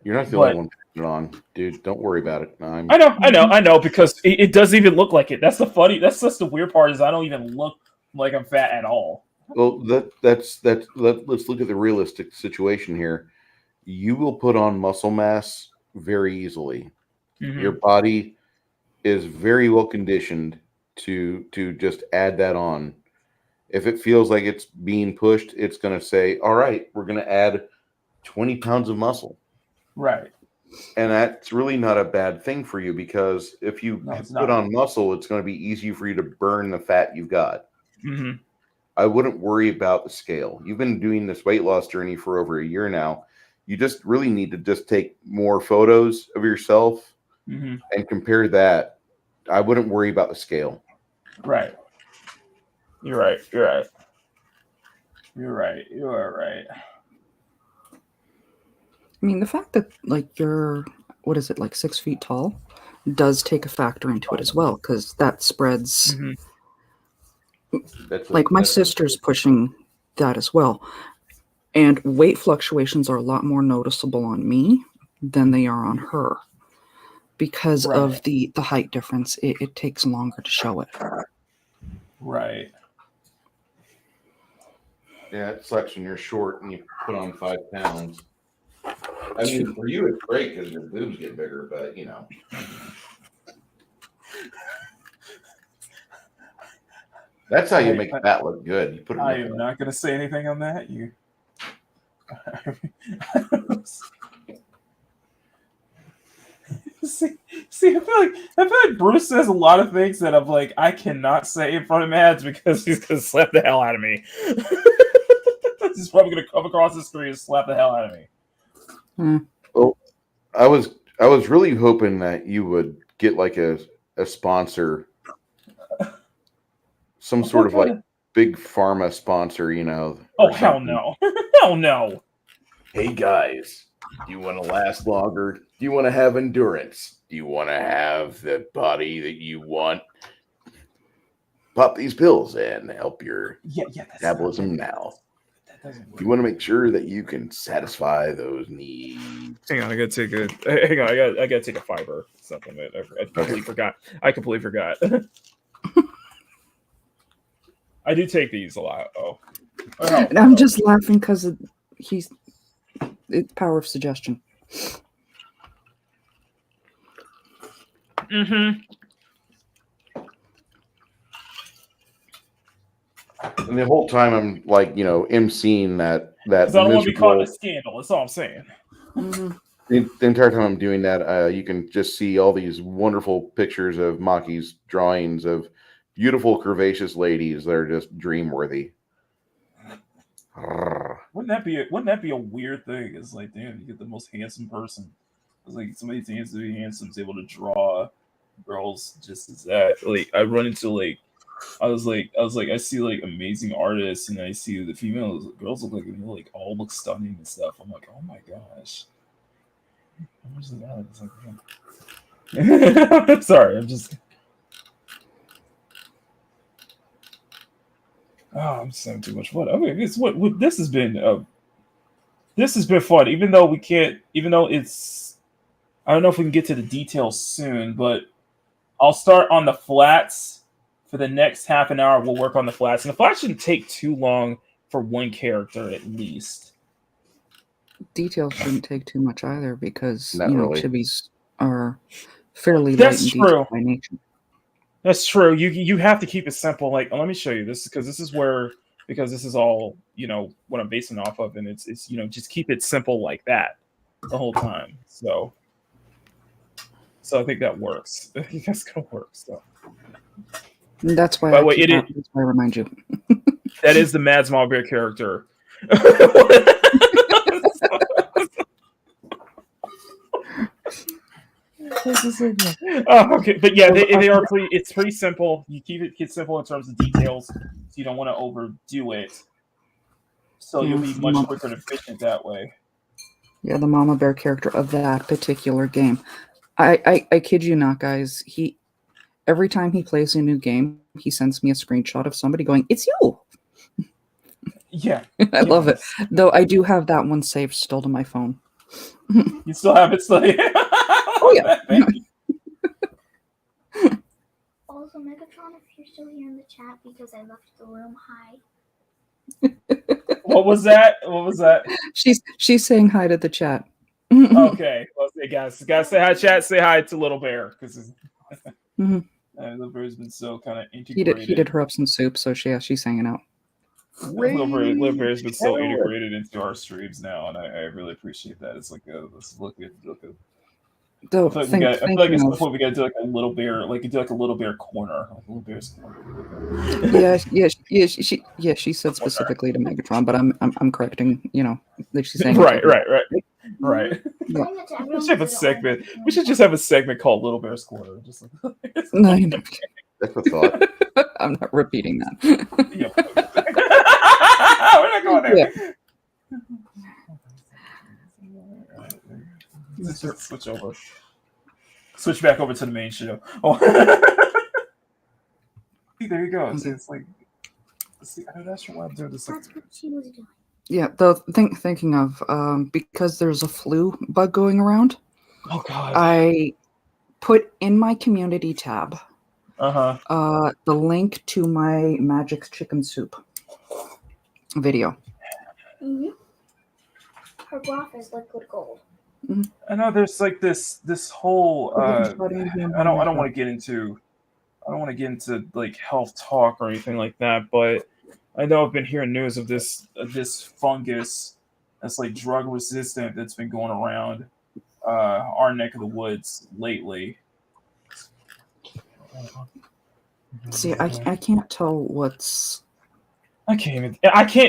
you're not the only one putting it on, dude. Don't worry about it. I know, because it doesn't even look like it. That's just the weird part, is I don't even look like I'm fat at all. Well, let's look at the realistic situation here. You will put on muscle mass very easily. Your body is very well conditioned to just add that on. If it feels like it's being pushed, it's going to say, all right, we're going to add 20 pounds of muscle. Right. And that's really not a bad thing for you, because if you put on muscle, it's going to be easy for you to burn the fat you've got. Mm-hmm. I wouldn't worry about the scale. You've been doing this weight loss journey for over a year now. You just really need to just take more photos of yourself and compare that. I wouldn't worry about the scale. Right. You're right. You're right. You're right. You are right. I mean, the fact that like you're, what is it, like 6 feet tall, does take a factor into it as well, because that spreads. Like my sister's pushing that as well, and weight fluctuations are a lot more noticeable on me than they are on her because of the height difference. It takes longer to show it. Right. Yeah, it sucks when you're short and you put on 5 pounds. I mean, for you, it's great because your boobs get bigger, but you know. That's how you make that look good. You put it. I am not going to say anything on that. You. see, I feel like Bruce says a lot of things that I'm like, I cannot say in front of Mads because he's going to slap the hell out of me. He's probably going to come across the screen and slap the hell out of me. Well, I was really hoping that you would get like a sponsor, some sort of like big pharma sponsor, you know. Oh hell no! Hell no! Hey guys, do you want to last longer? Do you want to have endurance? Do you want to have the body that you want? Pop these pills and help your metabolism now. You want to make sure that you can satisfy those needs. Hang on, I gotta take a fiber supplement. I completely forgot. I do take these a lot. And I'm just laughing because it's power of suggestion. And the whole time I'm like, emceeing that. Because I don't want to be caught in a scandal. That's all I'm saying. The entire time I'm doing that, you can just see all these wonderful pictures of Maki's drawings of beautiful curvaceous ladies that are just dream-worthy. Wouldn't that be a weird thing? It's like, damn, you get the most handsome person. It's like somebody seems to be handsome is able to draw girls just as that. Like I run into like. I was like, I see like amazing artists, and I see the females, girls look like all look stunning and stuff. I'm like, oh my gosh. Where's the guy? It's like, sorry, I'm just. Oh, I'm just having too much fun. Okay, it's what this has been. This has been fun, even though it's. I don't know if we can get to the details soon, but I'll start on the flats. For the next half an hour, we'll work on the flats. And the flats shouldn't take too long for one character, at least. Details shouldn't take too much either, because really. chibis are fairly That's light and true. detailed by nature. That's true. You have to keep it simple. Like, let me show you this, because this is all what I'm basing off of, and it's just keep it simple like that the whole time. So I think that works. I think that's gonna work. So. And that's why that's why I remind you. That is the Mads MamaBear character. Okay, but yeah, they are pretty. It's pretty simple. You keep it simple in terms of details, so you don't want to overdo it. So you'll be much quicker and efficient that way. Yeah, the MamaBear character of that particular game. I kid you not, guys. Every time he plays a new game, he sends me a screenshot of somebody going, "It's you." Yeah, I love it. Though I do have that one saved still to my phone. You still have it still? Oh yeah. Also, Megatron, if you're still here in the chat, because I left the room, hi. What was that? She's saying hi to the chat. Okay. Well, say guys say hi, chat. Say hi to Little Bear, because Little Bear's been so kind of integrated. He did her up some soup, so she's hanging out. Little Bear has been so integrated into our streams now, and I really appreciate that. It's like let's look at. Though, I feel like at some point we got to do like a little bear, like you do like a little bear corner, like a little bear's corner. She said specifically to Megatron, but I'm correcting. That she's saying right. Yeah. We should have a segment. We should just have a segment called Little Bear's Corner. Just like No, That's a thought. I'm not repeating that. Yeah. We're not going there. Yeah. Let's just switch back over to the main show. Oh. See, there you go. It's like, see, I know that's why I'm doing this. That's what she was doing. Yeah, though thinking of because there's a flu bug going around. Oh God! I put in my community tab the link to my Magic Chicken Soup video. Mm-hmm. Her broth is liquid gold. I know there's like this whole. I don't want to get into like health talk or anything like that, but I know I've been hearing news of this fungus that's like drug resistant that's been going around our neck of the woods lately. See, I can't tell what's. I can't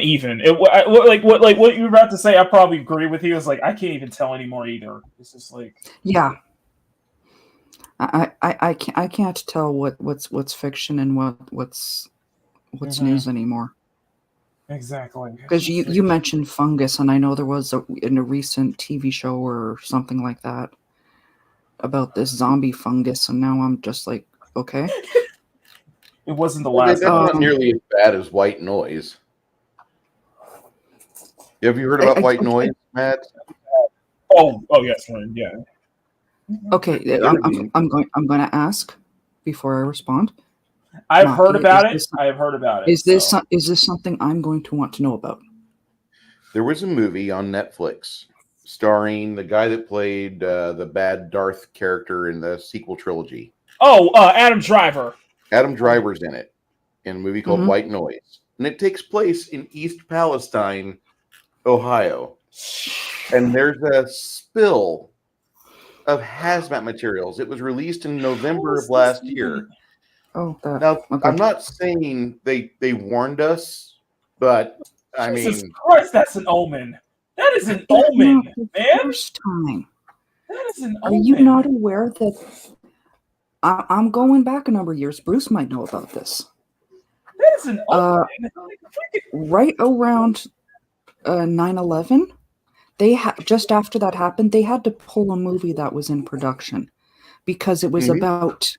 even. What you're about to say, I probably agree with you. It's like I can't even tell anymore either. It's just like yeah. I can't tell what's fiction and what's news anymore. Exactly. Because you mentioned fungus, and I know there was in a recent TV show or something like that about this zombie fungus, and now I'm just like, okay. It wasn't the last. That's not nearly as bad as white noise. Have you heard about white noise, Matt? Oh yes, yeah. Okay, I'm going to ask before I respond. I've heard about it. I have heard about it. Is this something I'm going to want to know about? There was a movie on Netflix starring the guy that played the bad Darth character in the sequel trilogy. Oh, Adam Driver. Adam Driver's in it, in a movie called White Noise. And it takes place in East Palestine, Ohio. And there's a spill of hazmat materials. It was released in November of last year. Oh, now, okay. I'm not saying they warned us, but I mean... Jesus Christ, that's an omen. That is an omen, man. First time. That is an omen. Are you not aware that... I'm going back a number of years. Bruce might know about this. That is an omen. Right around 9/11, just after that happened, they had to pull a movie that was in production because it was about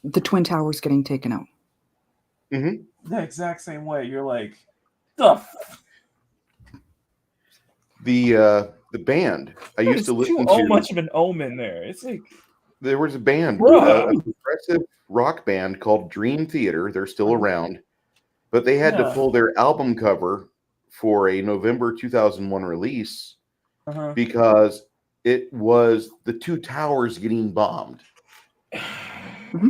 the Twin Towers getting taken out. Mm-hmm. The exact same way. You're like, the band. I used to listen to. Too much of an omen there. It's like. There was a band, a progressive rock band called Dream Theater. They're still around, but they had to pull their album cover for a November 2001 release because it was the two towers getting bombed. Mm-hmm.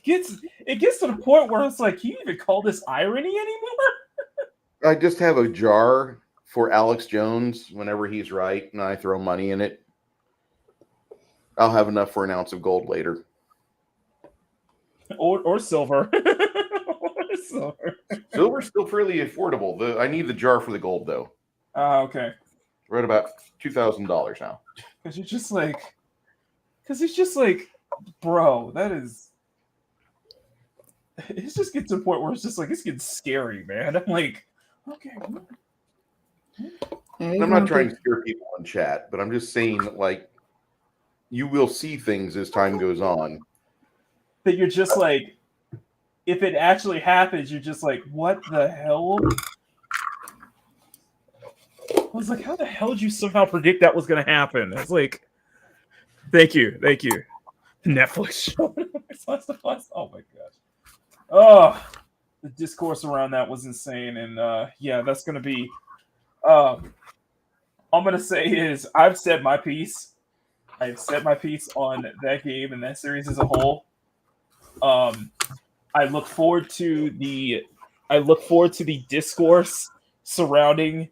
It gets to the point where it's like, can you even call this irony anymore? I just have a jar for Alex Jones whenever he's right, and I throw money in it. I'll have enough for an ounce of gold later. Or silver. Silver's still fairly affordable. I need the jar for the gold, though. Okay. We're at about $2,000 now. Because it's just like, bro, that is... It just gets to a point where it's just like, it's getting scary, man. I'm like, okay, I'm not trying to scare people in chat, but I'm just saying that, like, you will see things as time goes on. That you're just like, if it actually happens, you're just like, what the hell? I was like, how the hell did you somehow predict that was going to happen? It's like, thank you. Netflix show. Oh my gosh. Oh, the discourse around that was insane. And yeah, that's going to be... I'm gonna say is I've said my piece. I've said my piece on that game and that series as a whole. I look forward to the discourse surrounding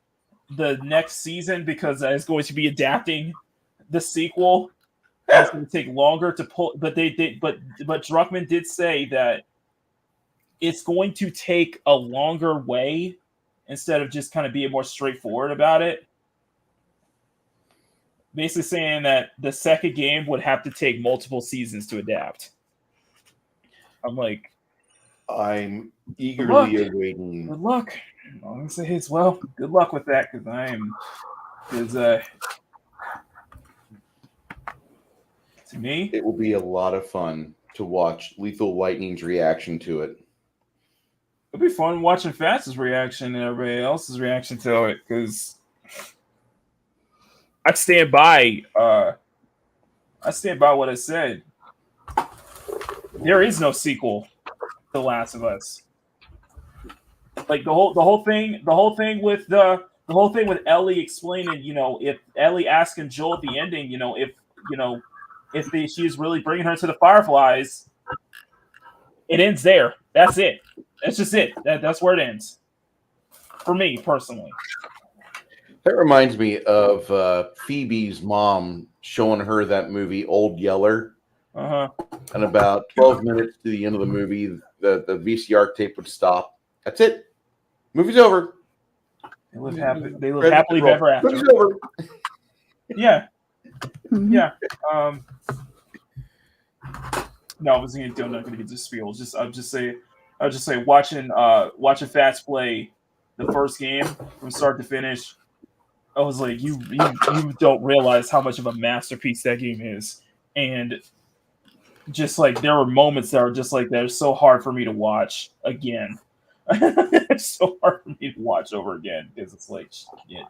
the next season because it's going to be adapting the sequel. It's going to take longer to pull, but Druckmann did say that it's going to take a longer way instead of just kind of being more straightforward about it. Basically saying that the second game would have to take multiple seasons to adapt. I'm like, I'm eagerly awaiting. Good luck. I'm gonna say as well. Good luck with that, because to me, it will be a lot of fun to watch Lethal Lightning's reaction to it. It'll be fun watching Fast's reaction and everybody else's reaction to it, because I stand by what I said. There is no sequel to The Last of Us. Like the whole thing with Ellie explaining, if Ellie asking Joel at the ending, if she's really bringing her to the Fireflies, it ends there. That's it. That's just it. That's where it ends. For me personally. That reminds me of Phoebe's mom showing her that movie Old Yeller. Uh-huh. And about 12 minutes to the end of the movie, the VCR tape would stop. That's it. Movie's over. They live happily ever after. Movie's over. Yeah. Yeah. No, I wasn't I'm not gonna get this spiel. I'll just say watching Fats play the first game from start to finish, I was like, you don't realize how much of a masterpiece that game is. And just like there were moments that are just like they're so hard for me to watch again. It's so hard for me to watch over again because it's like shit.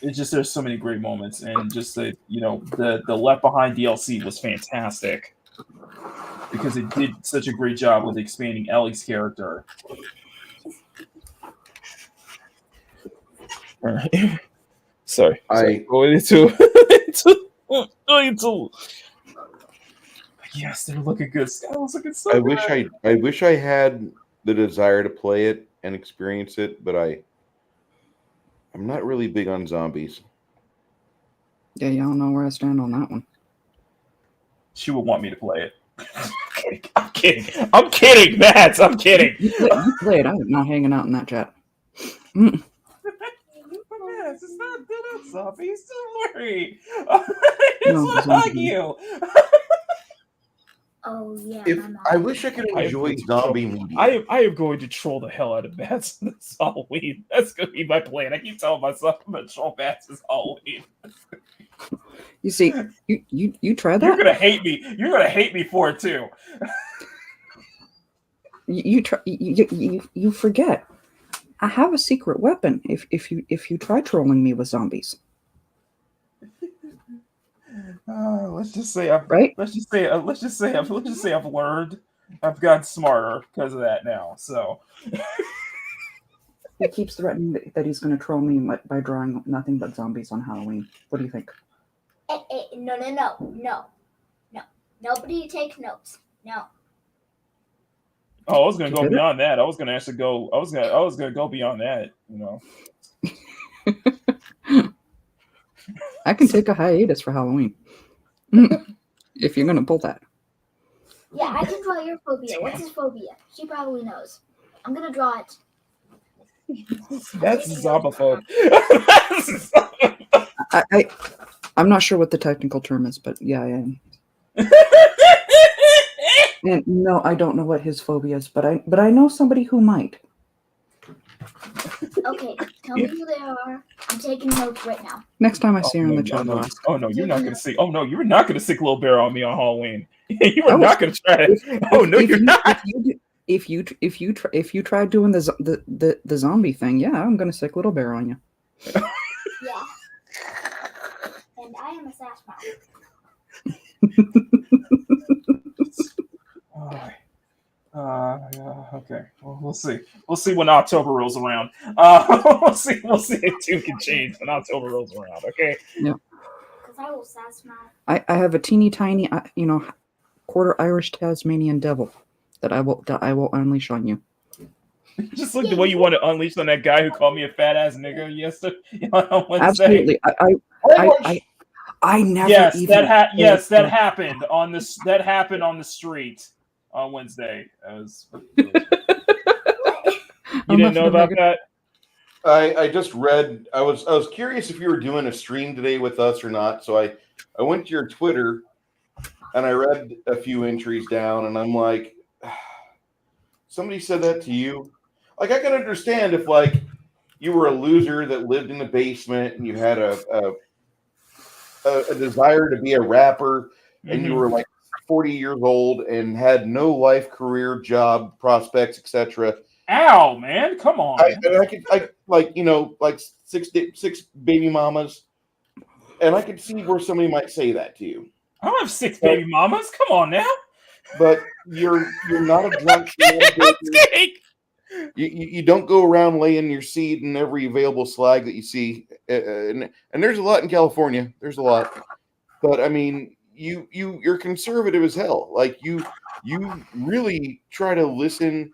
It's just there's so many great moments, and just the Left Behind DLC was fantastic because it did such a great job with expanding Ellie's character. All right. Sorry. Going into yes, they're looking good. Skyla's looking so good. I wish I had the desire to play it and experience it, but I'm not really big on zombies. Yeah, y'all know where I stand on that one. She would want me to play it. I'm kidding, Matt. I'm kidding. You play it. I'm not hanging out in that chat. It's not zombies. Don't worry. It's not you. Oh yeah. I wish I could enjoy zombie media. I am going to troll the hell out of bats this Halloween. That's going to be my plan. I keep telling myself I'm going to troll bats this Halloween. You see, you try that. You're going to hate me. You're going to hate me for it too. You forget. I have a secret weapon. If you try trolling me with zombies. Let's just say I've learned. I've gotten smarter because of that now. So he keeps threatening that he's going to troll me by drawing nothing but zombies on Halloween. What do you think? No. Nobody take notes. No. Oh, I was gonna go beyond that. I was gonna actually go. I was gonna go beyond that. I can take a hiatus for Halloween. If you're gonna pull that. Yeah, I can draw your phobia. What's his phobia? She probably knows. I'm gonna draw it. That's zombophobe. I'm not sure what the technical term is, but yeah, I am. And no, I don't know what his phobia is, but I know somebody who might. Okay, tell me who they are. I'm taking notes right now. Next time I see her in the chat. Oh no, you're not gonna see. Oh no, you're not gonna sick little bear on me on Halloween. You are not gonna try it. Oh no, you're not. If you try doing the zombie thing, yeah, I'm gonna sick little bear on you. Yeah. And I am a sash mouse. Okay. Well, we'll see. We'll see when October rolls around. We'll see if two can change when October rolls around. Okay. Yeah. Because I will sass mouth. I have a teeny tiny, quarter Irish Tasmanian devil that I will unleash on you. Just like the way you want to unleash on that guy who called me a fat ass nigga yesterday on Wednesday. Absolutely. I never. Yes, even that happened on this. That happened on the street on Wednesday. You didn't know about that? I just read. I was curious if you were doing a stream today with us or not. So I went to your Twitter and I read a few entries down, and I'm like, somebody said that to you. Like, I can understand if like you were a loser that lived in the basement and you had a desire to be a rapper, and you were like 40 years old and had no life, career, job prospects, etc. Ow, man, come on. I like, you know, like six baby mamas, and I could see where somebody might say that to you. I don't have 6 baby mamas. Come on now. But you're not a drunk. I'm kidding. You don't go around laying your seed in every available slag that you see, and there's a lot in California. There's a lot, but I mean, you're conservative as hell. Like you really try to listen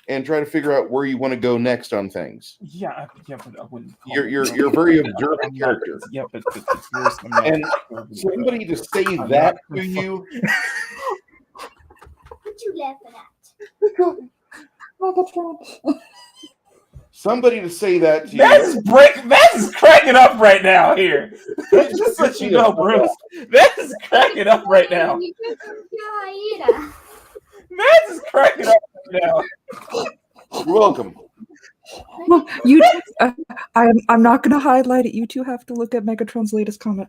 and try to figure out where you want to go next on things. Yeah, but I wouldn't. You're a very observant character. Yeah, but I'm not. And somebody to say that to you. What you laughing at? Somebody to say that to you. That is cracking up right now here. Just so you know, Bruce. That is cracking up right now. That is cracking up right now. You're welcome. Well, I'm not going to highlight it. You two have to look at Megatron's latest comment.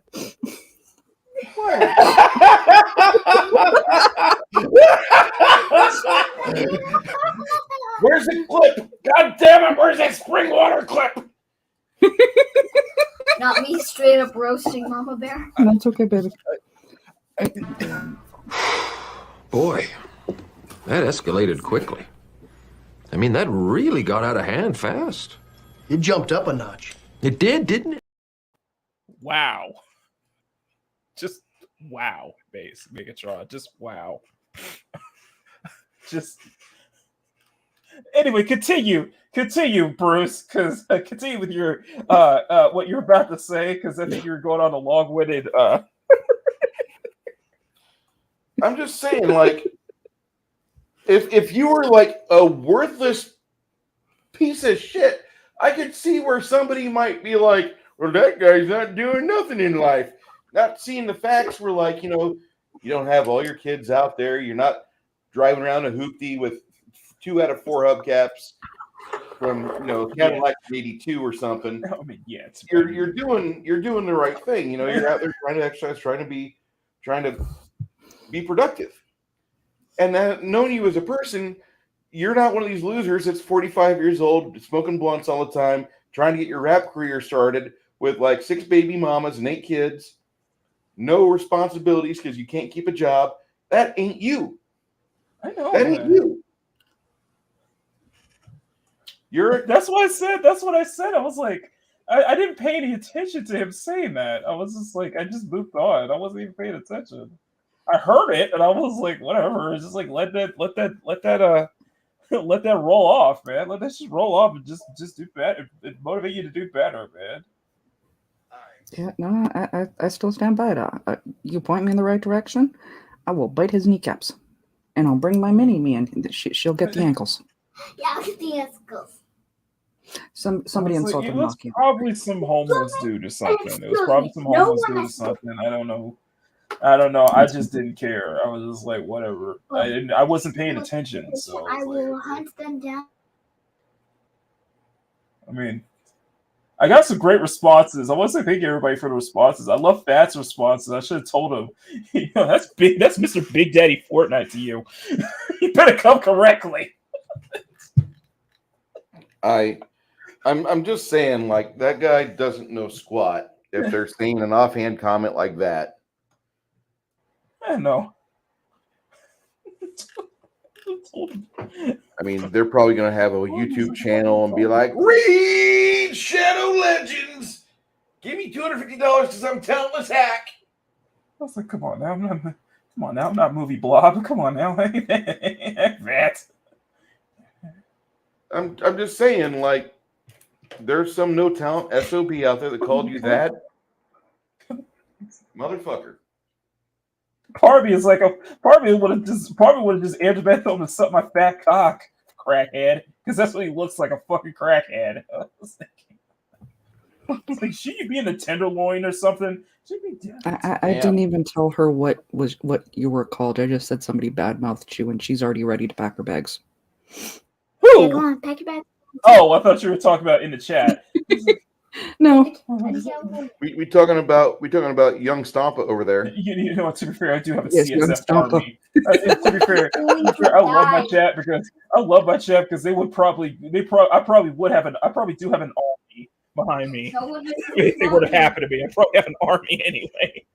Where's the clip? God damn it! Where's that spring water clip? Not me straight up roasting Mama Bear. That's okay, baby. Boy, that escalated quickly. I mean, that really got out of hand fast. It jumped up a notch. It did, didn't it? Wow. Just wow, base Megatron. Just wow. Just anyway, continue, Bruce, because continue with your what you're about to say, because I think you're going on a long-winded. I'm just saying, like, if you were like a worthless piece of shit, I could see where somebody might be like, well, that guy's not doing nothing in life. Not seeing the facts where, like, you know, you don't have all your kids out there. You're not driving around a hoopty with 2 out of 4 hubcaps from, you know, Cadillac 82 or something. I mean, yeah, you're doing the right thing. You know, you're out there trying to exercise, trying to be productive. And knowing you as a person, you're not one of these losers that's 45 years old, smoking blunts all the time, trying to get your rap career started with like 6 baby mamas and 8 kids, no responsibilities because you can't keep a job. That ain't you. I know. That ain't you. That's what I said. I was like, I didn't pay any attention to him saying that. I was just like, I just moved on. I wasn't even paying attention. I heard it and I was like, whatever. It's just like let that roll off, man. Let that just roll off and just do better. It motivate you to do better, man. Yeah, no, I still stand by it. You point me in the right direction, I will bite his kneecaps, and I'll bring my mini-me in. She'll get the ankles. Yeah, I'll get the ankles. Somebody insulted It was Maki. probably some homeless dude or something. It was probably some homeless dude or something. I don't know. I just didn't care. I was just like, whatever. I wasn't paying attention. So I will hunt them down. I mean, I got some great responses. I want to say thank you everybody for the responses. I love Fat's responses. I should have told him, you know, that's Mr. Big Daddy Fortnite to you. You better come correctly. I'm just saying, like, that guy doesn't know squat if they're saying an offhand comment like that. I know. I mean, they're probably going to have a YouTube channel and be like, read Shadow Legends. Give me $250 because I'm talentless hack. was like, come on now, I'm not movie blob. Come on now, that. I'm just saying, like, there's some no talent SOB out there that called you that, motherfucker. Part of me is like, part of me would have just answered back home and suck my fat cock, crackhead, because that's what he looks like, a fucking crackhead. I was like, should you be in the tenderloin or something? Should be dead. I didn't even tell her what you were called. I just said somebody badmouthed you, and she's already ready to pack her bags. Who? Yeah, come on, pack your bags. Oh, I thought you were talking about in the chat. No. We talking about young Stompa over there. You know what? To be fair, I do have a Yes, CSF army. To be fair, I love my chat because they would probably I probably do have an army behind me. If it were to happen to me, I probably have an army anyway.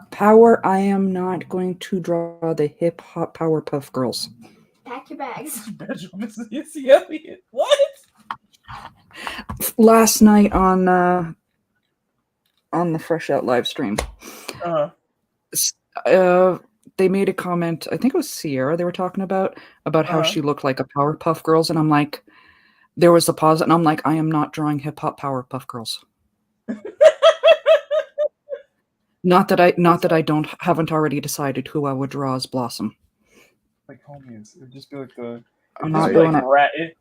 Power, I am not going to draw the hip hop Powerpuff Girls. Pack your bags. What? Last night on the Fresh Out live stream, they made a comment. I think it was Sierra they were talking about how she looked like a Powerpuff Girls, and I'm like, there was a pause, and I'm like, I am not drawing hip hop Powerpuff Girls. Not that I haven't already decided who I would draw as Blossom. Like homies, it would just be like the. I'm not doing it.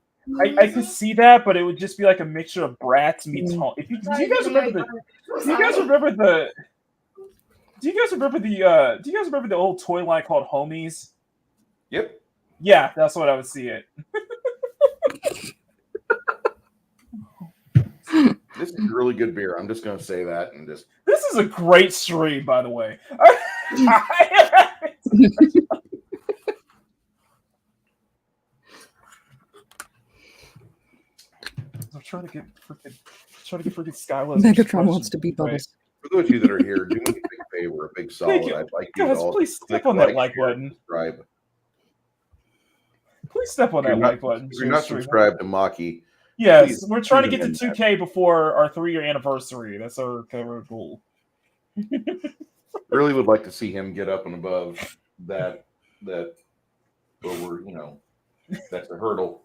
I could see that, but it would just be like a mixture of Bratz meets home. Do you guys remember the old toy line called Homies? Yep. Yeah, that's what I would see it. This is really good beer. I'm just gonna say that and just. This is a great stream, by the way. I'm trying to get freaking Skyla. Megatron wants to be Bubbles. For those of you that are here, do me a big favor, a big solid. I'd like you guys, all please to step on that like button. Subscribe. Please step on that like button. If you're not subscribed to Maki, yes, we're trying to get to 2K before our 3-year anniversary. That's our goal. Really would like to see him get up and above that. But we're that's a hurdle.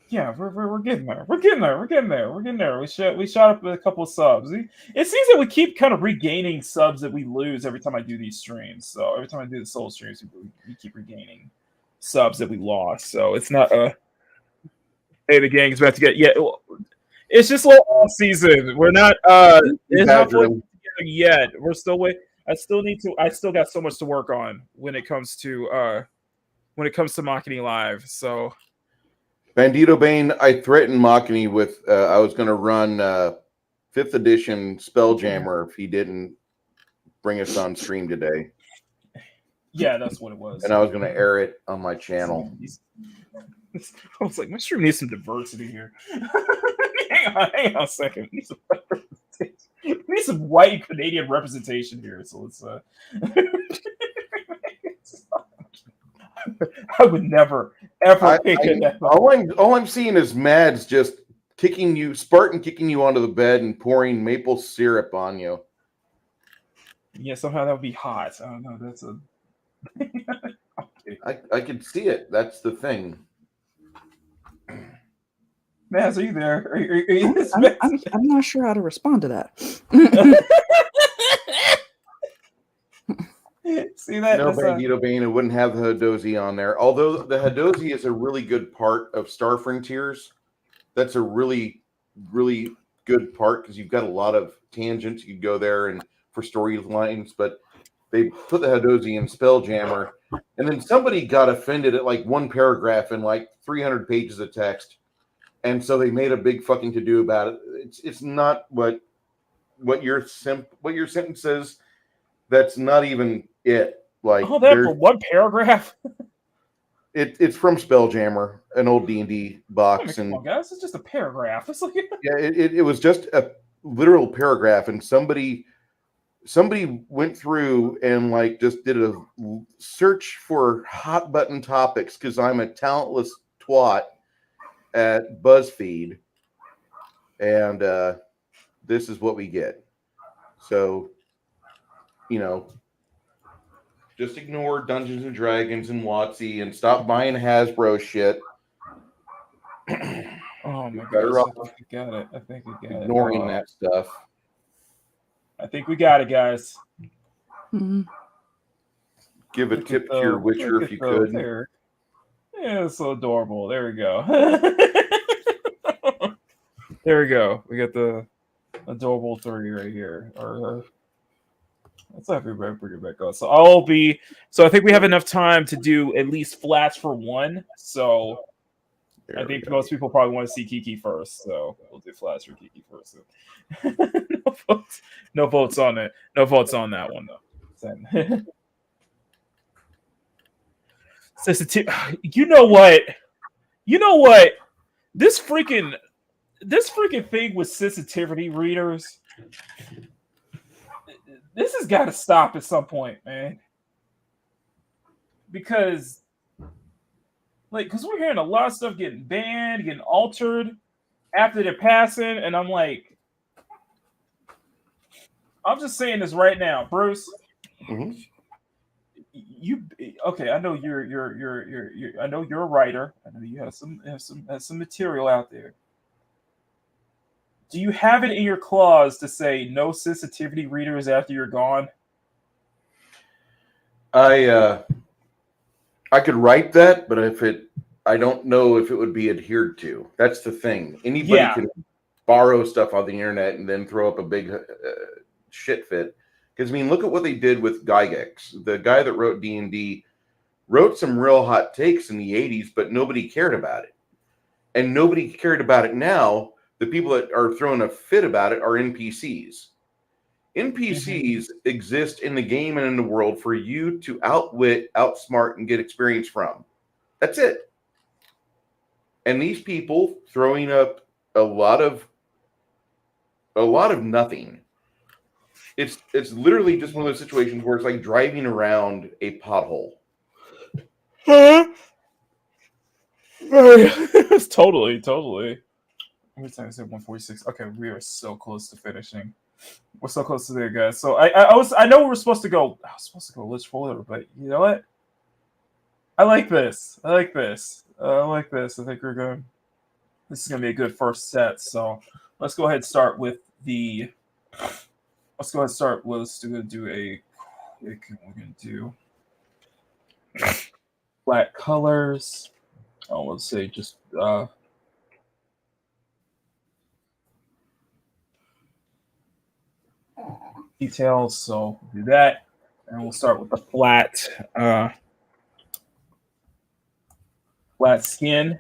Yeah, we're getting there. We're getting there. We shot up a couple of subs. It seems that we keep kind of regaining subs that we lose every time I do these streams. So every time I do the solo streams, we keep regaining subs that we lost. So it's not hey, the gang is about to get it's just a little off season. We're not it's not fully together yet. We're still waiting. I still got so much to work on when it comes to Machini Live. So banditobane, I threatened Machini with I was going to run 5th edition Spelljammer if he didn't bring us on stream today. Yeah, that's what it was. And I was going to air it on my channel. I was like, my stream needs some diversity here. hang on a second. We need some white Canadian representation here. So let's I would never ever pick it. All I'm seeing is Mads just kicking you onto the bed and pouring maple syrup on you. Yeah, somehow that would be hot. I don't know. That's a. I could see it. That's the thing. Mads, are you there? Are you I'm not sure how to respond to that. See that? No, banditobane, it wouldn't have the Hadozi on there. Although the Hadozi is a really good part of Star Frontiers. That's a really, really good part because you've got a lot of tangents. You could go there and for storylines, but they put the Hadozi in Spelljammer, and then somebody got offended at like one paragraph in like 300 pages of text, and so they made a big fucking to do about it. It's not what your sentence says. That's not even it. Like that for one paragraph. It's from Spelljammer, an old D&D box, come on, guys, it's just a paragraph. It's like yeah, it was just a literal paragraph, and somebody went through and like just did a search for hot button topics because I'm a talentless twat at BuzzFeed, and this is what we get. So you know, just ignore Dungeons and Dragons and WotC and stop buying Hasbro shit. Oh my Better gosh, off I think we got it. I think we got it. ignoring that stuff. I think we got it, guys. Give a tip to your Witcher if you could. There. Yeah, it's so adorable. There we go. There we go. We got the adorable 30 right here. Let's have to bring it back on. So I think we have enough time to do at least flats for one. So There I think we go. most people probably want to see Kiki first. So we'll do flats for Kiki first. No votes on it. No votes on that one though. Sensitive. You know what? This freaking thing with sensitivity readers. This has got to stop at some point, man. Because we're hearing a lot of stuff getting banned, getting altered after they're passing, and I'm like, I'm just saying this right now, Bruce. Mm-hmm. Okay? I know you're I know you're a writer. I know you have some material out there. Do you have it in your clause to say no sensitivity readers after you're gone? I could write that, but I don't know if it would be adhered to. That's the thing. Anybody can borrow stuff on the internet and then throw up a big shit fit. Because I mean, look at what they did with Gygax. The guy that wrote D&D wrote some real hot takes in the 80s, but nobody cared about it. And nobody cared about it now. The people that are throwing a fit about it are NPCs. NPCs exist in the game and in the world for you to outwit, outsmart, and get experience from. That's it. And these people throwing up a lot of nothing. It's literally just one of those situations where it's like driving around a pothole. It's totally. Every time I said 146. Okay, we are so close to finishing. We're so close to there, guys. So I know we were supposed to go. I was supposed to go much further, but you know what? I like this. I think we're going. This is gonna be a good first set. So let's go ahead and start with the. Let's go ahead and start. Let's do a quick. We're gonna do flat colors. Oh, let's say just. Details, so we'll do that, and we'll start with the flat skin, and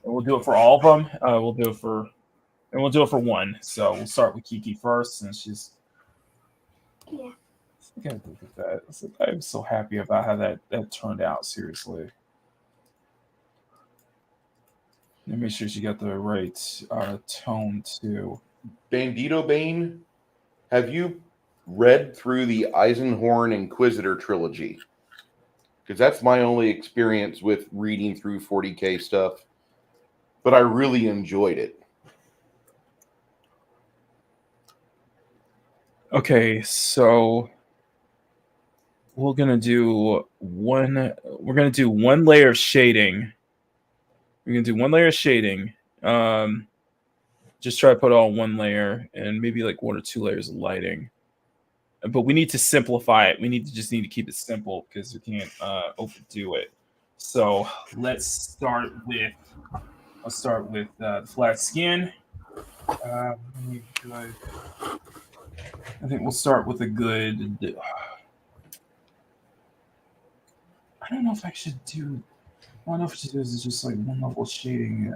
we'll do it for all of them. We'll do it for one. So we'll start with Kiki first, since she's. Yeah. I gotta look at that. I'm so happy about how that turned out. Seriously. Let me make sure she got the right tone too. banditobane, have you read through the Eisenhorn Inquisitor trilogy? Because that's my only experience with reading through 40K stuff, but I really enjoyed it. Okay, so we're gonna do one layer of shading. We're gonna do one layer of shading. Just try to put all one layer and maybe like one or two layers of lighting. But we need to simplify it. We need to keep it simple because we can't overdo it. So let's start with the flat skin. I think we'll start with a good. I don't know if I should do. I don't know if I should do this is just like one level shading.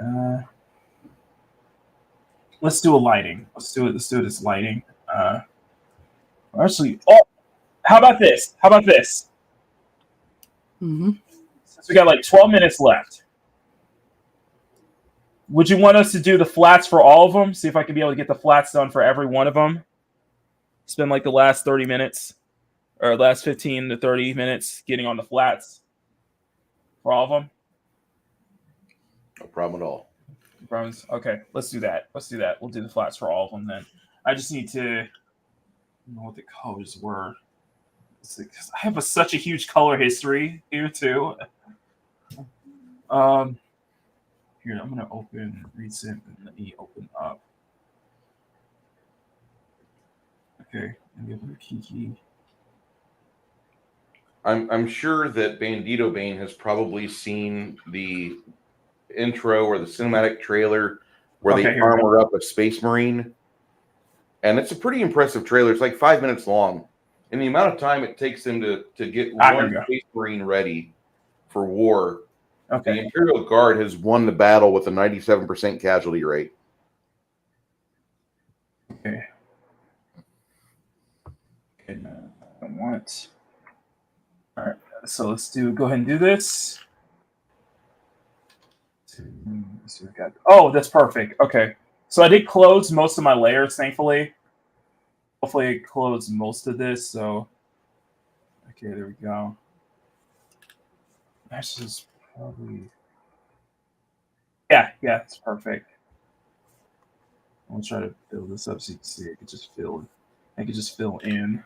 Let's do a lighting. Let's do it as lighting. Actually, how about this? Mm-hmm. Since we got like 12 minutes left, would you want us to do the flats for all of them? See if I can be able to get the flats done for every one of them. Spend like the last 30 minutes or last 15 to 30 minutes getting on the flats for all of them. No problem at all. Okay, let's do that. We'll do the flats for all of them then. I just need to know what the colors were. I have such a huge color history here too. Here, I'm gonna open recent and let me open up. Okay, and the other Kiki. I'm sure that banditobane has probably seen the intro or the cinematic trailer where they armor up a space marine, and it's a pretty impressive trailer. It's like 5 minutes long, and the amount of time it takes them to get one space marine ready for war. Okay. The Imperial Guard has won the battle with a 97% casualty rate. Okay. Okay, no, I don't want. All right, so let's go ahead and do this. Oh, that's perfect. Okay, so I did close most of my layers, thankfully. Hopefully, I closed most of this. So, okay, there we go. That's just probably. Yeah, it's perfect. I'm gonna try to build this up so you can see it could just fill. I could just fill in.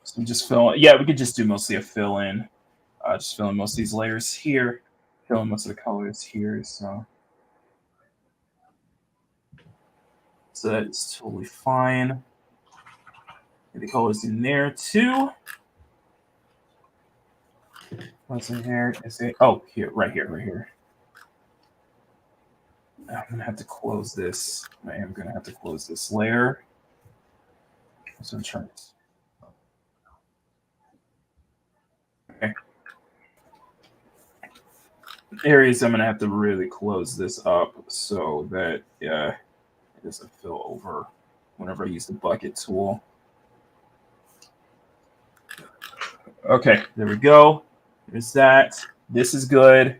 So we just fill. Yeah, we could just do mostly a fill in. Just fill in most of these layers here. Fill in most of the colors here. So that's totally fine. Get the colors in there too. What's in here? Is it? Oh, here, right here. I'm gonna have to close this. I am gonna have to close this layer. So I'm trying. Okay. Areas I'm gonna have to really close this up so that it doesn't fill over whenever I use the bucket tool. Okay, there we go. There's that. This is good.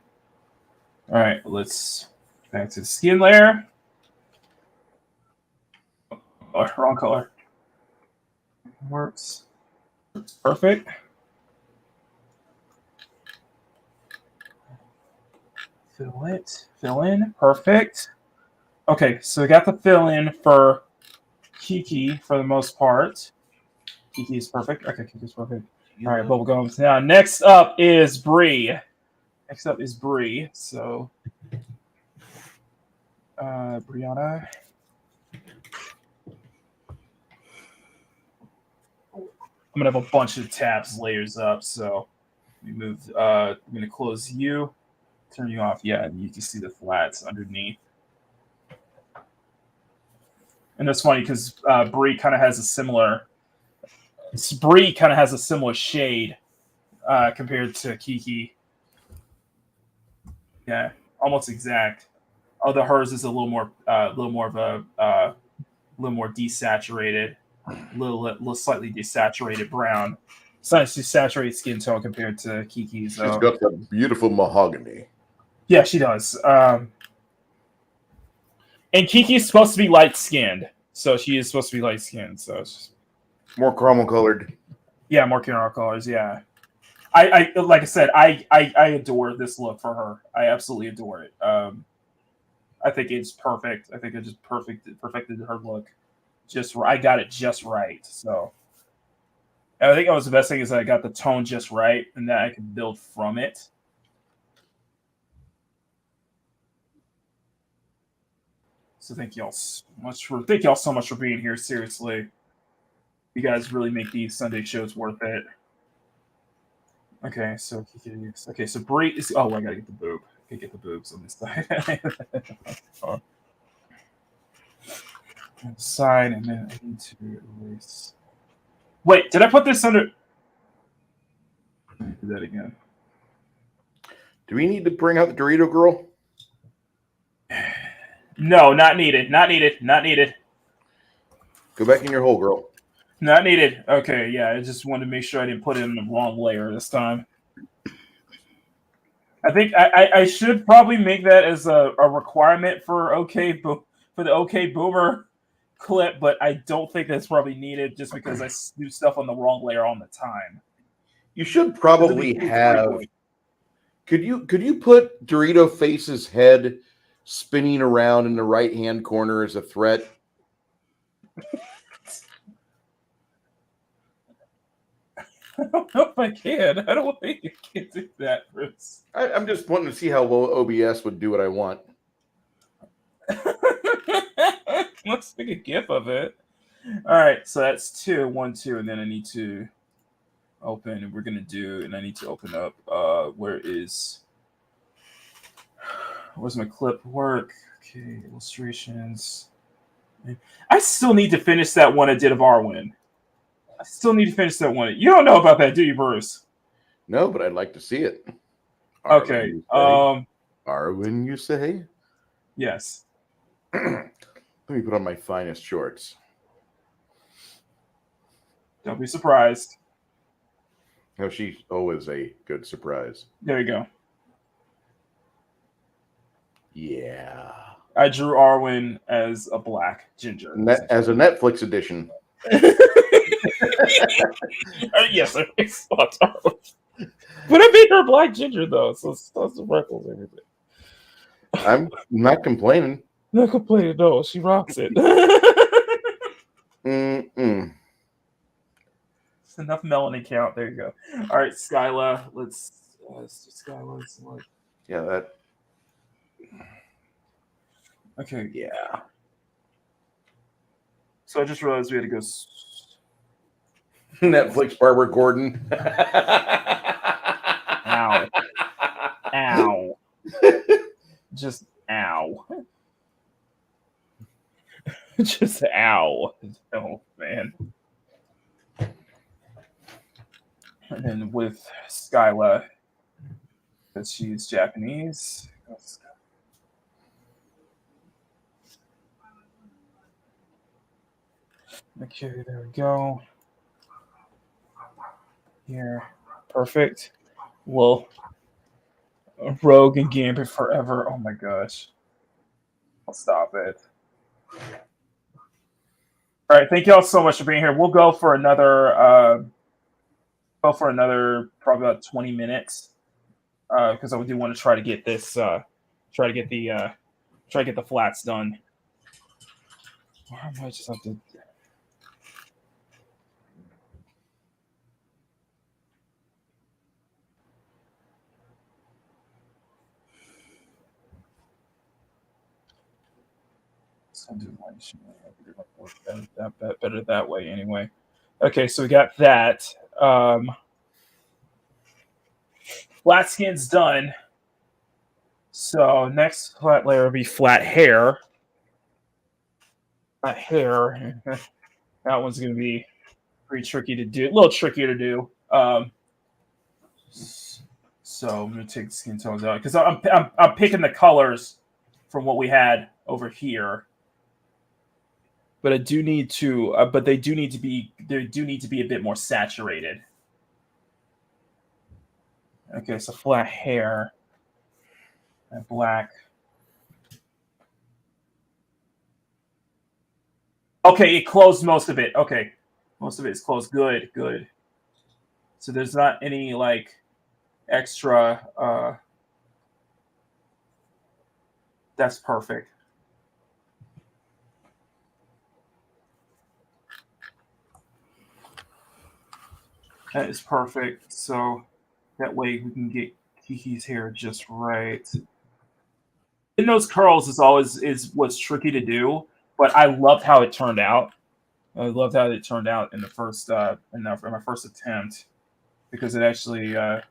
All right, let's back to the skin layer. Oh, wrong color. Works. Perfect. Fill in. Perfect. Okay, so we got the fill in for Kiki for the most part. Kiki is perfect. Okay, Kiki's perfect. All right, bubblegum. Now, next up is Bree. So, Briannah. I'm gonna have a bunch of tabs, layers up. So, we move. I'm gonna close you, turn you off. Yeah, and you can see the flats underneath. And that's funny because Bree kind of has a similar. Bree kind of has a similar shade compared to Kiki. Yeah, almost exact. Although hers is a little more desaturated, little slightly desaturated brown. It's not desaturated skin tone compared to Kiki's. She's got that beautiful mahogany. Yeah, she does. And Kiki is supposed to be light skinned, so she is supposed to be light skinned. So it's just... more caramel colored. Yeah, more caramel colors. Yeah. I like I said, I adore this look for her. I absolutely adore it. I think it's perfect. I think it just perfected her look. I got it just right. So and I think that was the best thing is that I got the tone just right, and that I could build from it. So thank y'all so much for being here. Seriously, you guys really make these Sunday shows worth it. Okay, so Bree is. Oh, I gotta get the boob. I can get the boobs on this side. Side, and then I need to erase. Wait, did I put this under? Do that again. Do we need to bring out the Dorito girl? No, not needed. Not needed. Go back in your hole, girl. Not needed. Okay, yeah. I just wanted to make sure I didn't put it in the wrong layer this time. I think I should probably make that as a requirement for the OK Boomer clip, but I don't think that's probably needed just because I do stuff on the wrong layer all the time. You should probably have. Could you put Dorito Face's head spinning around in the right hand corner as a threat? I don't know if I can. I don't think you can do that, Bruce. I'm just wanting to see how well OBS would do what I want. Let's make a GIF of it. All right, so that's 2, 1, 2, and then I need to open, and we're gonna do, and I need to open up. Where's my clip work? Okay, illustrations. I still need to finish that one I did of Arwyn. I still need to finish that one. You don't know about that, do you, Bruce? No, but I'd like to see it. Okay. Arwyn, you say? Yes. Let me put on my finest shorts. Don't be surprised. No, she's always a good surprise. There you go. Yeah. I drew Arwyn as a black ginger. As a Netflix edition. Yes, I thought Arwyn. But I made her a black ginger, though, so it's the freckles and everything. I'm not complaining. Not complaining, no. She rocks it. It's enough melanin count. There you go. All right, Skyla. Let's do Skyla. Yeah, that. Okay. Yeah. So I just realized we had to go. Netflix Barbara Gordon. Ow. Ow. Just ow. Just ow. Oh, man. And then with Skyla, because she's Japanese. Okay, there we go. Here. Perfect. Well, Rogue and Gambit forever. Oh my gosh. I'll stop it. All right, thank you all so much for being here. We'll go for another probably about 20 minutes. Because I do want to try to get this try to get the flats done. Or I might just have to. I'll do one. Better that way anyway. Okay, so we got that. Flat skin's done. So next flat layer will be flat hair. Flat hair. That one's going to be pretty tricky to do. A little trickier to do. So I'm going to take the skin tones out because I'm picking the colors from what we had over here. But I do need to. But they do need to be. They do need to be a bit more saturated. Okay, so flat hair and black. Okay, it closed most of it. Okay, most of it is closed. Good, good. So there's not any like extra. That's perfect. That is perfect. So that way we can get Kiki's hair just right. In those curls is what's tricky to do, but I loved how it turned out. I loved how it turned out in the first in my first attempt because it actually adds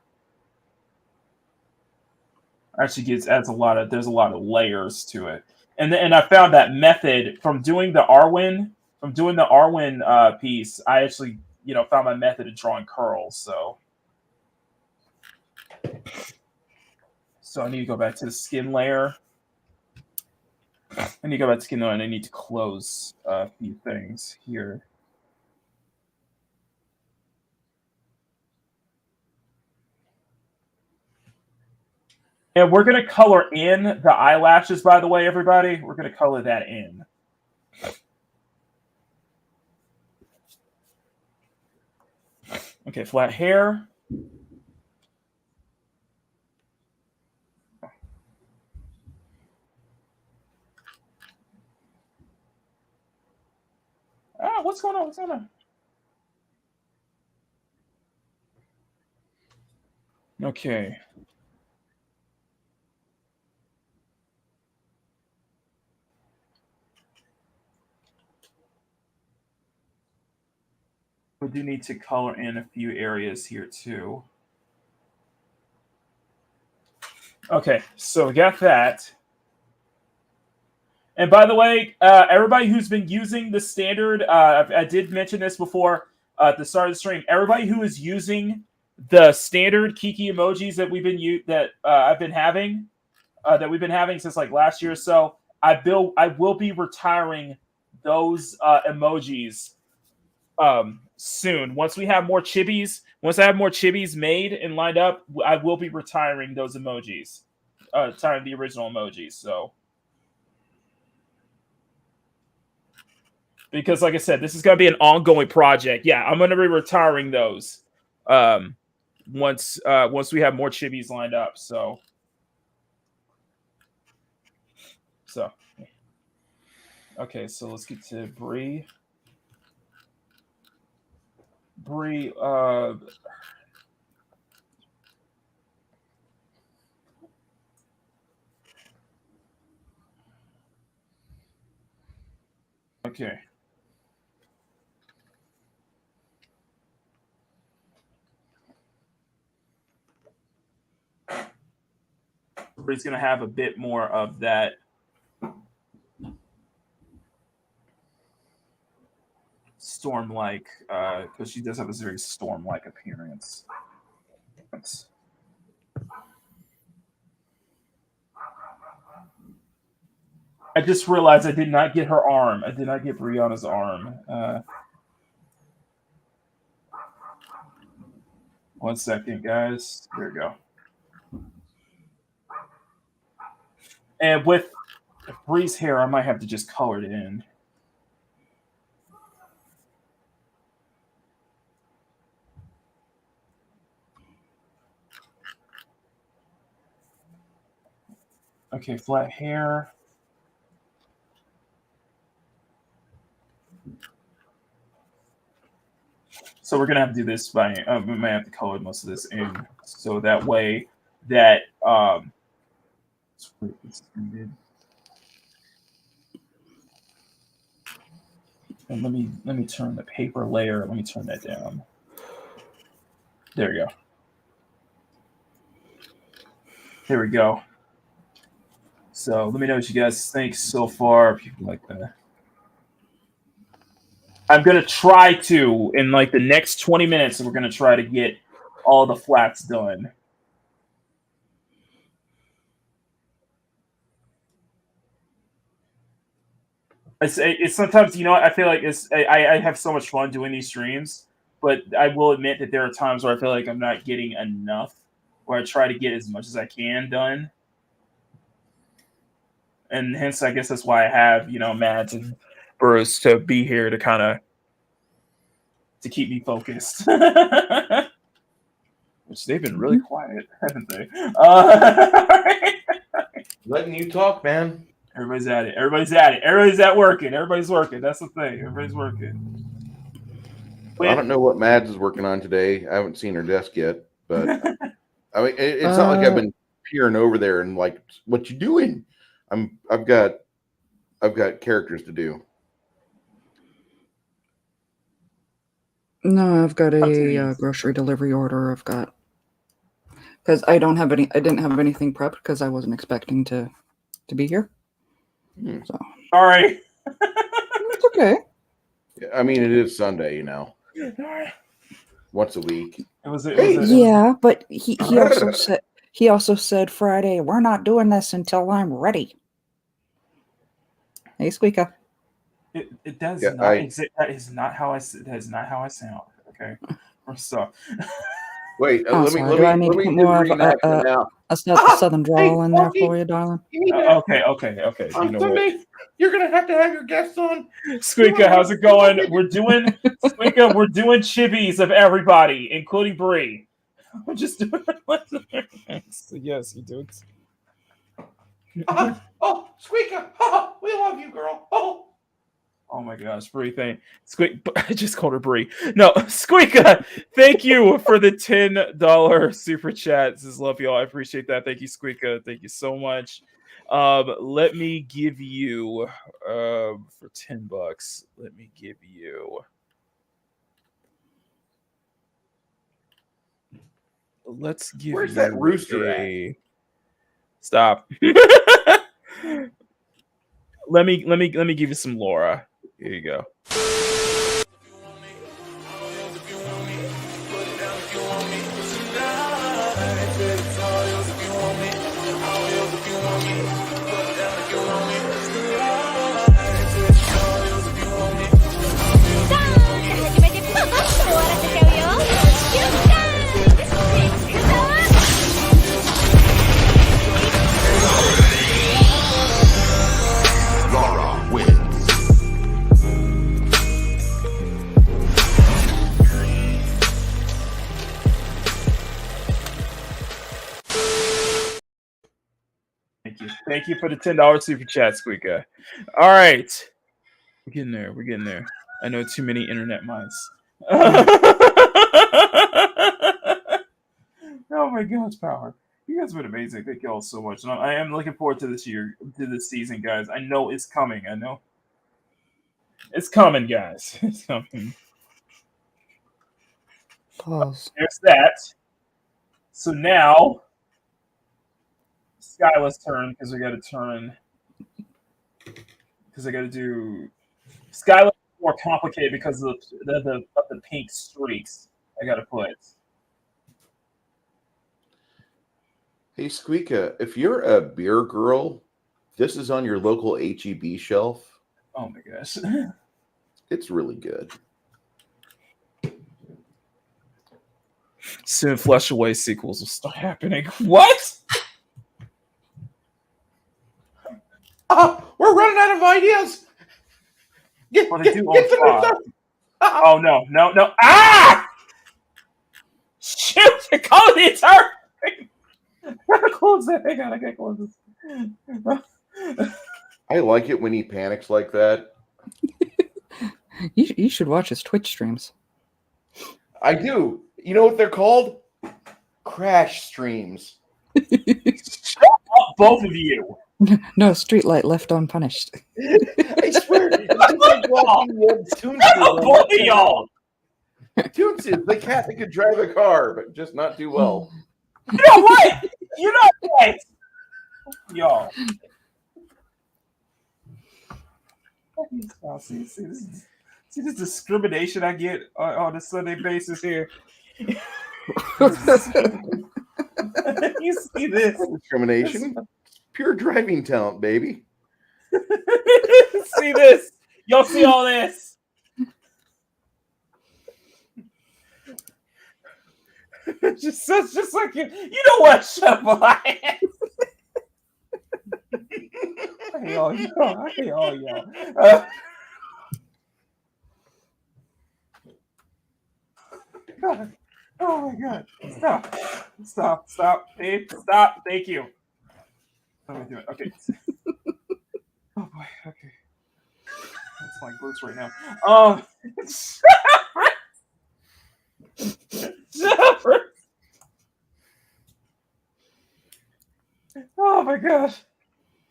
there's a lot of layers to it. And I found that method from doing the Arwyn piece. I actually found my method of drawing curls. So I need to go back to the skin layer. I need to go back to skin layer, and I need to close a few things here. And we're going to color in the eyelashes, by the way, everybody. We're going to color that in. Okay, flat hair. What's going on? What's going on? Okay. We do need to color in a few areas here too. Okay, so we got that. And by the way, everybody who's been using the standard, I did mention this before at the start of the stream. Everybody who is using the standard Kiki emojis that we've been having since like last year or so, I will be retiring those emojis soon. Once I have more chibis made and lined up, I will be retiring those emojis, retiring the original emojis. So, because like I said, this is going to be an ongoing project. Yeah, I'm going to be retiring those once we have more chibis lined up. So, okay, so let's get to Bree. Okay. Bree's going to have a bit more of that storm-like, because she does have this very storm-like appearance. I just realized I did not get her arm. I did not get Brianna's arm. 1 second, guys. There we go. And with Bree's hair, I might have to just color it in. Okay, flat hair. So we're gonna have to do this by. We may have to color most of this in, so that way that and let me turn the paper layer. Let me turn that down. There we go. There we go. So let me know what you guys think so far. People like that. I'm going to try to, in like the next 20 minutes, we're going to try to get all the flats done. It's sometimes, you know, I feel like I have so much fun doing these streams, but I will admit that there are times where I feel like I'm not getting enough, where I try to get as much as I can done. And hence, I guess that's why I have, you know, Mads and Bruce to be here to kind of to keep me focused. Which they've been really quiet, haven't they? Letting you talk, man. Everybody's at it. Everybody's at it. Everybody's at working. Everybody's working. That's the thing. Everybody's working. Well, I don't know what Mads is working on today. I haven't seen her desk yet, but I mean, it's not like I've been peering over there and like, what you doing? I've got characters to do. No, I've got a grocery delivery order. I've got, because I didn't have anything prepped because I wasn't expecting to be here. So sorry. It's okay. I mean, it is Sunday, you know. Once a week. Yeah, but he also said Friday, we're not doing this until I'm ready. Hey, Squeeka. It does not. That is not how I sound. Okay. So. Wait. Let me put more of a southern drawl in there for you, darling. Okay. On Sunday, you're gonna have to have your guests on. Squeeka, how's it going? We're doing chibis of everybody, including Bree. We're just doing. Yes, you do it. Oh, Squeeka! Oh, we love you, girl. Oh, Oh my gosh, Bree, I just called her Bree. No, Squeeka, thank you for the $10 super chat. This is love, y'all. I appreciate that. Thank you, Squeeka. Thank you so much. Let me give you for $10. Let me give you. Let's give. Where's that rooster at? Stop. Let me give you some Laura. Here you go. Thank you for the $10 super chat, Squeeka. All right. We're getting there. We're getting there. I know too many internet mice. Oh my gosh, Power. You guys have been amazing. Thank you all so much. And I am looking forward to this season, guys. I know it's coming. I know. It's coming, guys. It's coming. Pause. There's that. So now Skyla's turn because I got to turn. Because I got to do. Skyla's more complicated because of the pink streaks I got to put. Hey, Squeeka, if you're a beer girl, this is on your local HEB shelf. Oh my gosh. It's really good. Soon Flush Away sequels will start happening. What? We're running out of ideas. Get Oh, no. Ah! Shoot! I called the entire thing. I gotta close that. I gotta close this. I like it when he panics like that. You should watch his Twitch streams. I do. You know what they're called? Crash streams. Shut up, both of you. No, Streetlight left unpunished. I swear. Both of y'all. Toonses, the cat that could drive a car, but just not do well. You know what? You know what? Y'all. See this discrimination I get on a Sunday basis here. You see this discrimination? Pure driving talent, baby. See this? Y'all see all this? just like you know what, Shuffle? I hate all y'all. I hate all y'all. God. Oh my God! Stop, babe! Stop! Thank you. Let me do it. Okay. Oh boy. Okay. That's my boots right now. Oh my gosh.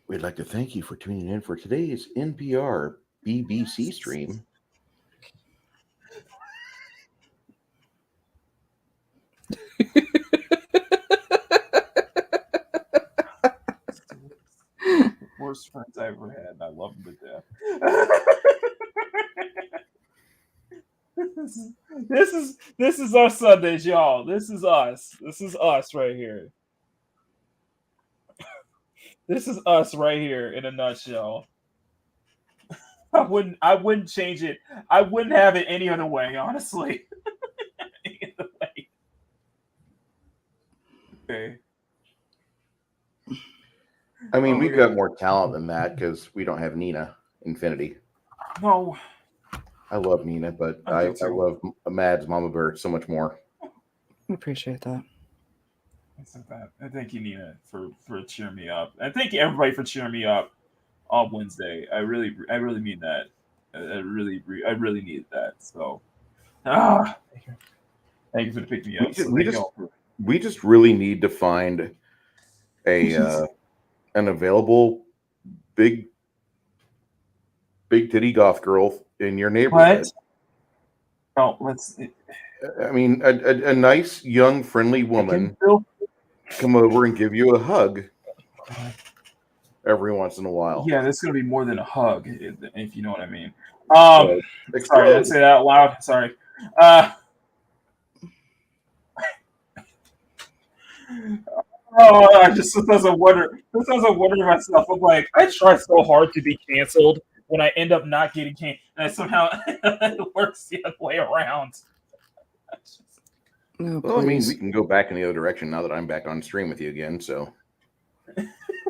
We'd like to thank you for tuning in for today's NPR BBC stream. Worst friends I ever had. I love them to death. This is our Sundays, y'all. This is us. This is us right here. This is us right here in a nutshell. I wouldn't change it. I wouldn't have it any other way, honestly. Any other way. Okay. I mean, we've got more talent than that because we don't have Nina Infinity. No. I love Nina, but I love Mad's MamaBear so much more. I appreciate that. I thank you, Nina, for cheering me up. I thank everybody for cheering me up on Wednesday. I really mean that. I really needed that. So, thank you for the pick me up. We just really need to find an available big titty goth girl in your neighborhood. What? No, let's. I mean, a nice, young, friendly woman come over and give you a hug every once in a while. Yeah, that's gonna be more than a hug, if you know what I mean. Sorry, let's say that out loud. Sorry. I just sometimes I wonder to myself. I'm like, I try so hard to be canceled when I end up not getting canceled, and somehow it works the other way around. Well, I mean, we can go back in the other direction now that I'm back on stream with you again. So,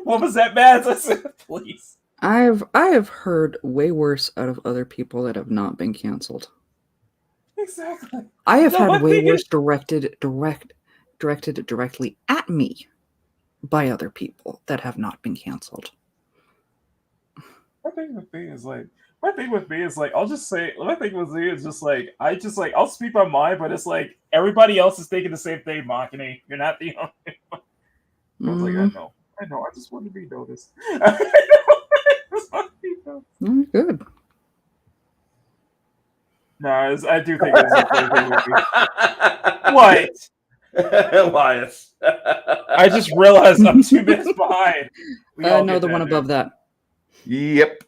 what was that, Mads? I said, please. I have heard way worse out of other people that have not been canceled. Exactly. I have had way worse directed directly at me by other people that have not been canceled. My thing with me is like, I'll just say, my thing with me is just like, I'll speak my mind, but it's like, everybody else is thinking the same thing, Makini. You're not the only one. I was like, I know, I just want to be noticed. Good. No, I do think it's a funny thing with me. What? Elias. I just realized I'm 2 minutes behind. No, the one above that. Yep.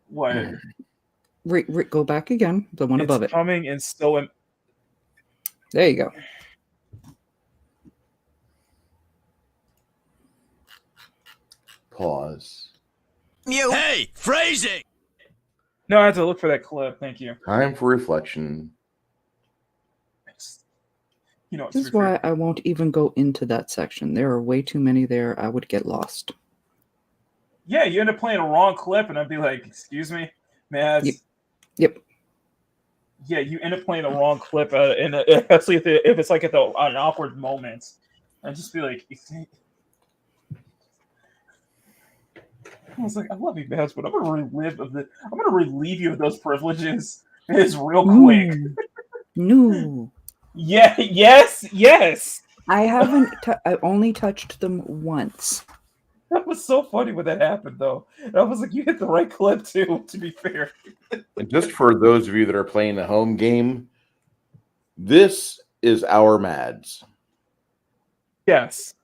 What? Rick, go back again. The one above it. Coming and still in. There you go. Pause. Hey, phrasing! No, I have to look for that clip. Thank you. Time for reflection. This is why I won't even go into that section. There are way too many there. I would get lost. Yeah, you end up playing a wrong clip, and I'd be like, "Excuse me, man." Yep. Yeah, you end up playing the wrong clip, and especially if it's like at an awkward moment, I'd just be like, I was like, I love you, Mads, but I'm gonna relieve you of those privileges. It's real quick. No. Yeah. Yes. I haven't. I only touched them once. That was so funny when that happened, though. And I was like, you hit the right clip too. To be fair. And just for those of you that are playing the home game, this is our Mads. Yes.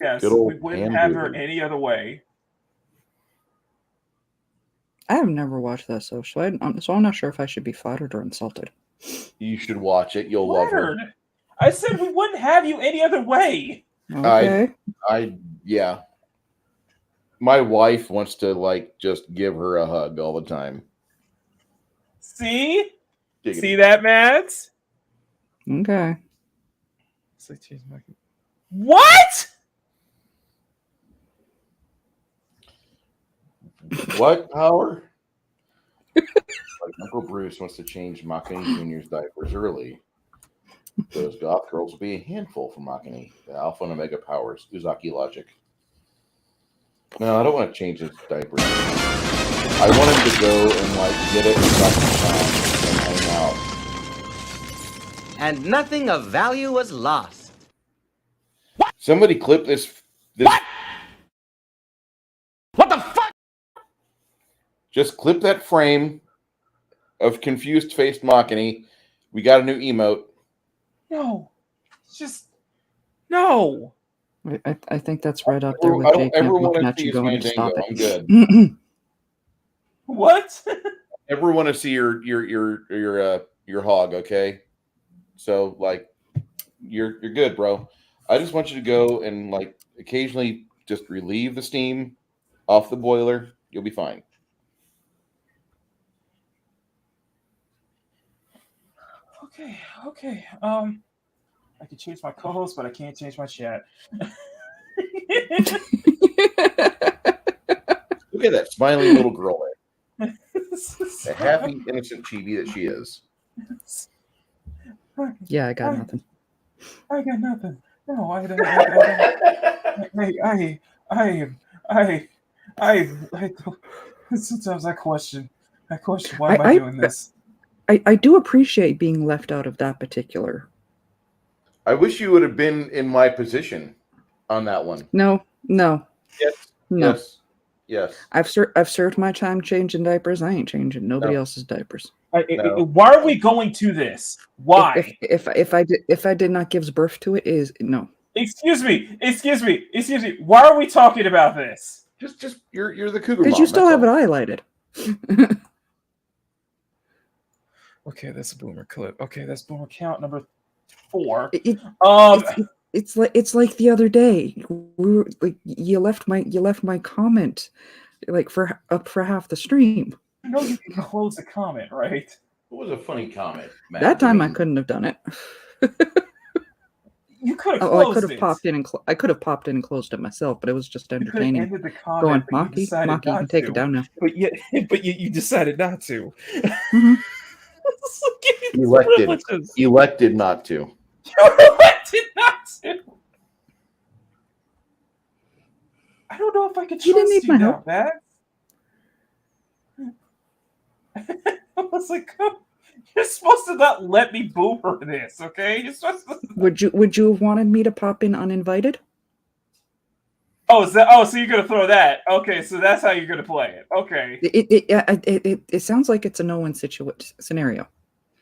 Yes, Good old we wouldn't have her any other way. I have never watched that, so I'm not sure if I should be flattered or insulted. You should watch it. You'll love her. I said we wouldn't have you any other way. Okay. Yeah. My wife wants to just give her a hug all the time. See? See that, Mads? Okay. What? What, Howard? Uncle Bruce wants to change Makini Jr.'s diapers early. Those goth girls will be a handful for Makini. The Alpha and Omega powers. Uzaki logic. No, I don't want to change his diapers. I want him to go and get it and hang out. And nothing of value was lost. Somebody clip this. What the fuck? Just clip that frame of confused-faced Makini. We got a new emote. No. No. I think that's right up there with I don't Jake ever looking want at to see you his going to stop Mandingo. it. I'm good. What? Ever want to see your hog, okay? So you're good, bro. I just want you to go and occasionally just relieve the steam off the boiler. You'll be fine. Okay. I can change my co-host, but I can't change my chat. Look at that smiling little girl there. The happy, innocent chibi that she is. Yeah, I got nothing. I got sometimes I question why am I doing this? I do appreciate being left out of that particular. I wish you would have been in my position on that one. No. Yes. No. Yes. I've served my time changing diapers. I ain't changing nobody else's diapers. No. Why are we going to this? Why? If I did not give birth to it, is no. Excuse me. Why are we talking about this? Just you're the cougar. Because you still have it highlighted. Okay, that's a boomer clip. Okay, that's boomer count number 4. It's like the other day. We were like, you left my comment like for half the stream. You know you can close the comment, right? It was a funny comment, Matt. That time I couldn't have done it. You could have I closed could have it. popped in and I could have popped in and closed it myself, but it was just entertaining. Ended the comment, Going, Maki, you can take it down now. But you decided not to. Mm-hmm. Elected not to. You elected not to. I don't know if I can trust you now, Matt. I was like, you're supposed to not let me boomer this, okay? You're supposed to... Would you have wanted me to pop in uninvited? So you're gonna throw that? Okay, so that's how you're gonna play it. Okay. It sounds like it's a no-win scenario.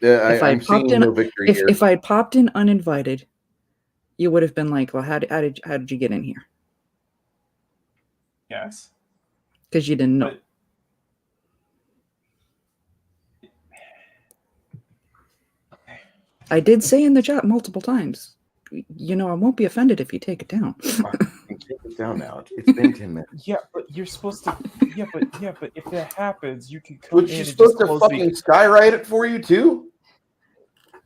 Yeah, I'm seeing no victory here. If I had popped in uninvited, you would have been like, well, how did you get in here? Yes. Because you didn't know. I did say in the chat multiple times, I won't be offended if you take it down. Take it down now. It's been 10 minutes. Yeah, but you're supposed to. Yeah, but if that happens, you can come in. You're supposed to fucking skywrite it for you too.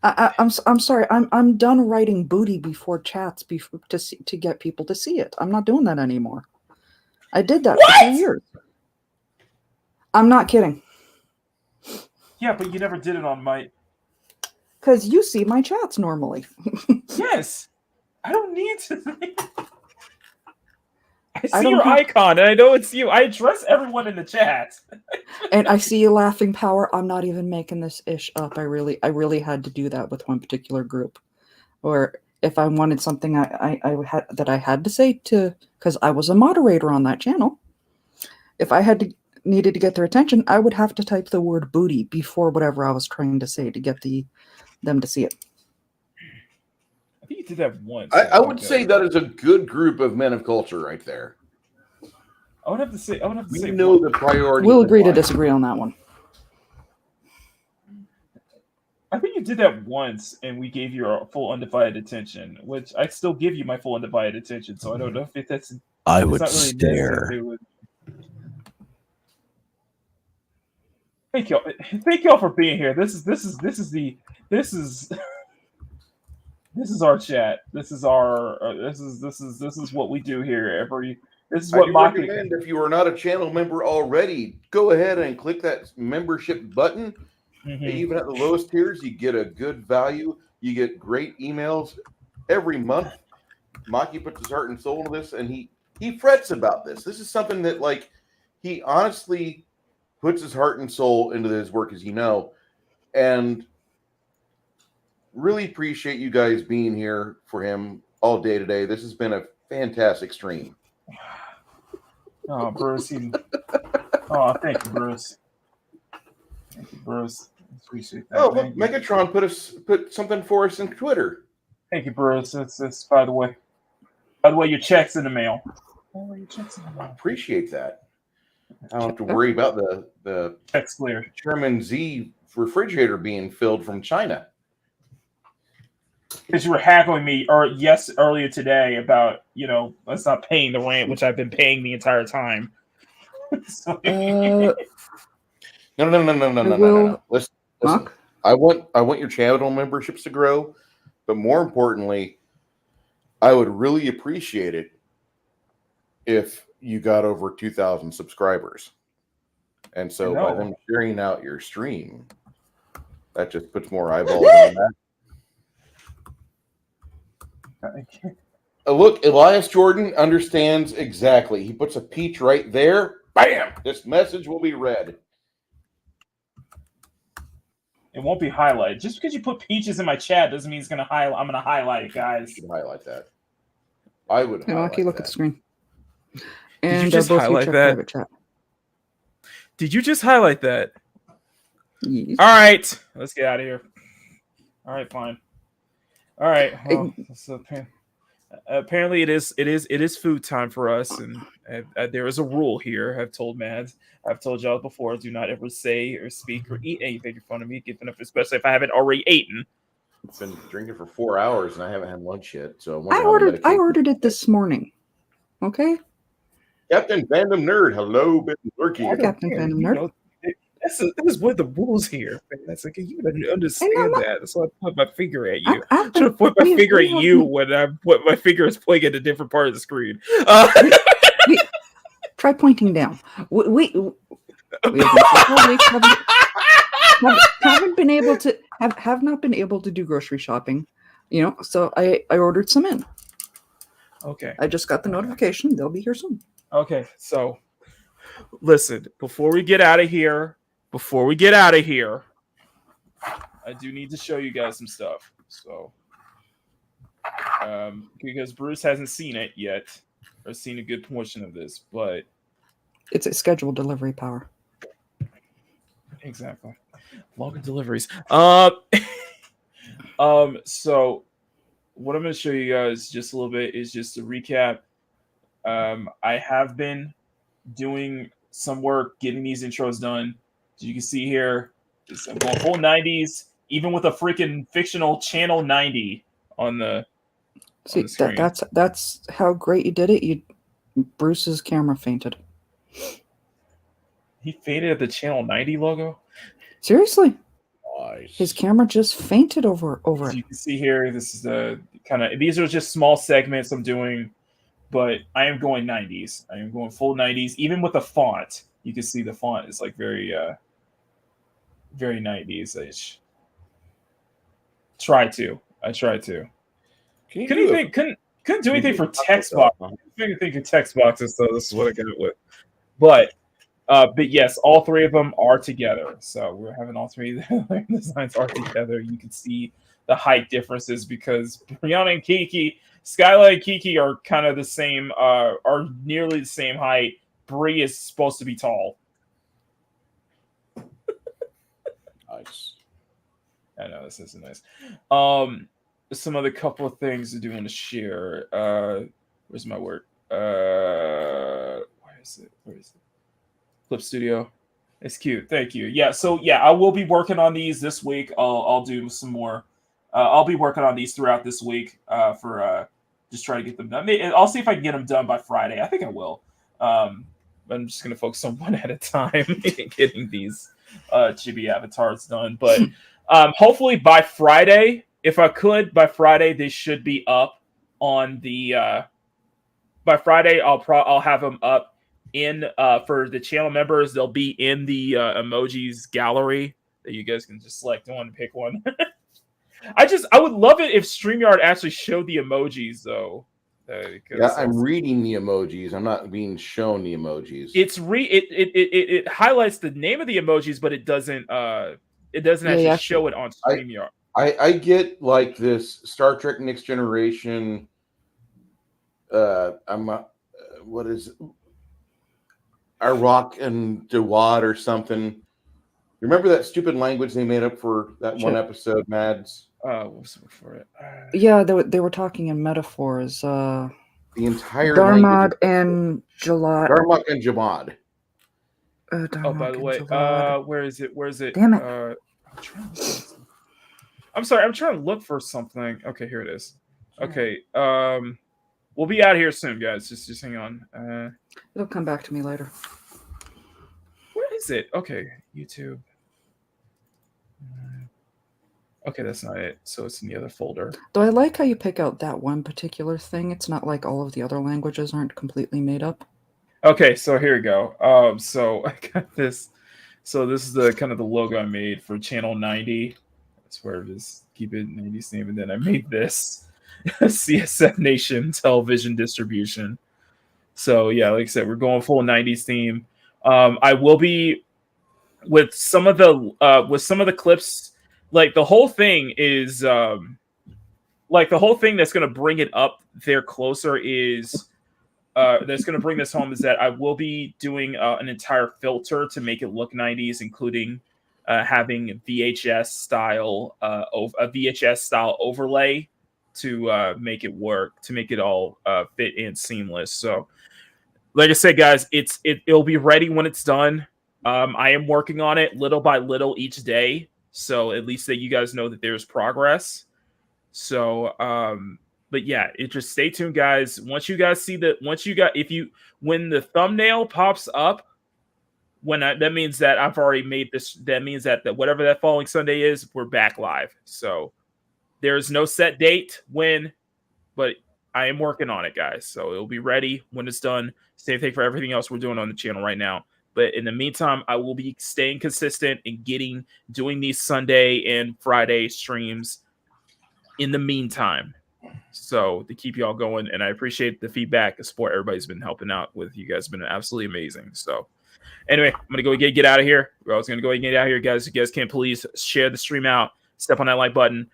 I'm sorry. I'm done writing booty before chats to get people to see it. I'm not doing that anymore. I did that for 2 years. I'm not kidding. Yeah, but you never did it on my. Because you see my chats normally. Yes. I don't need to. I see your icon, and I know it's you. I address everyone in the chat. And I see you laughing, Power. I'm not even making this ish up. I really had to do that with one particular group. Or if I wanted something I had to say to, because I was a moderator on that channel, if I needed to get their attention, I would have to type the word booty before whatever I was trying to say to get them to see it. I think you did that once. I would say that is a good group of men of culture right there. I would have to say. We know the priority. We'll agree to disagree on that one. I think you did that once, and we gave you our full undivided attention, which I still give you my full undivided attention. So I don't know if that's. I would stare. Thank y'all for being here. This is our chat. This is what we do here. This is what I recommend if you are not a channel member already, go ahead and click that membership button. Mm-hmm. Even at the lowest tiers, you get a good value. You get great emails every month. Maki puts his heart and soul into this, and he frets about this. This is something that he honestly puts his heart and soul into his work, as you know, and really appreciate you guys being here for him all day today. This has been a fantastic stream. Oh, Bruce. Thank you, Bruce. Thank you, Bruce. Appreciate that. Oh, look, Megatron put something for us in Twitter. Thank you, Bruce. It's by the way, your check's in the mail. I appreciate that. I don't have to worry about the check's clear. German Z refrigerator being filled from China. Because you were haggling me earlier today about, us not paying the rent, which I've been paying the entire time. No. Listen. I want your channel memberships to grow, but more importantly, I would really appreciate it if you got over 2,000 subscribers. And so by them sharing out your stream, that just puts more eyeballs on that. Look, Elias Jordan understands exactly. He puts a peach right there. Bam! This message will be read. It won't be highlighted. Just because you put peaches in my chat doesn't mean it's gonna highlight. I'm gonna highlight it, guys. You should highlight that. I would highlight Look at the screen. And Did you just both highlight check that? private chat. Did you just highlight that? Yes. All right, let's get out of here. All right, fine. All right. Well, so apparently it is food time for us, and there is a rule here. I've told Mads, I've told y'all before, do not ever say or speak or eat anything in front of me, especially if I haven't already eaten. I've been drinking for 4 hours and I haven't had lunch yet. So I ordered it this morning. Okay. Captain Fandom Nerd, hello, been lurking. Captain Fandom Nerd. This is what the rules here. That's like you understand that. That's why I point my finger at you. I'm trying to point my finger at you when my finger is pointing at a different part of the screen. Try pointing down. We haven't been able to have not been able to do grocery shopping, so I ordered some in. Okay. I just got the notification. They'll be here soon. Okay, so listen, before we get out of here, I do need to show you guys some stuff. So because Bruce hasn't seen it yet, or seen a good portion of this, but it's a scheduled delivery power. Exactly. Longer deliveries. So what I'm going to show you guys just a little bit is just a recap. I have been doing some work getting these intros done. As you can see here, I'm going full 90s, even with a freaking fictional channel 90 on the screen. That's how great you did it. Bruce's camera fainted. He fainted at the channel 90 logo? Seriously? Nice. His camera just fainted over As it. you can see here, this is the these are just small segments I'm doing, but I am going 90s. I am going full 90s, even with the font. You can see the font is like very 90s-ish. I tried to. Couldn't do anything for text boxes. Couldn't think of text boxes, so this is what I got with. But yes, all three of them are together. So we're having all three designs are together. You can see the height differences because Briannah and Kiki, Skyla and Kiki are kind of the same, are nearly the same height. Bree is supposed to be tall. Nice. I know this isn't nice. Some other couple of things I do want to share. Where's my work? Where is it? Clip Studio. It's cute. Thank you. Yeah. So yeah, I will be working on these this week. I'll do some more. I'll be working on these throughout this week for just try to get them done. I'll see if I can get them done by Friday. I think I will. I'm just gonna focus on one at a time getting these chibi avatars done. But hopefully by Friday, if I could, by Friday they should be up on the. By Friday, I'll have them up in for the channel members. They'll be in the emojis gallery that you guys can just select one and pick one. I would love it if StreamYard actually showed the emojis though. Yeah, I'm reading the emojis. I'm not being shown the emojis. It highlights the name of the emojis, but it doesn't actually show it on StreamYard. I get like this Star Trek Next Generation. What is it? Iraq and Dawad or something. Remember that stupid language they made up for that one episode, Mads? What's for it? Yeah, they were talking in metaphors. The entire Darmad and Jalad. Darmok and Jabad. By the way, where is it? Damn it! I'm sorry. I'm trying to look for something. Okay, here it is. Okay. We'll be out here soon, guys. Just hang on. It'll come back to me later. Where is it? Okay, YouTube. Okay, that's not it. So it's in the other folder. Though I like how you pick out that one particular thing. It's not like all of the other languages aren't completely made up. Okay, so here we go. So I got this. So this is the kind of the logo I made for Channel 90. That's where it is. Keep it 90's name, and then I made this CSF Nation television distribution. So yeah, like I said, we're going full 90s theme. I will be with some of the clips. Like the whole thing is like the whole thing that's going to bring it up there closer is that's going to bring this home is that I will be doing an entire filter to make it look 90s, including having VHS style a VHS style overlay to make it work, to make it all fit and seamless. So like I said, guys, it'll be ready when it's done. I am working on it little by little each day, so at least that you guys know that there's progress. So but yeah, it just stay tuned, guys. Once you guys see when the thumbnail pops up, that means that I've already made this. That means that whatever that following Sunday is, we're back live. So there's no set date when, but I am working on it, guys. So it'll be ready when it's done. Same thing for everything else we're doing on the channel right now. But in the meantime, I will be staying consistent and doing these Sunday and Friday streams in the meantime. So to keep y'all going, and I appreciate the feedback, the support everybody's been helping out with. You guys have been absolutely amazing. So anyway, I'm gonna go get out of here. I was gonna go and get out of here, guys. If you guys can please share the stream out, step on that like button.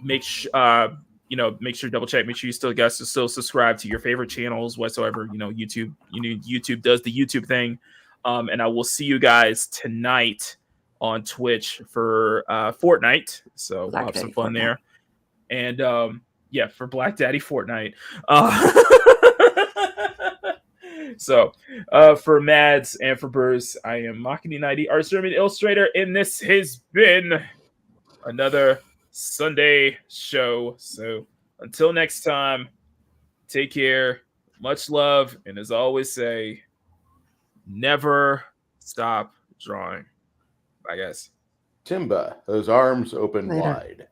Make sure double check. Make sure you still subscribe to your favorite channels whatsoever. YouTube. YouTube does the YouTube thing. And I will see you guys tonight on Twitch for Fortnite. So we'll have some fun there. And for Black Daddy Fortnite. So for Mads and for Bruce, I am Makini90 Art German Illustrator, and this has been another Sunday show. So until next time, take care, much love, and as I always say, never stop drawing. Bye, guys. Timba, those arms open Later. wide.